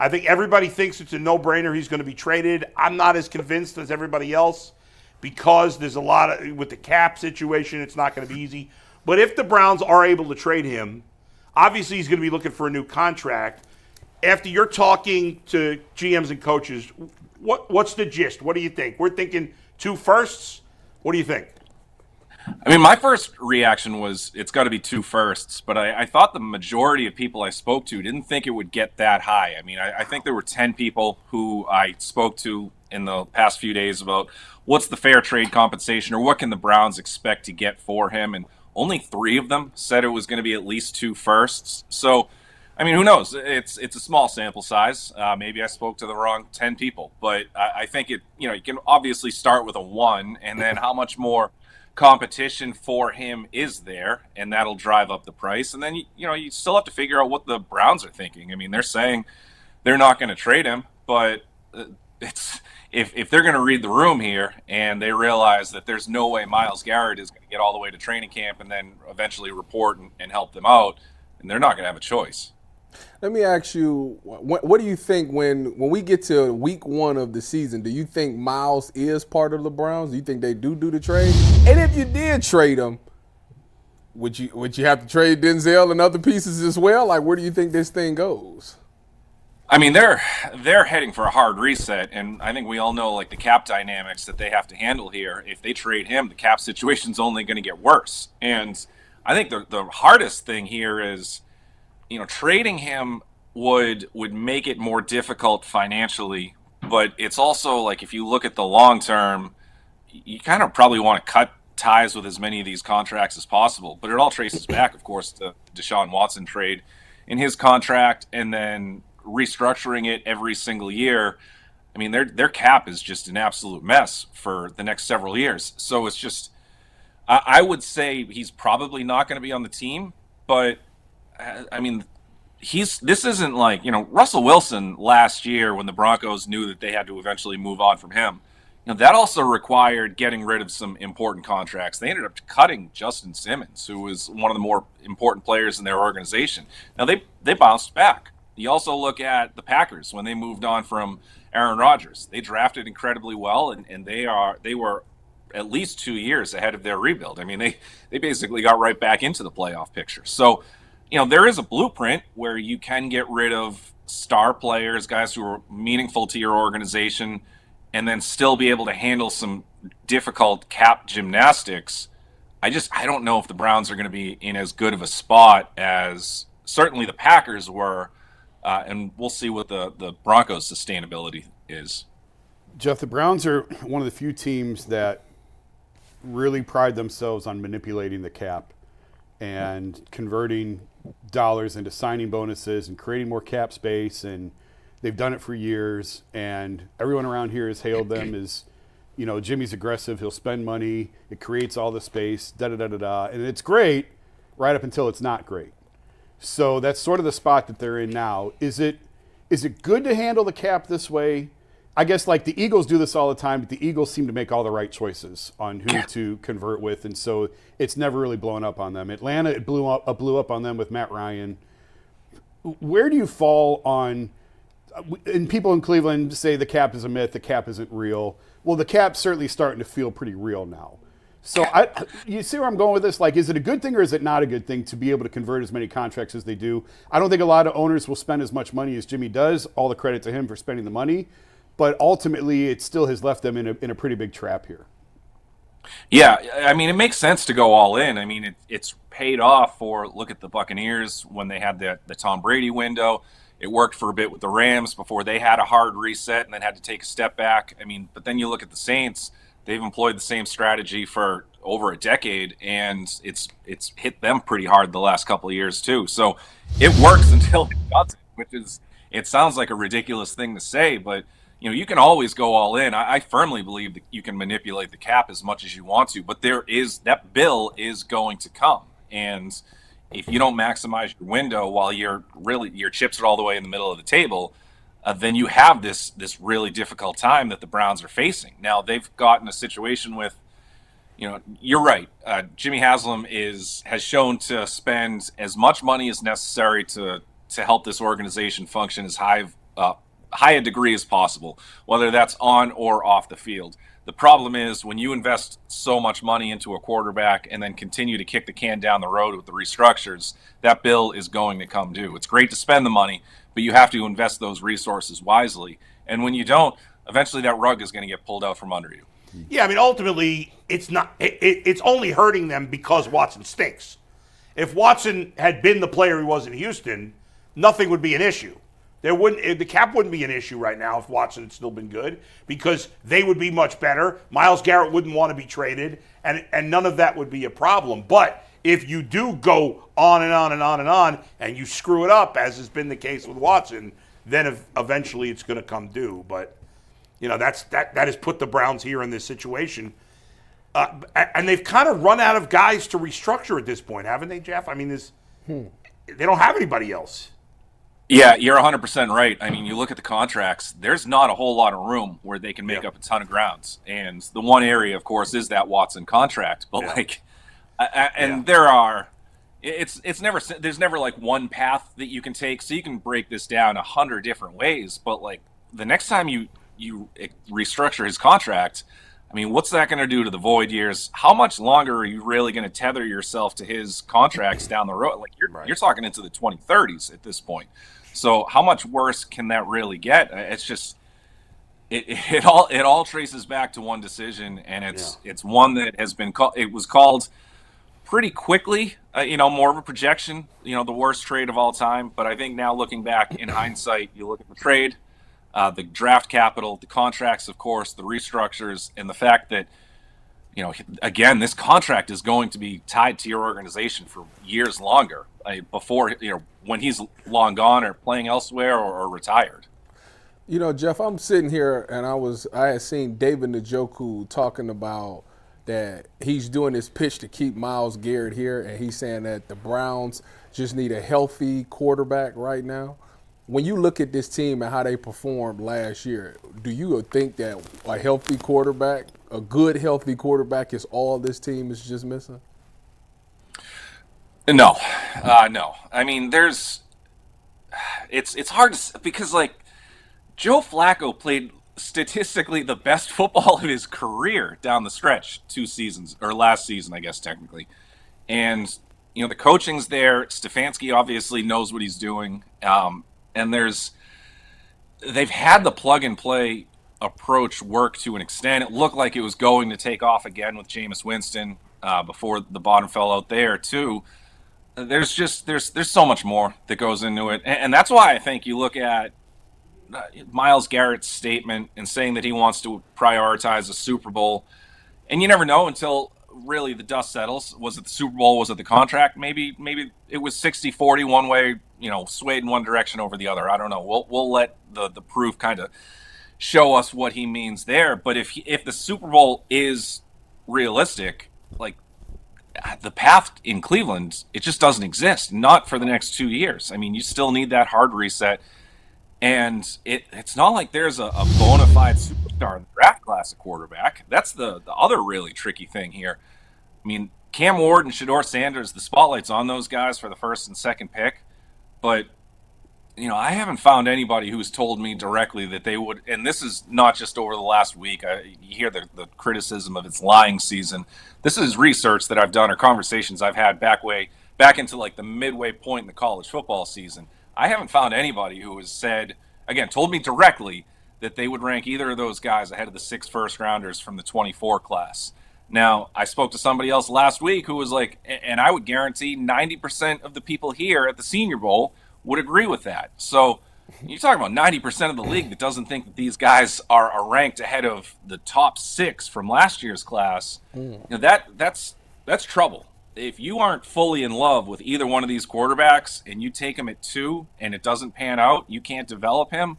I think everybody thinks it's a no-brainer. He's going to be traded. I'm not as convinced as everybody else because there's a lot of with the cap situation. It's not going to be easy. But if the Browns are able to trade him, obviously he's going to be looking for a new contract. After you're talking to GMs and coaches, what's the gist? What do you think? We're thinking 2 firsts. What do you think? I mean, my first reaction was it's got to be 2 firsts, but I thought the majority of people I spoke to didn't think it would get that high. I mean, I think there were 10 people who I spoke to in the past few days about what's the fair trade compensation or what can the Browns expect to get for him, and only 3 of them said it was going to be at least 2 firsts. So, I mean, who knows? It's a small sample size. Maybe I spoke to the wrong 10 people, but I think you can obviously start with a 1, and then how much more competition for him is there, and that'll drive up the price. And then you still have to figure out what the Browns are thinking. I mean, they're saying they're not going to trade him, but it's if they're going to read the room here and they realize that there's no way Myles Garrett is going to get all the way to training camp and then eventually report and help them out, and they're not going to have a choice. Let me ask you, what do you think when we get to week 1 of the season? Do you think Myles is part of the Browns? Do you think they do the trade? And if you did trade him, would you have to trade Denzel and other pieces as well? Like, where do you think this thing goes? I mean, they're heading for a hard reset, and I think we all know like the cap dynamics that they have to handle here. If they trade him, the cap situation's only going to get worse. And I think the hardest thing here is, trading him would make it more difficult financially, but it's also like if you look at the long term, you kind of probably want to cut ties with as many of these contracts as possible. But it all traces back, of course, to Deshaun Watson trade in his contract, and then restructuring it every single year. I mean, their cap is just an absolute mess for the next several years. So it's just, I would say he's probably not going to be on the team, but I mean, this isn't like, Russell Wilson last year when the Broncos knew that they had to eventually move on from him. That also required getting rid of some important contracts. They ended up cutting Justin Simmons, who was one of the more important players in their organization. Now they bounced back. You also look at the Packers when they moved on from Aaron Rodgers. They drafted incredibly well, and they were at least 2 years ahead of their rebuild. I mean, they basically got right back into the playoff picture. So, there is a blueprint where you can get rid of star players, guys who are meaningful to your organization, and then still be able to handle some difficult cap gymnastics. I don't know if the Browns are going to be in as good of a spot as certainly the Packers were. And we'll see what the Broncos' sustainability is. Jeff, the Browns are one of the few teams that really pride themselves on manipulating the cap and converting dollars into signing bonuses and creating more cap space. And they've done it for years. And everyone around here has hailed them as, Jimmy's aggressive. He'll spend money. It creates all the space, da-da-da-da-da. And it's great right up until it's not great. So that's sort of the spot that they're in now. Is it good to handle the cap this way? I guess like the Eagles do this all the time, but the Eagles seem to make all the right choices on who to convert with, and so it's never really blown up on them. Atlanta, it blew up on them with Matt Ryan. Where do you fall on? And people in Cleveland say the cap is a myth, the cap isn't real. Well, the cap's certainly starting to feel pretty real now. So you see where I'm going with this? Like, is it a good thing or is it not a good thing to be able to convert as many contracts as they do? I don't think a lot of owners will spend as much money as Jimmy does. All the credit to him for spending the money. But ultimately, it still has left them in a pretty big trap here. Yeah, I mean, it makes sense to go all in. I mean, it's paid off for, look at the Buccaneers when they had the Tom Brady window. It worked for a bit with the Rams before they had a hard reset and then had to take a step back. I mean, but then you look at the Saints. They've employed the same strategy for over a decade, and it's hit them pretty hard the last couple of years too. So it works until it doesn't, it sounds like a ridiculous thing to say, but you can always go all in. I firmly believe that you can manipulate the cap as much as you want to, but that bill is going to come, and if you don't maximize your window while your chips are all the way in the middle of the table, then you have this really difficult time that the Browns are facing. Now, they've gotten a situation with, you're right. Jimmy Haslam has shown to spend as much money as necessary to help this organization function as high a degree as possible, whether that's on or off the field. The problem is when you invest so much money into a quarterback and then continue to kick the can down the road with the restructures, that bill is going to come due. It's great to spend the money, but you have to invest those resources wisely. And when you don't, eventually that rug is going to get pulled out from under you. Yeah, I mean, ultimately, it's not. It's only hurting them because Watson stinks. If Watson had been the player he was in Houston, nothing would be an issue. The cap wouldn't be an issue right now if Watson had still been good because they would be much better. Myles Garrett wouldn't want to be traded, and none of that would be a problem. But if you do go on and on and on and on, and you screw it up, as has been the case with Watson, then eventually it's going to come due. But that has put the Browns here in this situation, and they've kind of run out of guys to restructure at this point, haven't they, Jeff? I mean, they don't have anybody else. Yeah, you're 100% right. I mean, you look at the contracts, there's not a whole lot of room where they can make up a ton of grounds. And the one area, of course, is that Watson contract. But there's never like one path that you can take. So you can break this down 100 different ways. But like the next time you restructure his contract, I mean, what's that going to do to the void years? How much longer are you really going to tether yourself to his contracts down the road? Like you're talking into the 2030s at this point. So how much worse can that really get? It's just it all traces back to one decision, and it's one that has been called. It was called pretty quickly, more of a projection, the worst trade of all time. But I think now looking back in hindsight, you look at the trade, the draft capital, the contracts, of course, the restructures, and the fact that, again, this contract is going to be tied to your organization for years longer before, when he's long gone or playing elsewhere or retired. Jeff, I'm sitting here and I had seen David Njoku talking about that he's doing this pitch to keep Myles Garrett here, and he's saying that the Browns just need a healthy quarterback right now. When you look at this team and how they performed last year, do you think that a healthy quarterback, a good healthy quarterback, is all this team is just missing? No. I mean, it's hard to, because Joe Flacco played statistically the best football of his career down the stretch 2 seasons, or last season, I guess, technically. And, the coaching's there. Stefanski obviously knows what he's doing. And they've had the plug and play approach work to an extent. It looked like it was going to take off again with Jameis Winston before the bottom fell out there too. There's so much more that goes into it. And that's why I think you look at Myles Garrett's statement and saying that he wants to prioritize a Super Bowl, and you never know until really the dust settles. Was it the Super Bowl? Was it the contract? Maybe it was 60-40 one way, swayed in one direction over the other. I don't know. We'll let the proof kind of show us what he means there. But if the Super Bowl is realistic, the path in Cleveland, it just doesn't exist. Not for the next 2 years. I mean, you still need that hard reset. And it's not like there's a bona fide superstar in the draft class at quarterback. That's the other really tricky thing here. I mean, Cam Ward and Shedeur Sanders, the spotlight's on those guys for the first and second pick. But, I haven't found anybody who's told me directly that they would, and this is not just over the last week. You hear the criticism of its lying season. This is research that I've done or conversations I've had back into the midway point in the college football season. I haven't found anybody who has said, again, told me directly that they would rank either of those guys ahead of the 6 first-rounders from the 24 class. Now, I spoke to somebody else last week who was like, and I would guarantee 90% of the people here at the Senior Bowl would agree with that. So you're talking about 90% of the league that doesn't think that these guys are ranked ahead of the top 6 from last year's class. That's trouble. If you aren't fully in love with either one of these quarterbacks and you take him at 2 and it doesn't pan out, you can't develop him,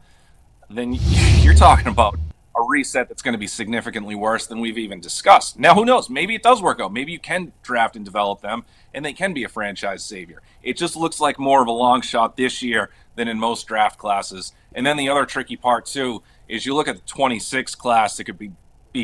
then you're talking about a reset that's going to be significantly worse than we've even discussed. Now, who knows? Maybe it does work out. Maybe you can draft and develop them and they can be a franchise savior. It just looks like more of a long shot this year than in most draft classes. And then the other tricky part, too, is you look at the 26 class that could be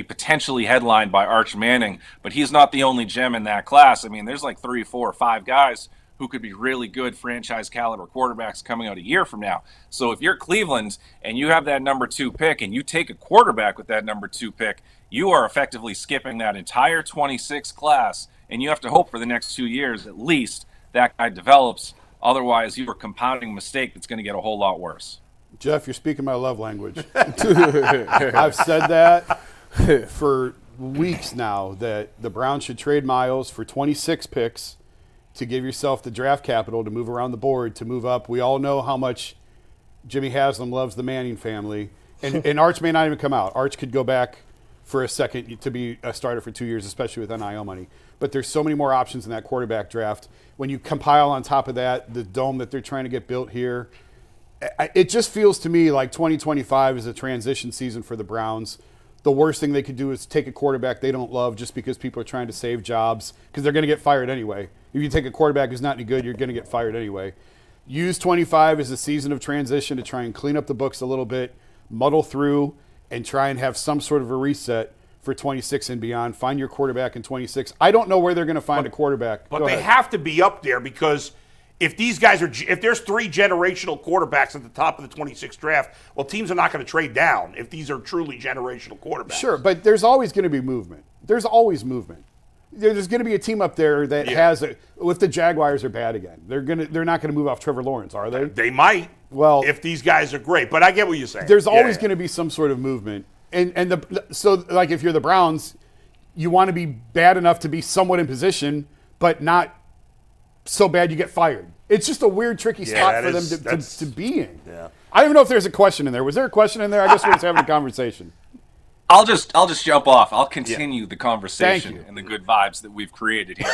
potentially headlined by Arch Manning, but he's not the only gem in that class. I mean, there's 3, 4, or 5 guys who could be really good franchise caliber quarterbacks coming out a year from now. So if you're Cleveland and you have that number 2 pick and you take a quarterback with that number 2 pick, you are effectively skipping that entire 26 class, and you have to hope for the next 2 years at least that guy develops. Otherwise, you are compounding a mistake that's going to get a whole lot worse. Jeff, you're speaking my love language. I've said that for weeks now, that the Browns should trade Myles for 26 picks to give yourself the draft capital to move around the board, to move up. We all know how much Jimmy Haslam loves the Manning family. And Arch may not even come out. Arch could go back for a second to be a starter for 2 years, especially with NIL money. But there's so many more options in that quarterback draft. When you compile on top of that the dome that they're trying to get built here, it just feels to me like 2025 is a transition season for the Browns. The worst thing they could do is take a quarterback they don't love just because people are trying to save jobs, because they're going to get fired anyway. If you take a quarterback who's not any good, you're going to get fired anyway. Use 25 as a season of transition to try and clean up the books a little bit, muddle through, and try and have some sort of a reset for 26 and beyond. Find your quarterback in 26. I don't know where they're going to find a quarterback. But they have to be up there, because if these guys if there's 3 generational quarterbacks at the top of the 26th draft, well, teams are not going to trade down if these are truly generational quarterbacks. Sure, but there's always going to be movement. There's always movement. There's going to be a team up there that has if the Jaguars are bad again, they're not going to move off Trevor Lawrence, are they? They might. Well, if these guys are great. But I get what you're saying. There's always going to be some sort of movement. So like if you're the Browns, you want to be bad enough to be somewhat in position, but not so bad you get fired. It's just a weird, tricky spot for them to be in. Yeah. I don't even know if there's a question in there. Was there a question in there? I guess we're just having a conversation. I'll just jump off. I'll continue the conversation and the good vibes that we've created here.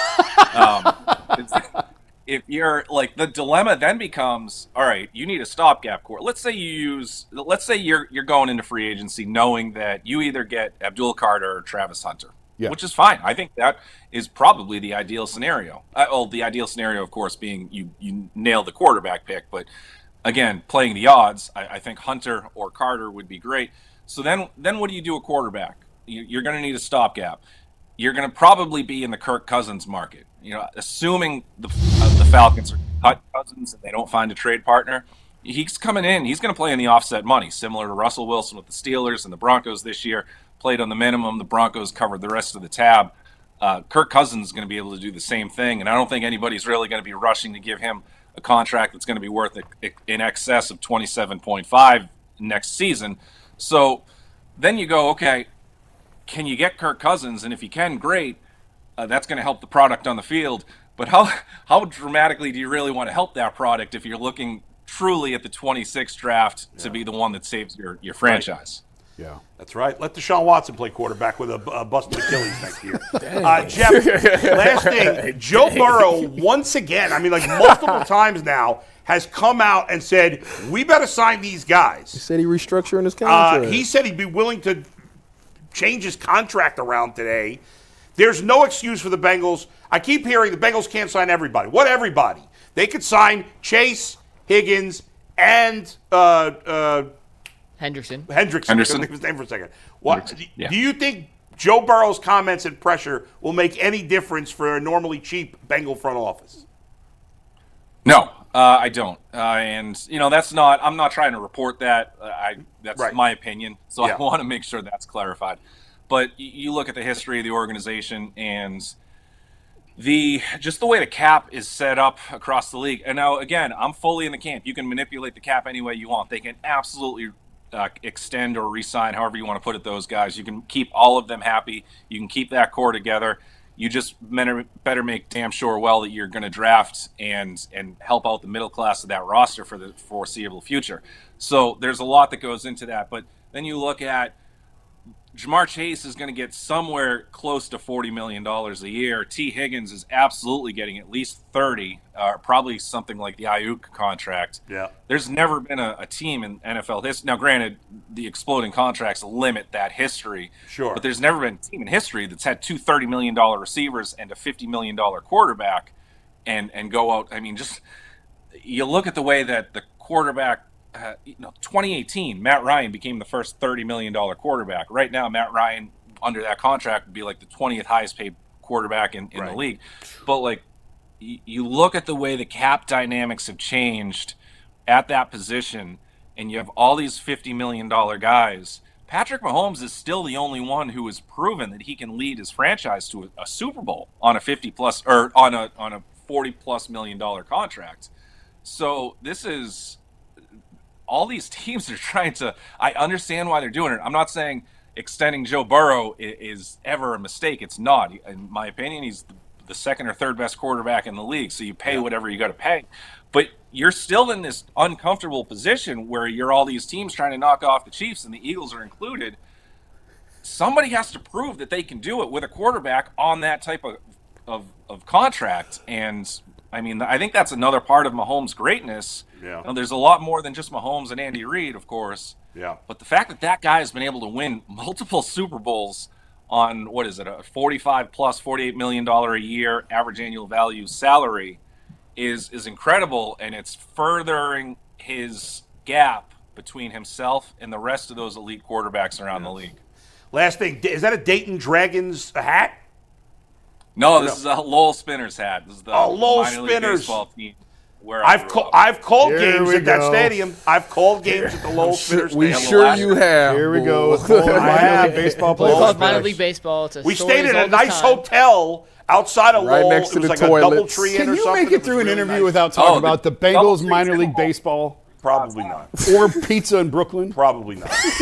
If you're like, the dilemma then becomes, all right, you need a stopgap core. Let's say you're going into free agency knowing that you either get Abdul Carter or Travis Hunter, which is fine. I think that is probably the ideal scenario. The ideal scenario, of course, being you nail the quarterback pick. But again, playing the odds, I think Hunter or Carter would be great. So then what do you do at quarterback? You're going to need a stopgap. You're going to probably be in the Kirk Cousins market. Assuming the Falcons are cut Cousins and they don't find a trade partner, he's coming in. He's going to play in the offset money, similar to Russell Wilson with the Steelers and the Broncos this year. Played on the minimum. The Broncos covered the rest of the tab. Kirk Cousins is going to be able to do the same thing, and I don't think anybody's really going to be rushing to give him a contract that's going to be worth in excess of $27.5 next season. So then you go, okay, can you get Kirk Cousins? And if you can, great. That's going to help the product on the field. But how dramatically do you really want to help that product if you're looking truly at the 26th draft to be the one that saves your franchise? Right. Yeah, that's right. Let Deshaun Watson play quarterback with a busted Achilles next year. Jeff, last thing, Joe Burrow once again, multiple times now, has come out and said, we better sign these guys. He said he restructuring his contract. He said he'd be willing to change his contract around today. There's no excuse for the Bengals. I keep hearing the Bengals can't sign everybody. What everybody? They could sign Chase, Higgins, and Hendrickson. I couldn't think of his name for a second. Do you think Joe Burrow's comments and pressure will make any difference for a normally cheap Bengal front office? No, I don't. And that's not. I'm not trying to report that. That's my opinion. So I want to make sure that's clarified. But you look at the history of the organization and just the way the cap is set up across the league. And now, again, I'm fully in the camp. You can manipulate the cap any way you want. They can absolutely extend or re-sign, however you want to put it, those guys. You can keep all of them happy. You can keep that core together. You just better make damn sure that you're going to draft and help out the middle class of that roster for the foreseeable future. So there's a lot that goes into that. But then you look at Jamar Chase is going to get somewhere close to $40 million a year. T. Higgins is absolutely getting at least 30, probably something like the Ayuk contract. Yeah. There's never been a team in NFL history. Now, granted, the exploding contracts limit that history. Sure. But there's never been a team in history that's had two $30 million receivers and a $50 million quarterback and go out. Just you look at the way that the quarterback 2018, Matt Ryan became the first $30 million quarterback. Right now, Matt Ryan, under that contract, would be like the 20th highest paid quarterback in the league. But, you look at the way the cap dynamics have changed at that position, and you have all these $50 million guys. Patrick Mahomes is still the only one who has proven that he can lead his franchise to a Super Bowl on a $50+ or on a $40+ million contract. So this is... all these teams are trying to. I understand why they're doing it. I'm not saying extending Joe Burrow is ever a mistake. It's not. In my opinion, he's the second or third best quarterback in the league. So you pay whatever you got to pay. But you're still in this uncomfortable position where you're all these teams trying to knock off the Chiefs, and the Eagles are included. Somebody has to prove that they can do it with a quarterback on that type of contract. And I think that's another part of Mahomes' greatness. Yeah. Now, there's a lot more than just Mahomes and Andy Reid, of course. Yeah. But the fact that guy has been able to win multiple Super Bowls on, a $45+ $48 million a year average annual value salary is incredible, and it's furthering his gap between himself and the rest of those elite quarterbacks around the league. Last thing, is that a Dayton Dragons hat? No, this is a Lowell Spinners hat. This is the Lowell minor league Spinners baseball team. I've called games at that stadium. I've called games at the Lowell Spinners Stadium. We sure you have. Here we go. Minor league baseball players. It's called minor league baseball. It's we stayed in a nice hotel outside of Lowell. Next to it was the like toilets. a DoubleTree Inn or something. Can you make it through an interview without talking about the Bengals minor league baseball? Probably not. Or pizza in Brooklyn? Probably not. Thank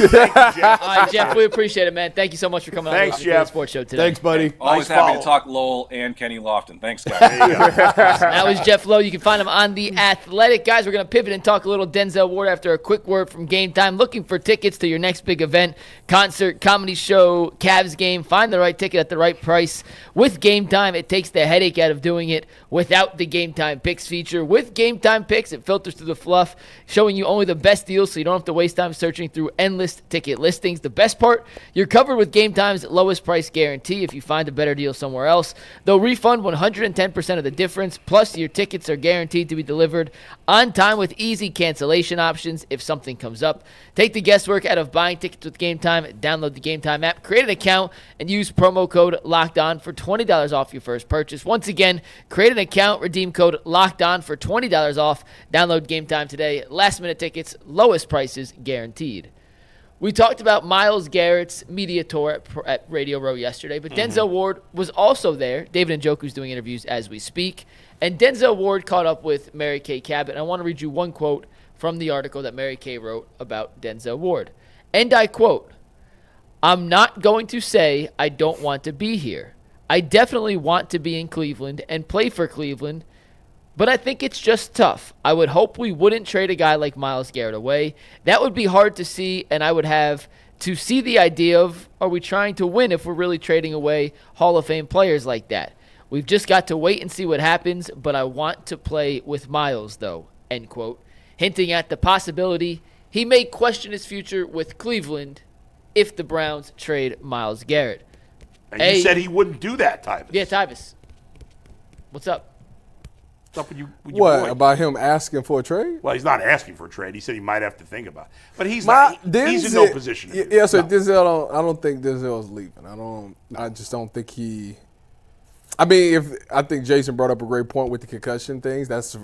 you, Jeff. All right, Jeff, we appreciate it, man. Thank you so much for coming Thanks, on the Jeff. Sports Show today. Thanks, buddy. Always Nice happy follow. to talk Lowell and Kenny Lofton. Thanks, guys. That was Jeff Lowe. You can find him on The Athletic. Guys, we're going to pivot and talk a little Denzel Ward after a quick word from Game Time. Looking for tickets to your next big event, concert, comedy show, Cavs game. Find the right ticket at the right price. With Game Time, it takes the headache out of doing it without the Game Time Picks feature. With Game Time Picks, it filters through the fluff, showing you only the best deals so you don't have to waste time searching through endless ticket listings. The best part, you're covered with Game Time's lowest price guarantee if you find a better deal somewhere else. They'll refund 110% of the difference, plus your tickets are guaranteed to be delivered on time with easy cancellation options if something comes up. Take the guesswork out of buying tickets with Game Time. Download the Game Time app, create an account, and use promo code LOCKEDON for $20 off your first purchase. Once again, create an account, redeem code LOCKEDON for $20 off. Download Game Time today. Last-minute tickets, lowest prices guaranteed. We talked about Myles Garrett's media tour at Radio Row yesterday, but Denzel Ward was also there. David Njoku's doing interviews as we speak. And Denzel Ward caught up with Mary Kay Cabot. And I want to read you one quote from the article that Mary Kay wrote about Denzel Ward. And I quote, "I'm not going to say I don't want to be here. I definitely want to be in Cleveland and play for Cleveland, but I think it's just tough. I would hope we wouldn't trade a guy like Myles Garrett away. That would be hard to see, and I would have to see the idea of, are we trying to win if we're really trading away Hall of Fame players like that? We've just got to wait and see what happens, but I want to play with Myles, though," end quote, hinting at the possibility he may question his future with Cleveland if the Browns trade Myles Garrett. And you said he wouldn't do that, Tyvus. Yeah, Tyvus. What's up? What's up with your What, boy? about him asking for a trade? Well, he's not asking for a trade. He said he might have to think about it. But he's He's in no position to do Yeah, so that. Denzel, I don't think Denzel's leaving. I just don't think he. I mean, I think Jason brought up a great point with the concussion things. That's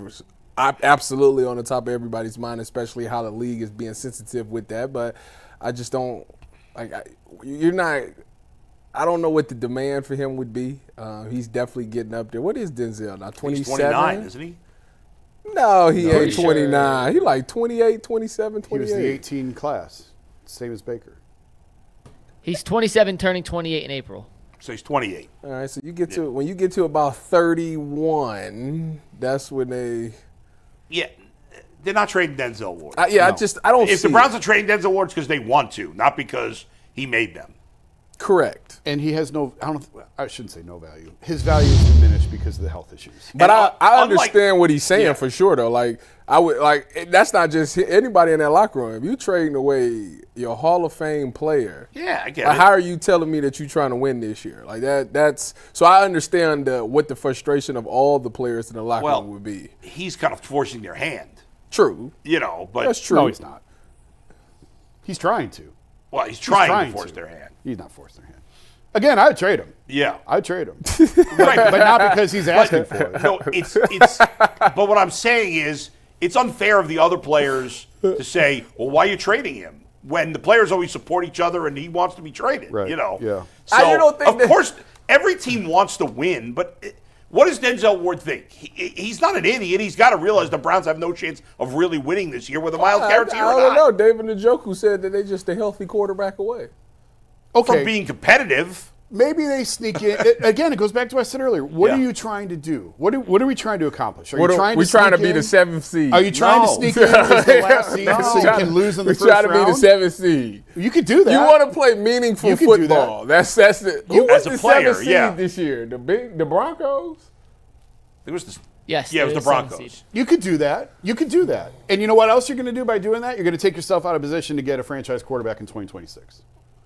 absolutely on the top of everybody's mind, especially how the league is being sensitive with that. But I just don't you're not. I don't know what the demand for him would be. He's definitely getting up there. What is Denzel now? 27? He's 29, isn't he? No, he ain't sure. 29. He like 28, 27, He 28. was the 18 class, same as Baker. He's 27, turning 28 in April. So he's 28. All right, so when you get to about 31, that's when they. Yeah, they're not trading Denzel Ward. I don't. If see the Browns it. are trading Denzel Ward, it's because they want to, not because he made them. Correct. And he has I shouldn't say no value. His value is diminished because of the health issues. But I unlike- understand what he's saying Yeah. for sure, though. Like that's not just anybody in that locker room. If you trading away your Hall of Fame player, Yeah, I get like, it. how are you telling me that you're trying to win this year? Like that's so I understand what the frustration of all the players in the locker room would be. He's kind of forcing their hand, True. but That's true. No, he's not. He's trying to. Well, he's trying trying to force to. their hand. He's not forcing their hand. Again, I'd trade him. Yeah. I'd trade him. Right, but not because he's asking for it. No, it's. But what I'm saying is, it's unfair of the other players to say, "Well, why are you trading him?" When the players always support each other and he wants to be traded. Right, yeah. So I don't think of course, every team wants to win, but what does Denzel Ward think? He's not an idiot. He's got to realize the Browns have no chance of really winning this year, whether Myles Garrett's here I or don't not. know. David Njoku said that they're just a healthy quarterback away. Okay. From being competitive. Maybe they sneak in. Again, it goes back to what I said earlier. What Yeah. are you trying to do? What are we trying to accomplish? Are you We're trying trying to sneak be in? the 7th seed. Are you trying No. to sneak in as the last seed so you can lose in the We're first trying to round? be the 7th seed. You could do that. You want to play meaningful You could do football. that. That's it. Who was As a the player, 7th seed yeah. this year? The Broncos? It was the, Yes. yeah, it was the they're seventh Broncos. seed. You could do that. You could do that. And you know what else you're going to do by doing that? You're going to take yourself out of position to get a franchise quarterback in 2026.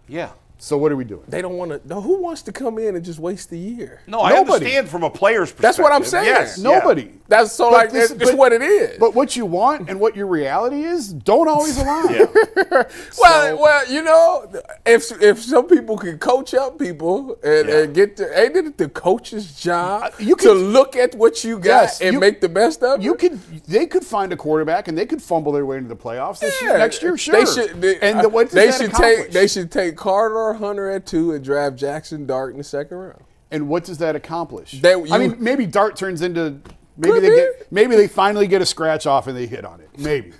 Yeah. So what are we doing? They don't want to. Who wants to come in and just waste the year? No, I Nobody. understand from a player's perspective. That's what I'm saying. Yes, Nobody. yeah. That's so But like this- it's but- what it is. But what you want and what your reality is don't always align. Yeah. well, you know, if some people can coach up people and get to, ain't it the coach's job You to could- look at what you got Yes, and you- make the best of it? They could find a quarterback and they could fumble their way into the playoffs this year, Yeah. next year. Sure. They should. What does they that should accomplish? They should take Carter or Hunter at 2 and draft Jackson Dart in the 2nd round. And what does that accomplish? That I you- mean, maybe Dart turns into Maybe they finally get a scratch off and they hit on it. Maybe.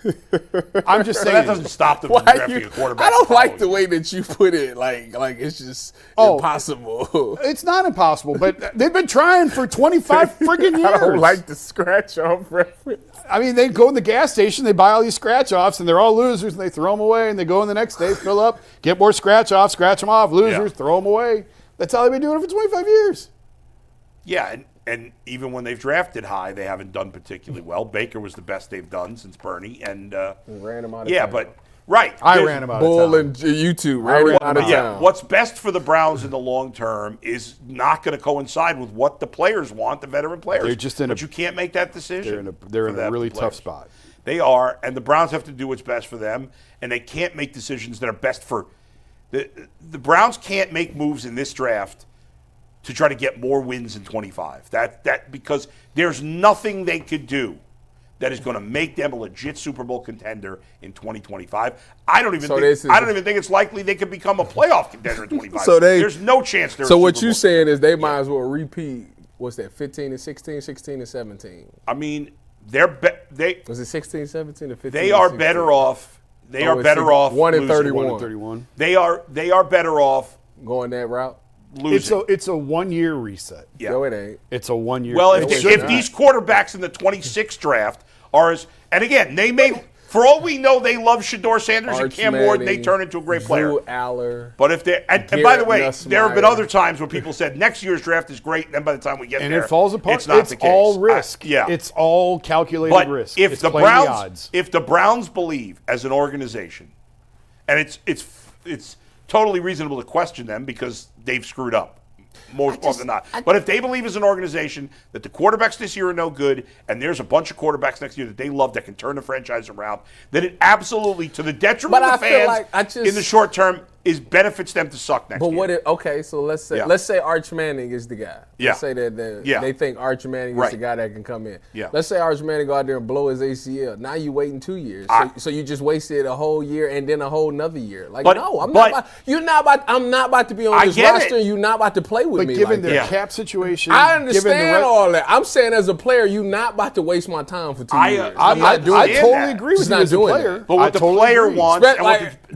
I'm just saying. That doesn't stop them from drafting a quarterback. I don't like the way that you put it. Like it's just impossible. It's not impossible, but they've been trying for 25 friggin' years. I don't like the scratch off reference. I mean, they go in the gas station, they buy all these scratch offs, and they're all losers, and they throw them away, and they go in the next day, fill up, get more scratch offs, scratch them off, losers, throw them away. That's how they've been doing it for 25 years. Yeah, and even when they've drafted high, they haven't done particularly well. Baker was the best they've done since Bernie, and ran him out of town. but I ran him out of town. Bull and YouTube ran him out of town. What's best for the Browns in the long term is not going to coincide with what the players want, the veteran players. They're just but you can't make that decision. They're in a really tough spot. They are, and the Browns have to do what's best for them, and they can't make decisions that are best for the Browns can't make moves in this draft to try to get more wins in 25. That because there's nothing they could do that is going to make them a legit Super Bowl contender in 2025. I don't even think it's likely they could become a playoff contender in 25. There's no chance they're. So what you're saying is they might as well repeat. What's that? 15 and 16, 16 and 17. I mean, was it 16, 17 or 15? They are better off. They are better off. 1 and 31. They are better off going that route. Losing. It's a 1-year reset. Yeah. No, it ain't. It's a 1-year. Well, if these quarterbacks in the 26th draft are and again, they may, for all we know, they love Shedeur Sanders and Cam Ward, and they turn into a great player. Aller, but if they and by the way, there have been other times where people said next year's draft is great, and then by the time we get there, it falls apart. It's not the case. All risk. Yeah, it's all calculated risk. If the Browns believe as an organization, and it's totally reasonable to question them because they've screwed up more often than not. But if they believe as an organization that the quarterbacks this year are no good and there's a bunch of quarterbacks next year that they love that can turn the franchise around, then it absolutely, to the detriment of the fans in the short term, benefits them to suck next year. So let's say Arch Manning is the guy. Yeah. Let's say that they think Arch Manning is the guy that can come in. Yeah. Let's say Arch Manning go out there and blow his ACL. Now you waiting 2 years. So you just wasted a whole year and then a whole another year. I'm not about to be on this roster and you're not about to play with me. But given their cap situation, I understand all that. I'm saying as a player, you're not about to waste my time for 2 years. I totally agree with you as a player. But what the player wants,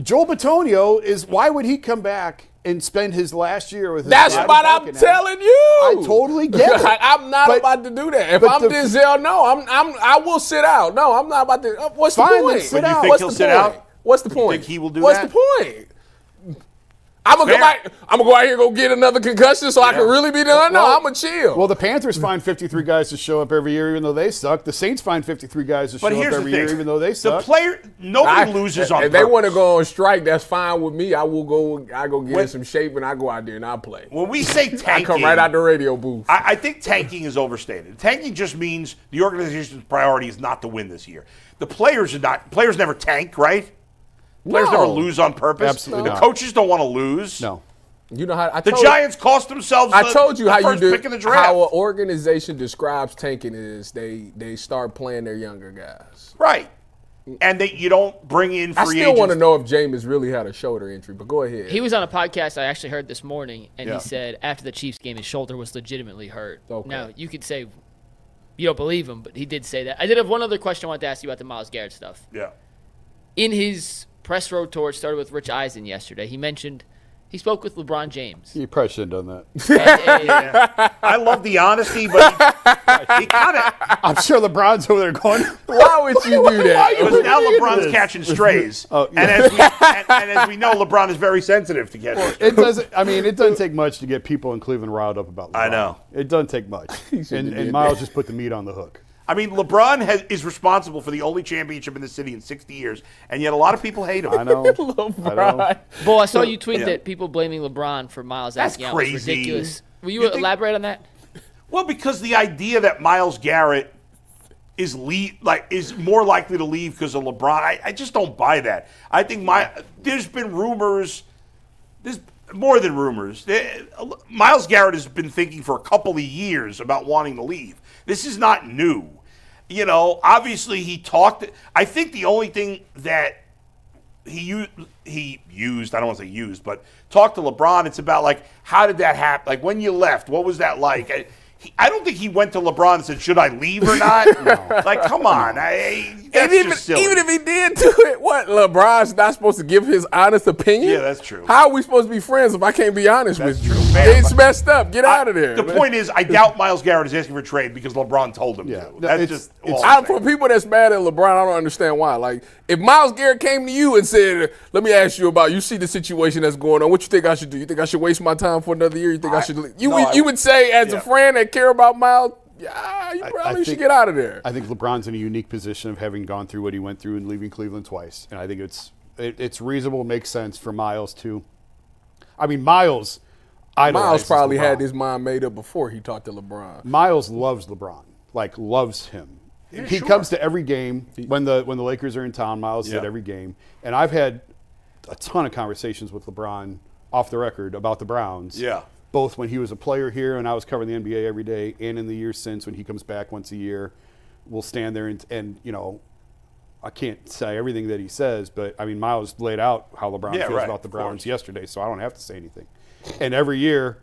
Joel Bitonio is, why would he come back and spend his last year with his That's what I'm telling you. I totally get it. I'm not about to do that. If I'm Denzel, I will sit out. No, I'm not about to. What's the point? Sit out. You think he'll sit out? What's the point? You think he will do What's that? What's the point? I'm gonna go out here and go get another concussion so I can really be done. No, I'm gonna chill. Well, the Panthers find 53 guys to show up every year, even though they suck. The Saints find 53 guys to show up every year, even though they suck. Nobody loses on purpose. If they want to go on strike, that's fine with me. I go get in some shape and I go out there and I play. When we say tanking, I come right out the radio booth. I think tanking is overstated. Tanking just means the organization's priority is not to win this year. The players never tank, right? Players never lose on purpose. Absolutely not. The coaches don't want to lose. No. You know how the Giants cost themselves. I told you the how first you do pick in the draft. how an organization describes tanking is they start playing their younger guys. Right. And you don't bring in free agents. I still want to know if Jameis really had a shoulder injury, but go ahead. He was on a podcast I actually heard this morning, and he said after the Chiefs game his shoulder was legitimately hurt. Okay. Now, you could say you don't believe him, but he did say that. I did have one other question I wanted to ask you about the Myles Garrett stuff. Yeah. In his press road tour, started with Rich Eisen yesterday, he mentioned he spoke with LeBron James. You probably should have done that. I love the honesty, but he kind of. I'm sure LeBron's over there going, why would you do that? Because now LeBron's catching strays. And as we know, LeBron is very sensitive to catching strays. It doesn't take much to get people in Cleveland riled up about LeBron. I know. It doesn't take much. And Myles just put the meat on the hook. I mean, LeBron is responsible for the only championship in the city in 60 years, and yet a lot of people hate him. I know. Bo, I saw you tweet that people blaming LeBron for Myles acting out was ridiculous. Will you elaborate on that? Well, because the idea that Myles Garrett is more likely to leave because of LeBron, I just don't buy that. I think there's been rumors. There's more than rumors. Myles Garrett has been thinking for a couple of years about wanting to leave. This is not new. Obviously he talked. I think the only thing that he used, I don't want to say used, but talked to LeBron, it's about, how did that happen? When you left, what was that like? I don't think he went to LeBron and said, "Should I leave or not?" No. Like, come on, that's just silly. Even if he did do it, what? LeBron's not supposed to give his honest opinion? Yeah, that's true. How are we supposed to be friends if I can't be honest with you? Man, It's messed up. Get out of there. The point is, I doubt Myles Garrett is asking for a trade because LeBron told him to. That's just all I'm For saying. people that's mad at LeBron, I don't understand why. Like, if Myles Garrett came to you and said, "Let me ask you about, you see the situation that's going on. What you think I should do? You think I should waste my time for another year? You think I should leave?" You would say, as a friend that care about Myles, yeah, you probably should get out of there. I think LeBron's in a unique position of having gone through what he went through and leaving Cleveland twice. And I think it's reasonable, makes sense for Myles to. I mean, Myles probably LeBron. had his mind made up before he talked to LeBron. Myles loves LeBron, loves him. Yeah, he comes to every game when the Lakers are in town. Myles is at every game, and I've had a ton of conversations with LeBron off the record about the Browns. Yeah. Both when he was a player here and I was covering the NBA every day, and in the years since when he comes back once a year, we'll stand there and I can't say everything that he says, but I mean Myles laid out how LeBron feels about the Browns yesterday, so I don't have to say anything. And every year,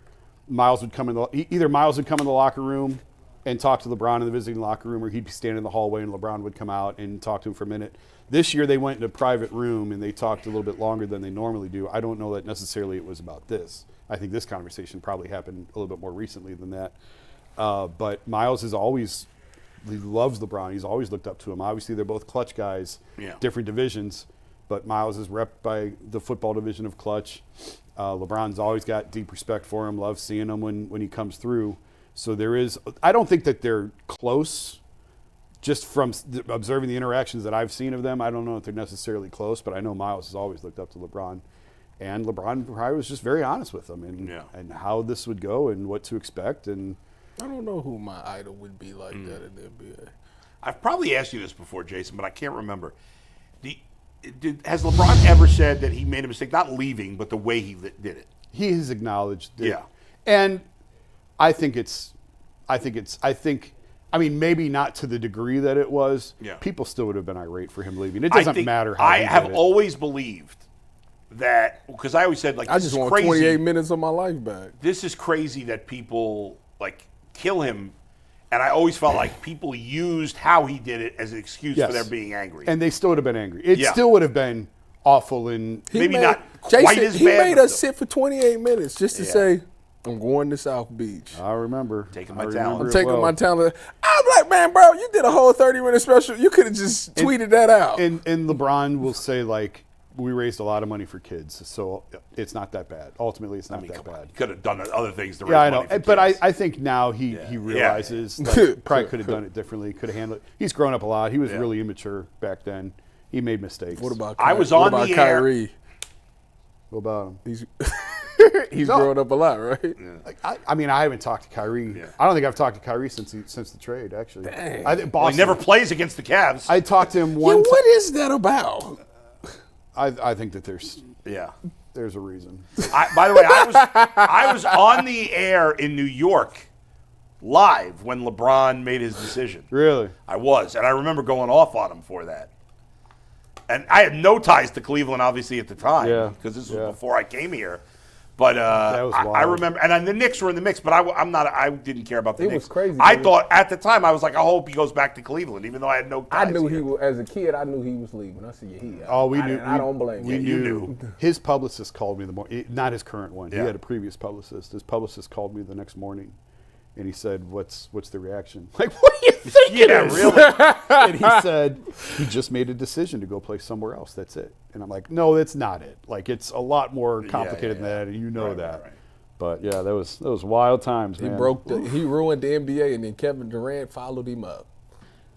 Myles would come in either Myles would come in the locker room and talk to LeBron in the visiting locker room, or he'd be standing in the hallway and LeBron would come out and talk to him for a minute. This year they went in a private room and they talked a little bit longer than they normally do. I don't know that necessarily it was about this. I think this conversation probably happened a little bit more recently than that. But Myles he loves LeBron. He's always looked up to him. Obviously, they're both Clutch guys, different divisions, but Myles is repped by the football division of Clutch. LeBron's always got deep respect for him, loves seeing him when he comes through. So I don't think that they're close. Just from observing the interactions that I've seen of them, I don't know if they're necessarily close, but I know Myles has always looked up to LeBron. And LeBron probably was just very honest with him and how this would go and what to expect. And I don't know who my idol would be like that in the NBA. I've probably asked you this before, Jason, but I can't remember. Has LeBron ever said that he made a mistake, not leaving, but the way he did it? He has acknowledged it. Yeah. And I think I mean, maybe not to the degree that it was. Yeah. People still would have been irate for him leaving. It doesn't matter how I he have did it. always believed that, because I always said, I just want crazy. 28 minutes of my life back. This is crazy that people kill him, and I always felt like people used how he did it as an excuse for their being angry. And they still would have been angry. It still would have been awful and not quite as bad. He made us sit for 28 minutes just to say, I'm going to South Beach. I remember. Taking my talent. I'm taking my talent. I'm like, man, bro, you did a whole 30-minute special. You could have just tweeted that out. And LeBron will say, we raised a lot of money for kids, so it's not that bad. Ultimately, it's not that bad. Could have done other things to raise I know. money for But kids. I think now he realizes probably could have done it differently, could have handled it. He's grown up a lot. He was really immature back then. He made mistakes. What about I was on the air. Kyrie? What about him? He's grown up a lot, right? Yeah. I mean, I haven't talked to Kyrie. Yeah. I don't think I've talked to Kyrie since the trade, actually. Dang. I think Boston. He never plays against the Cavs. I talked to him one time. What is that about? I think that there's a reason. By the way, I was on the air in New York live when LeBron made his decision. Really? I was, and I remember going off on him for that. And I had no ties to Cleveland, obviously, at the time, because this was before I came here. But that was wild. I remember, and the Knicks were in the mix, but I didn't care about the Knicks. It was crazy. I thought at the time, I was like, I hope he goes back to Cleveland, even though I had no ties I knew here. he was, as a kid, I knew he was leaving. I said, he out. Oh, we knew. I don't blame we him. knew. His publicist called me not his current one. Yeah. He had a previous publicist. His publicist called me the next morning, and he said, "What's the reaction?" Like, what are you thinking? Yeah, really. And he said he just made a decision to go play somewhere else. That's it. And I'm like, no, that's not it. Like, it's a lot more complicated than that, and you know that. Right. But yeah, that was wild times, man. He ruined the NBA, and then Kevin Durant followed him up.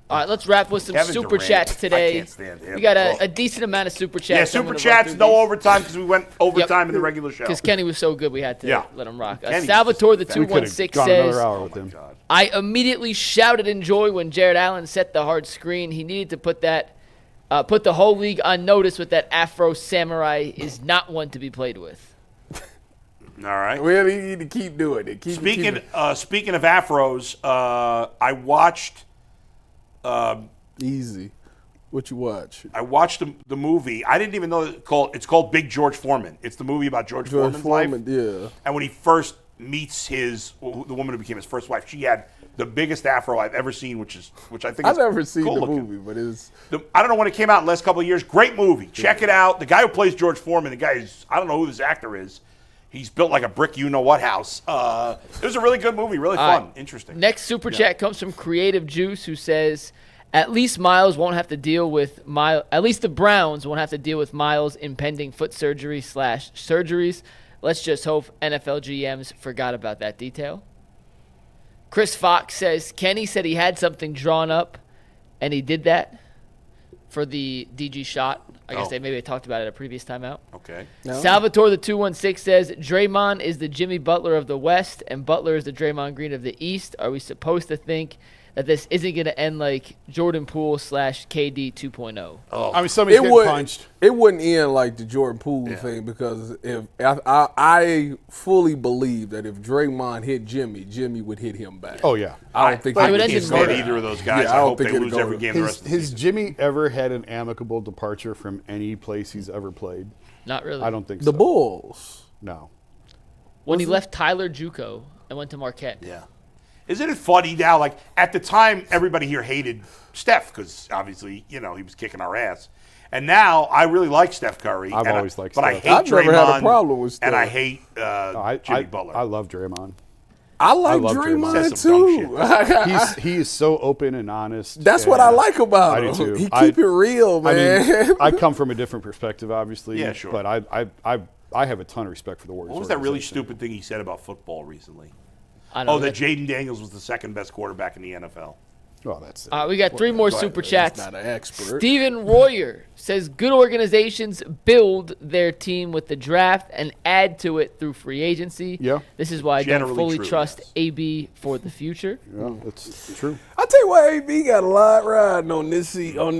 All right, let's wrap with some Kevin super Durant. chats today. I can't stand him. We got a decent amount of super chats. Yeah, I'm super gonna run chats, through no these. overtime because we went overtime in the regular show. Because Kenny was so good, we had to let him rock. Kenny's Salvatore the just- we 216 gone says, another hour with him. I immediately shouted in joy when Jared Allen set the hard screen. He needed to put the whole league on notice with that Afro Samurai is not one to be played with. All right. Well, he need to keep doing it. Speaking of afros, I watched. Easy. What you watch? I watched the movie. I didn't even know it's called Big George Foreman. It's the movie about George Foreman's life. Yeah. And when he first meets the woman who became his first wife. She had the biggest afro I've ever seen, which I think I've is never seen cool the looking. movie, but it's. I don't know when it came out in the last couple of years. Great movie. Check it out. The guy who plays George Foreman, the guy is, I don't know who this actor is. He's built like a brick you-know-what house. It was a really good movie, really fun, interesting. Next super chat comes from Creative Juice, who says, at least the Browns won't have to deal with Myles' impending foot surgery/surgeries. Let's just hope NFL GMs forgot about that detail. Chris Fox says, Kenny said he had something drawn up, and he did that for the DG shot. I guess they talked about it at a previous timeout. Okay. No. Salvatore the 216 says, Draymond is the Jimmy Butler of the West, and Butler is the Draymond Green of the East. Are we supposed to think that this isn't going to end like Jordan Poole / KD 2.0? Oh. I mean, somebody's getting punched. It wouldn't end like the Jordan Poole thing, because if I fully believe that if Draymond hit Jimmy, Jimmy would hit him back. Oh, yeah. I don't think I can't stand either of those guys. Yeah, I hope they lose every game the rest of the Has season. Jimmy ever had an amicable departure from any place he's ever played? Not really. I don't think so. The Bulls. No. When he left Tyler Juco and went to Marquette. Yeah. Isn't it funny now? Like, at the time, everybody here hated Steph because, obviously, he was kicking our ass. And now, I really like Steph Curry. I've always liked Steph. But I hate I've Draymond. never had a problem with Steph. And I hate Jimmy Butler. I love Draymond. I like love Draymond Says too. He is so open and honest. That's what I like about I him. do too. He keep it real, man. I mean, I come from a different perspective, obviously. Yeah, sure. But I have a ton of respect for the Warriors. What was that really stupid thing he said about football recently? I don't know. That Jaden Daniels was the second best quarterback in the NFL. Oh, that's it. We got three more super chats. Not an expert. Stephen Royer says, good organizations build their team with the draft and add to it through free agency. Yeah. This is why I don't Generally fully true, trust yes. AB for the future. Yeah, that's true. I tell you what, AB got a lot riding on this year on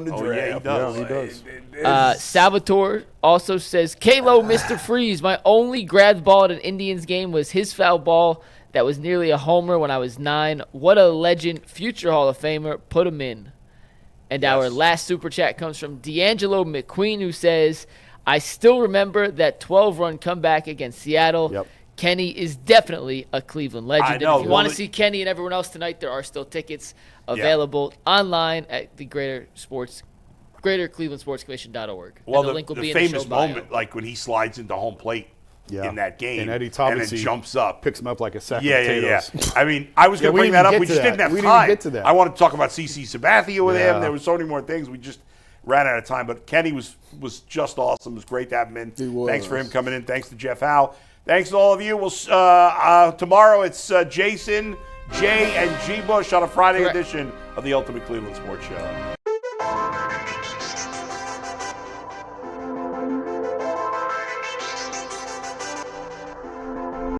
the draft. Yeah, he does. Yeah, he does. Salvatore also says, Kalo, Mr. Freeze, my only grabbed ball at an Indians game was his foul ball that was nearly a homer when I was 9. What a legend, future Hall of Famer. Put him in. And our last super chat comes from D'Angelo McQueen, who says, I still remember that 12-run comeback against Seattle. Yep. Kenny is definitely a Cleveland legend. I know. And if you want to see Kenny and everyone else tonight, there are still tickets available online at the Greater Cleveland Sports Commission.org. Well, and the link will be in famous the show bio. moment, like when he slides into home plate in that game, and Eddie Thomas then jumps up, picks him up like a sack of Yeah. potatoes. I mean, I was going to we bring didn't that up. get We to just that. didn't have We didn't time. get to that. I wanted to talk about CC Sabathia with Yeah. him. There were so many more things. We just ran out of time. But Kenny was just awesome. It was great to have him in. He was. Thanks for him coming in. Thanks to Jeff Howe. Thanks to all of you. We'll tomorrow it's Jason, Jay, and G. Bush on a Friday edition of the Ultimate Cleveland Sports Show.